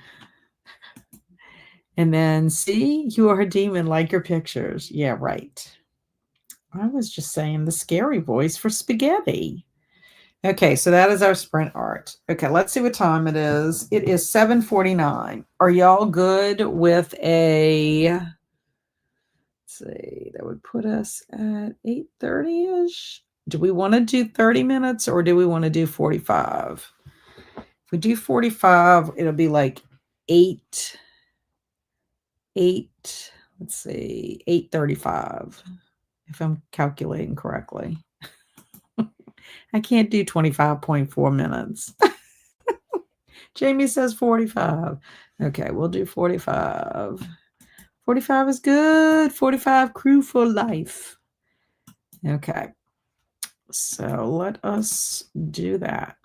And then, see, you are a demon like your pictures. Yeah, right. I was just saying the scary voice for spaghetti. Okay, so that is our sprint art. Okay, let's see what time it is. It is 7:49. Are y'all good with let's see, that would put us at 8:30-ish. Do we want to do 30 minutes or do we want to do 45? If we do 45, it'll be like 8, let's see, 8:35, if I'm calculating correctly. I can't do 25.4 minutes. Jamie says 45. Okay, we'll do 45. 45 is good. 45 crew for life. Okay. So let us do that.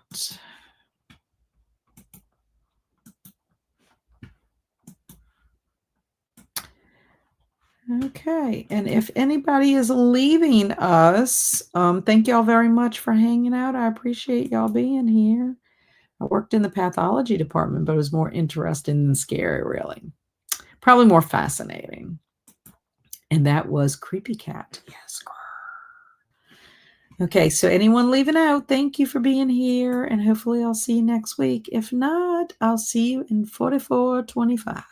Okay, and if anybody is leaving us, thank y'all very much for hanging out. I appreciate y'all being here. I worked in the pathology department, but it was more interesting than scary, really. Probably more fascinating. And that was Creepy Cat. Yes. Okay, so anyone leaving out, thank you for being here, and hopefully I'll see you next week. If not, I'll see you in 4425.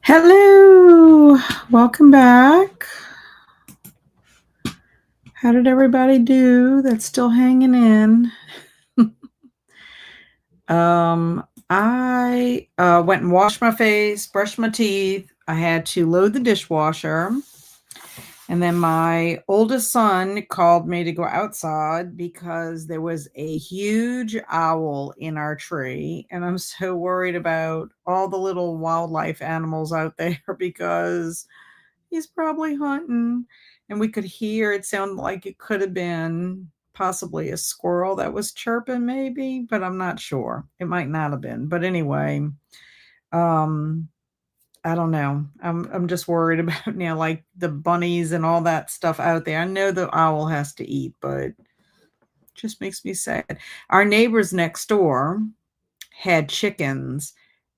Hello, welcome back. How did everybody do that's still hanging in? I went and washed my face, brushed my teeth. I had to load the dishwasher. And then my oldest son called me to go outside because there was a huge owl in our tree. And I'm so worried about all the little wildlife animals out there because he's probably hunting. And we could hear it sound like it could have been possibly a squirrel that was chirping, maybe, but I'm not sure. It might not have been. But anyway, um, I don't know. I'm just worried about like the bunnies and all that stuff out there. I know the owl has to eat, but it just makes me sad. Our neighbors next door had chickens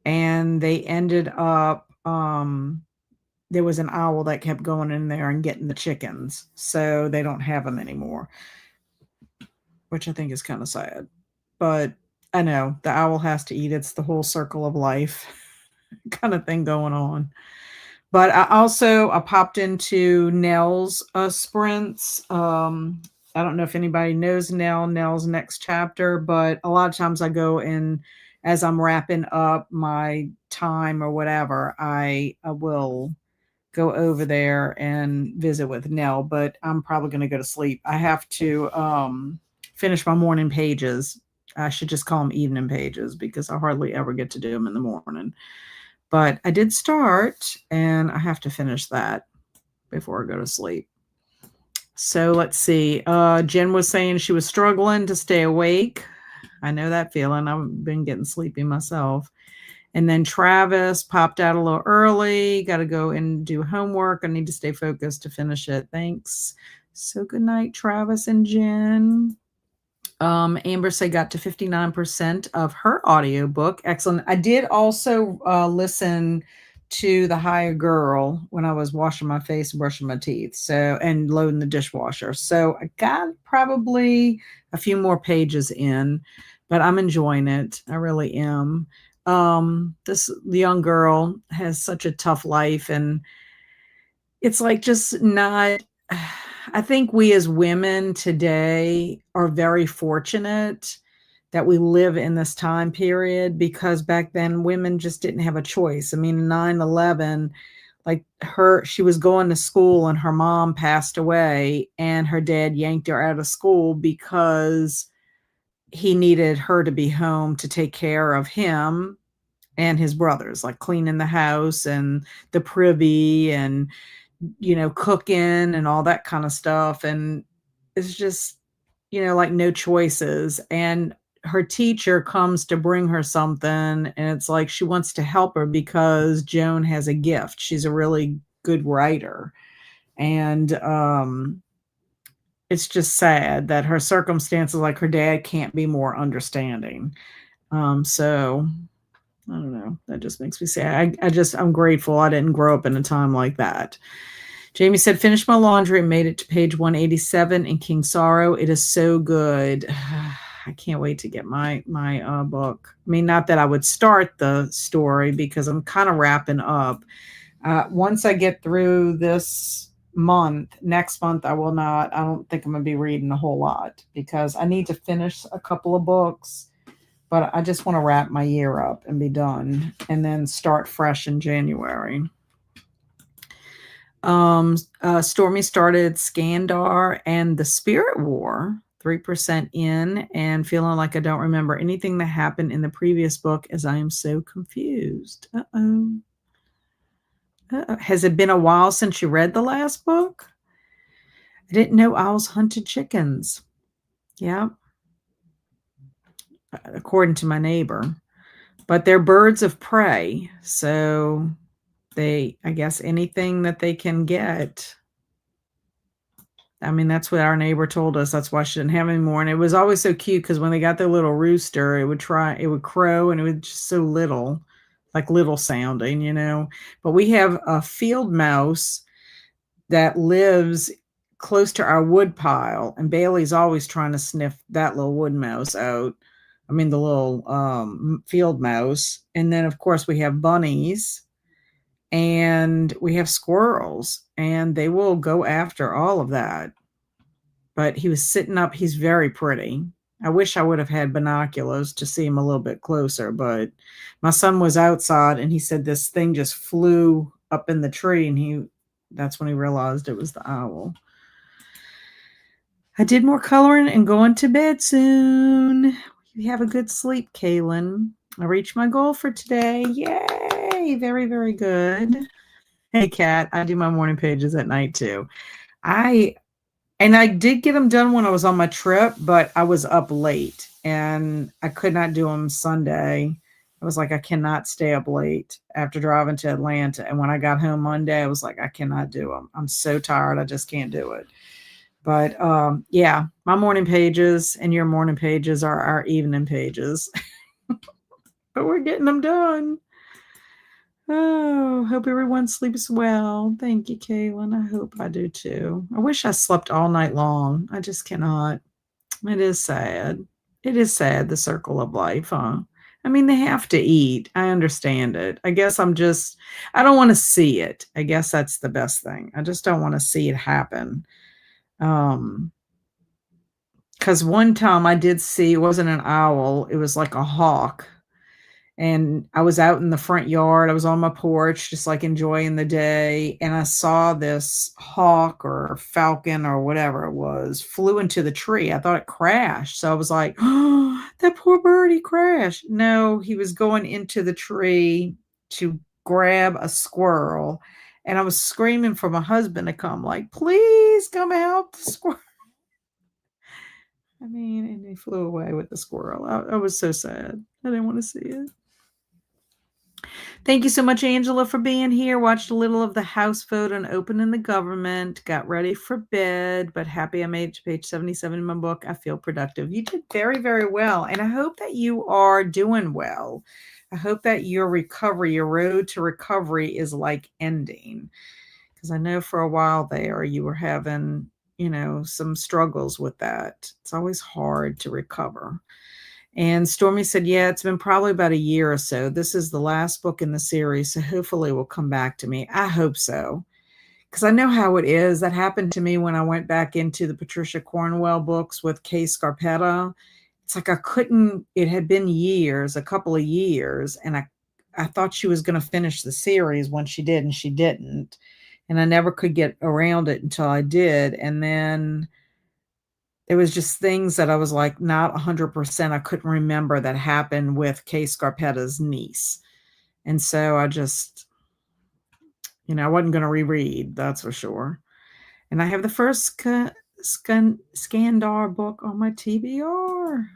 and they ended up there was an owl that kept going in there and getting the chickens. So they don't have them anymore, which I think is kind of sad. But I know the owl has to eat. It's the whole circle of life kind of thing going on. But I popped into Nell's sprints. I don't know if anybody knows Nell's next chapter, but a lot of times I go in as I'm wrapping up my time or whatever, I will go over there and visit with Nell, but I'm probably going to go to sleep. I have to finish my morning pages. I should just call them evening pages because I hardly ever get to do them in the morning. But I did start and I have to finish that before I go to sleep. So let's see. Jen was saying she was struggling to stay awake. I know that feeling. I've been getting sleepy myself. And then Travis popped out a little early. Got to go and do homework. I need to stay focused to finish it. Thanks. So good night, Travis and Jen. Amber said got to 59% of her audiobook. Excellent. I did also listen to The Higher Girl when I was washing my face and brushing my teeth. So, and loading the dishwasher. So I got probably a few more pages in, but I'm enjoying it. I really am. This young girl has such a tough life, and it's like just not. I think we as women today are very fortunate that we live in this time period because back then women just didn't have a choice. I mean, 9/11, like she was going to school and her mom passed away and her dad yanked her out of school because he needed her to be home to take care of him and his brothers, like cleaning the house and the privy and cooking and all that kind of stuff. And it's just, like no choices. And her teacher comes to bring her something, and it's like she wants to help her because Joan has a gift. She's a really good writer. And it's just sad that her circumstances, like her dad, can't be more understanding. So I don't know. That just makes me sad. I'm grateful I didn't grow up in a time like that. Jamie said, finished my laundry and made it to page 187 in King Sorrow. It is so good. I can't wait to get my book. I mean, not that I would start the story because I'm kind of wrapping up. Once I get through this month, next month, I don't think I'm going to be reading a whole lot because I need to finish a couple of books. But I just want to wrap my year up and be done and then start fresh in January. Stormy started Skandar and the Spirit War, 3% in, and feeling like I don't remember anything that happened in the previous book as I am so confused. Has it been a while since you read the last book? I didn't know owls hunted chickens. Yeah. According to my neighbor. But they're birds of prey, so I guess anything that they can get. I mean, that's what our neighbor told us. That's why she didn't have any more. And it was always so cute because when they got their little rooster, it would crow, and it was just so little, like little sounding, But we have a field mouse that lives close to our wood pile, and Bailey's always trying to sniff that little wood mouse out. I mean, the little field mouse. And then, of course, we have bunnies. and we have squirrels, and they will go after all of that. But he was sitting up. He's very pretty. I wish I would have had binoculars to see him a little bit closer, but my son was outside and he said this thing just flew up in the tree, and that's when he realized it was the owl. I did more coloring and going to bed soon. You have a good sleep, Kaylin. I reached my goal for today. Yay! Very, very good. Hey, Kat, I do my morning pages at night too. I did get them done when I was on my trip, but I was up late and I could not do them Sunday. I was like, I cannot stay up late after driving to Atlanta. And when I got home Monday, I was like, I cannot do them. I'm so tired. I just can't do it. But yeah, my morning pages and your morning pages are our evening pages. But we're getting them done. Oh, hope everyone sleeps well. Thank you, Kaylin. I hope I do too. I wish I slept all night long. I just cannot. It is sad. It is sad, the circle of life, huh? I mean, they have to eat. I understand it. I guess I don't want to see it. I guess that's the best thing. I just don't want to see it happen. Because one time I did see, it wasn't an owl, it was like a hawk. And I was out in the front yard. I was on my porch, just like enjoying the day. And I saw this hawk or falcon or whatever it was flew into the tree. I thought it crashed. So I was like, oh, that poor bird, he crashed. No, he was going into the tree to grab a squirrel. And I was screaming for my husband to come, like, please come help the squirrel. I mean, and he flew away with the squirrel. I was so sad. I didn't want to see it. Thank you so much, Angela, for being here. Watched a little of the House vote on opening the government. Got ready for bed, but happy I made it to page 77 in my book. I feel productive. You did very, very well. And I hope that you are doing well. I hope that your road to recovery is like ending. Because I know for a while there you were having, some struggles with that. It's always hard to recover. And Stormy said, yeah, it's been probably about a year or so. This is the last book in the series, so hopefully it will come back to me. I hope so, because I know how it is. That happened to me when I went back into the Patricia Cornwell books with Kay Scarpetta. It's like I couldn't, it had been years, a couple of years, and I thought she was going to finish the series when she did, and she didn't. And I never could get around it until I did. And then there was just things that I was like not 100%. I couldn't remember that happened with Kay Scarpetta's niece. And so I just, I wasn't going to reread, that's for sure. And I have the first Skandar book on my TBR.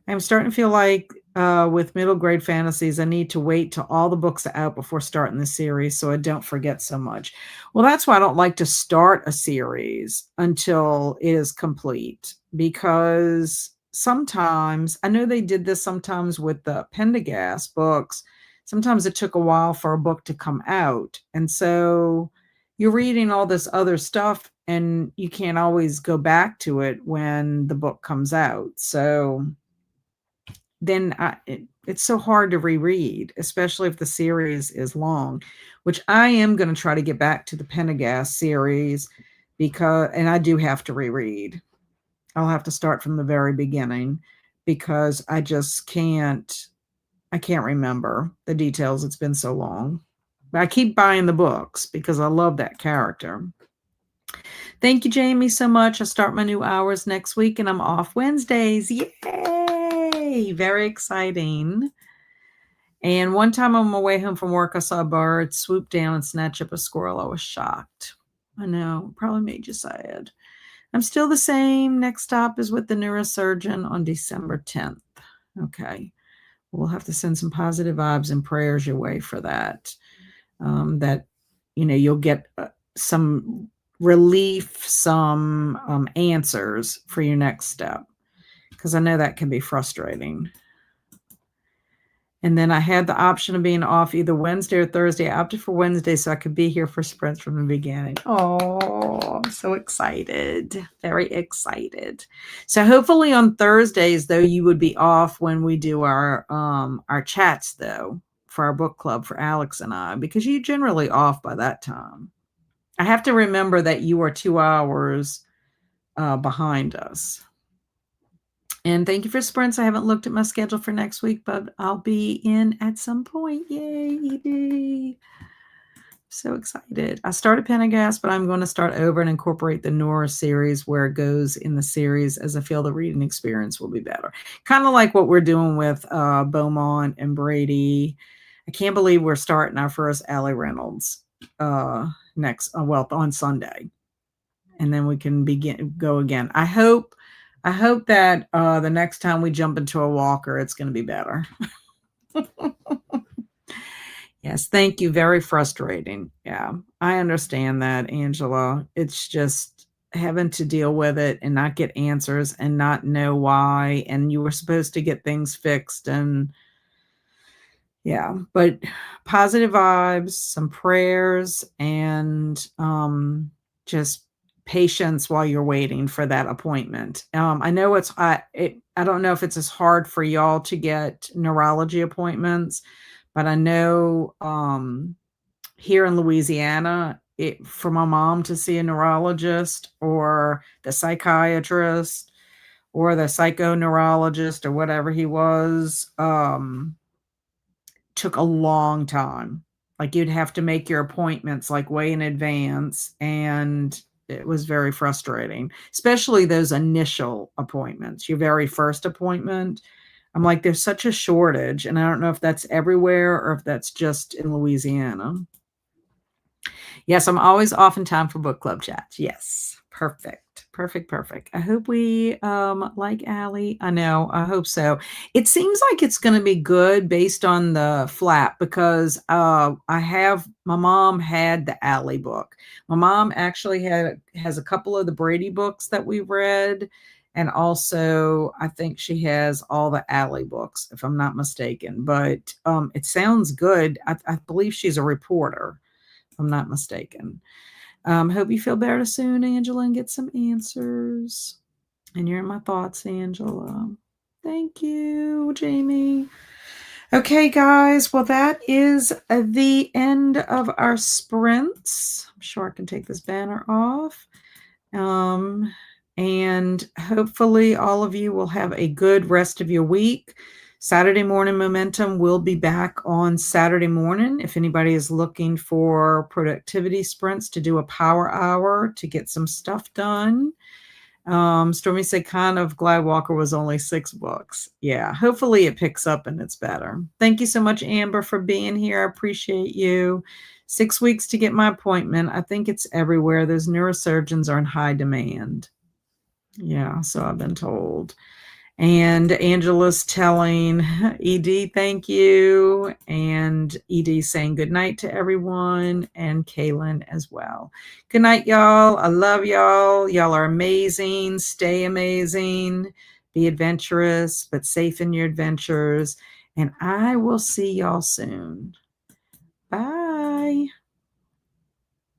I'm starting to feel like with middle grade fantasies, I need to wait till all the books are out before starting the series so I don't forget so much. Well, that's why I don't like to start a series until it is complete, because sometimes, I know they did this sometimes with the Pendergast books, sometimes it took a while for a book to come out. And so you're reading all this other stuff and you can't always go back to it when the book comes out. So then it's so hard to reread, especially if the series is long, which I am going to try to get back to the Pendergast series and I do have to reread. I'll have to start from the very beginning because I can't remember the details. It's been so long. But I keep buying the books because I love that character. Thank you, Jamie, so much. I start my new hours next week and I'm off Wednesdays. Yay! Very exciting. And one time on my way home from work, I saw a bird swoop down and snatch up a squirrel. I was shocked. I know, probably made you sad. I'm still the same. Next stop is with the neurosurgeon on December 10th. Okay. We'll have to send some positive vibes and prayers your way for that. That, you'll get some relief, some answers for your next step, because I know that can be frustrating. And then I had the option of being off either Wednesday or Thursday. I opted for Wednesday so I could be here for sprints from the beginning. Oh, I'm so excited. Very excited. So hopefully on Thursdays, though, you would be off when we do our chats, though, for our book club for Alex and I, because you're generally off by that time. I have to remember that you are 2 hours behind us. And thank you for sprints. I haven't looked at my schedule for next week, but I'll be in at some point. Yay, Edie. So excited. I started Pendergast, but I'm going to start over and incorporate the Nora series where it goes in the series, as I feel the reading experience will be better. Kind of like what we're doing with Beaumont and Brady. I can't believe we're starting our first Allie Reynolds on Sunday. And then we can go again. I hope that the next time we jump into a walker, it's going to be better. Yes, thank you. Very frustrating. Yeah, I understand that, Angela. It's just having to deal with it and not get answers and not know why. And you were supposed to get things fixed. And yeah, but positive vibes, some prayers, and just patience while you're waiting for that appointment. I know I don't know if it's as hard for y'all to get neurology appointments, but I know here in Louisiana, for my mom to see a neurologist or the psychiatrist or the psychoneurologist or whatever he was, took a long time. Like you'd have to make your appointments like way in advance, and it was very frustrating, especially those initial appointments, your very first appointment. I'm like, there's such a shortage, and I don't know if that's everywhere or if that's just in Louisiana. Yes, I'm always off in time for book club chats. Yes, perfect. I hope we like Allie. I know, I hope so. It seems like it's going to be good based on the flap, because my mom had the Allie book. My mom actually has a couple of the Brady books that we read. And also, I think she has all the Allie books, if I'm not mistaken. But it sounds good. I believe she's a reporter, if I'm not mistaken. Hope you feel better soon, Angela, and get some answers. And you're in my thoughts, Angela. Thank you, Jamie. Okay, guys. Well, that is the end of our sprints. I'm sure I can take this banner off. And hopefully all of you will have a good rest of your week. Saturday Morning Momentum will be back on Saturday morning. If anybody is looking for productivity sprints to do a power hour to get some stuff done. Stormy said kind of glad Walker was only 6 books. Yeah, hopefully it picks up and it's better. Thank you so much, Amber, for being here. I appreciate you. 6 weeks to get my appointment. I think it's everywhere. Those neurosurgeons are in high demand. Yeah, so I've been told. And Angela's telling ED thank you, and ED saying good night to everyone, and Kaylin as well. Good night, y'all. I love y'all. Y'all are amazing. Stay amazing. Be adventurous, but safe in your adventures. And I will see y'all soon. Bye.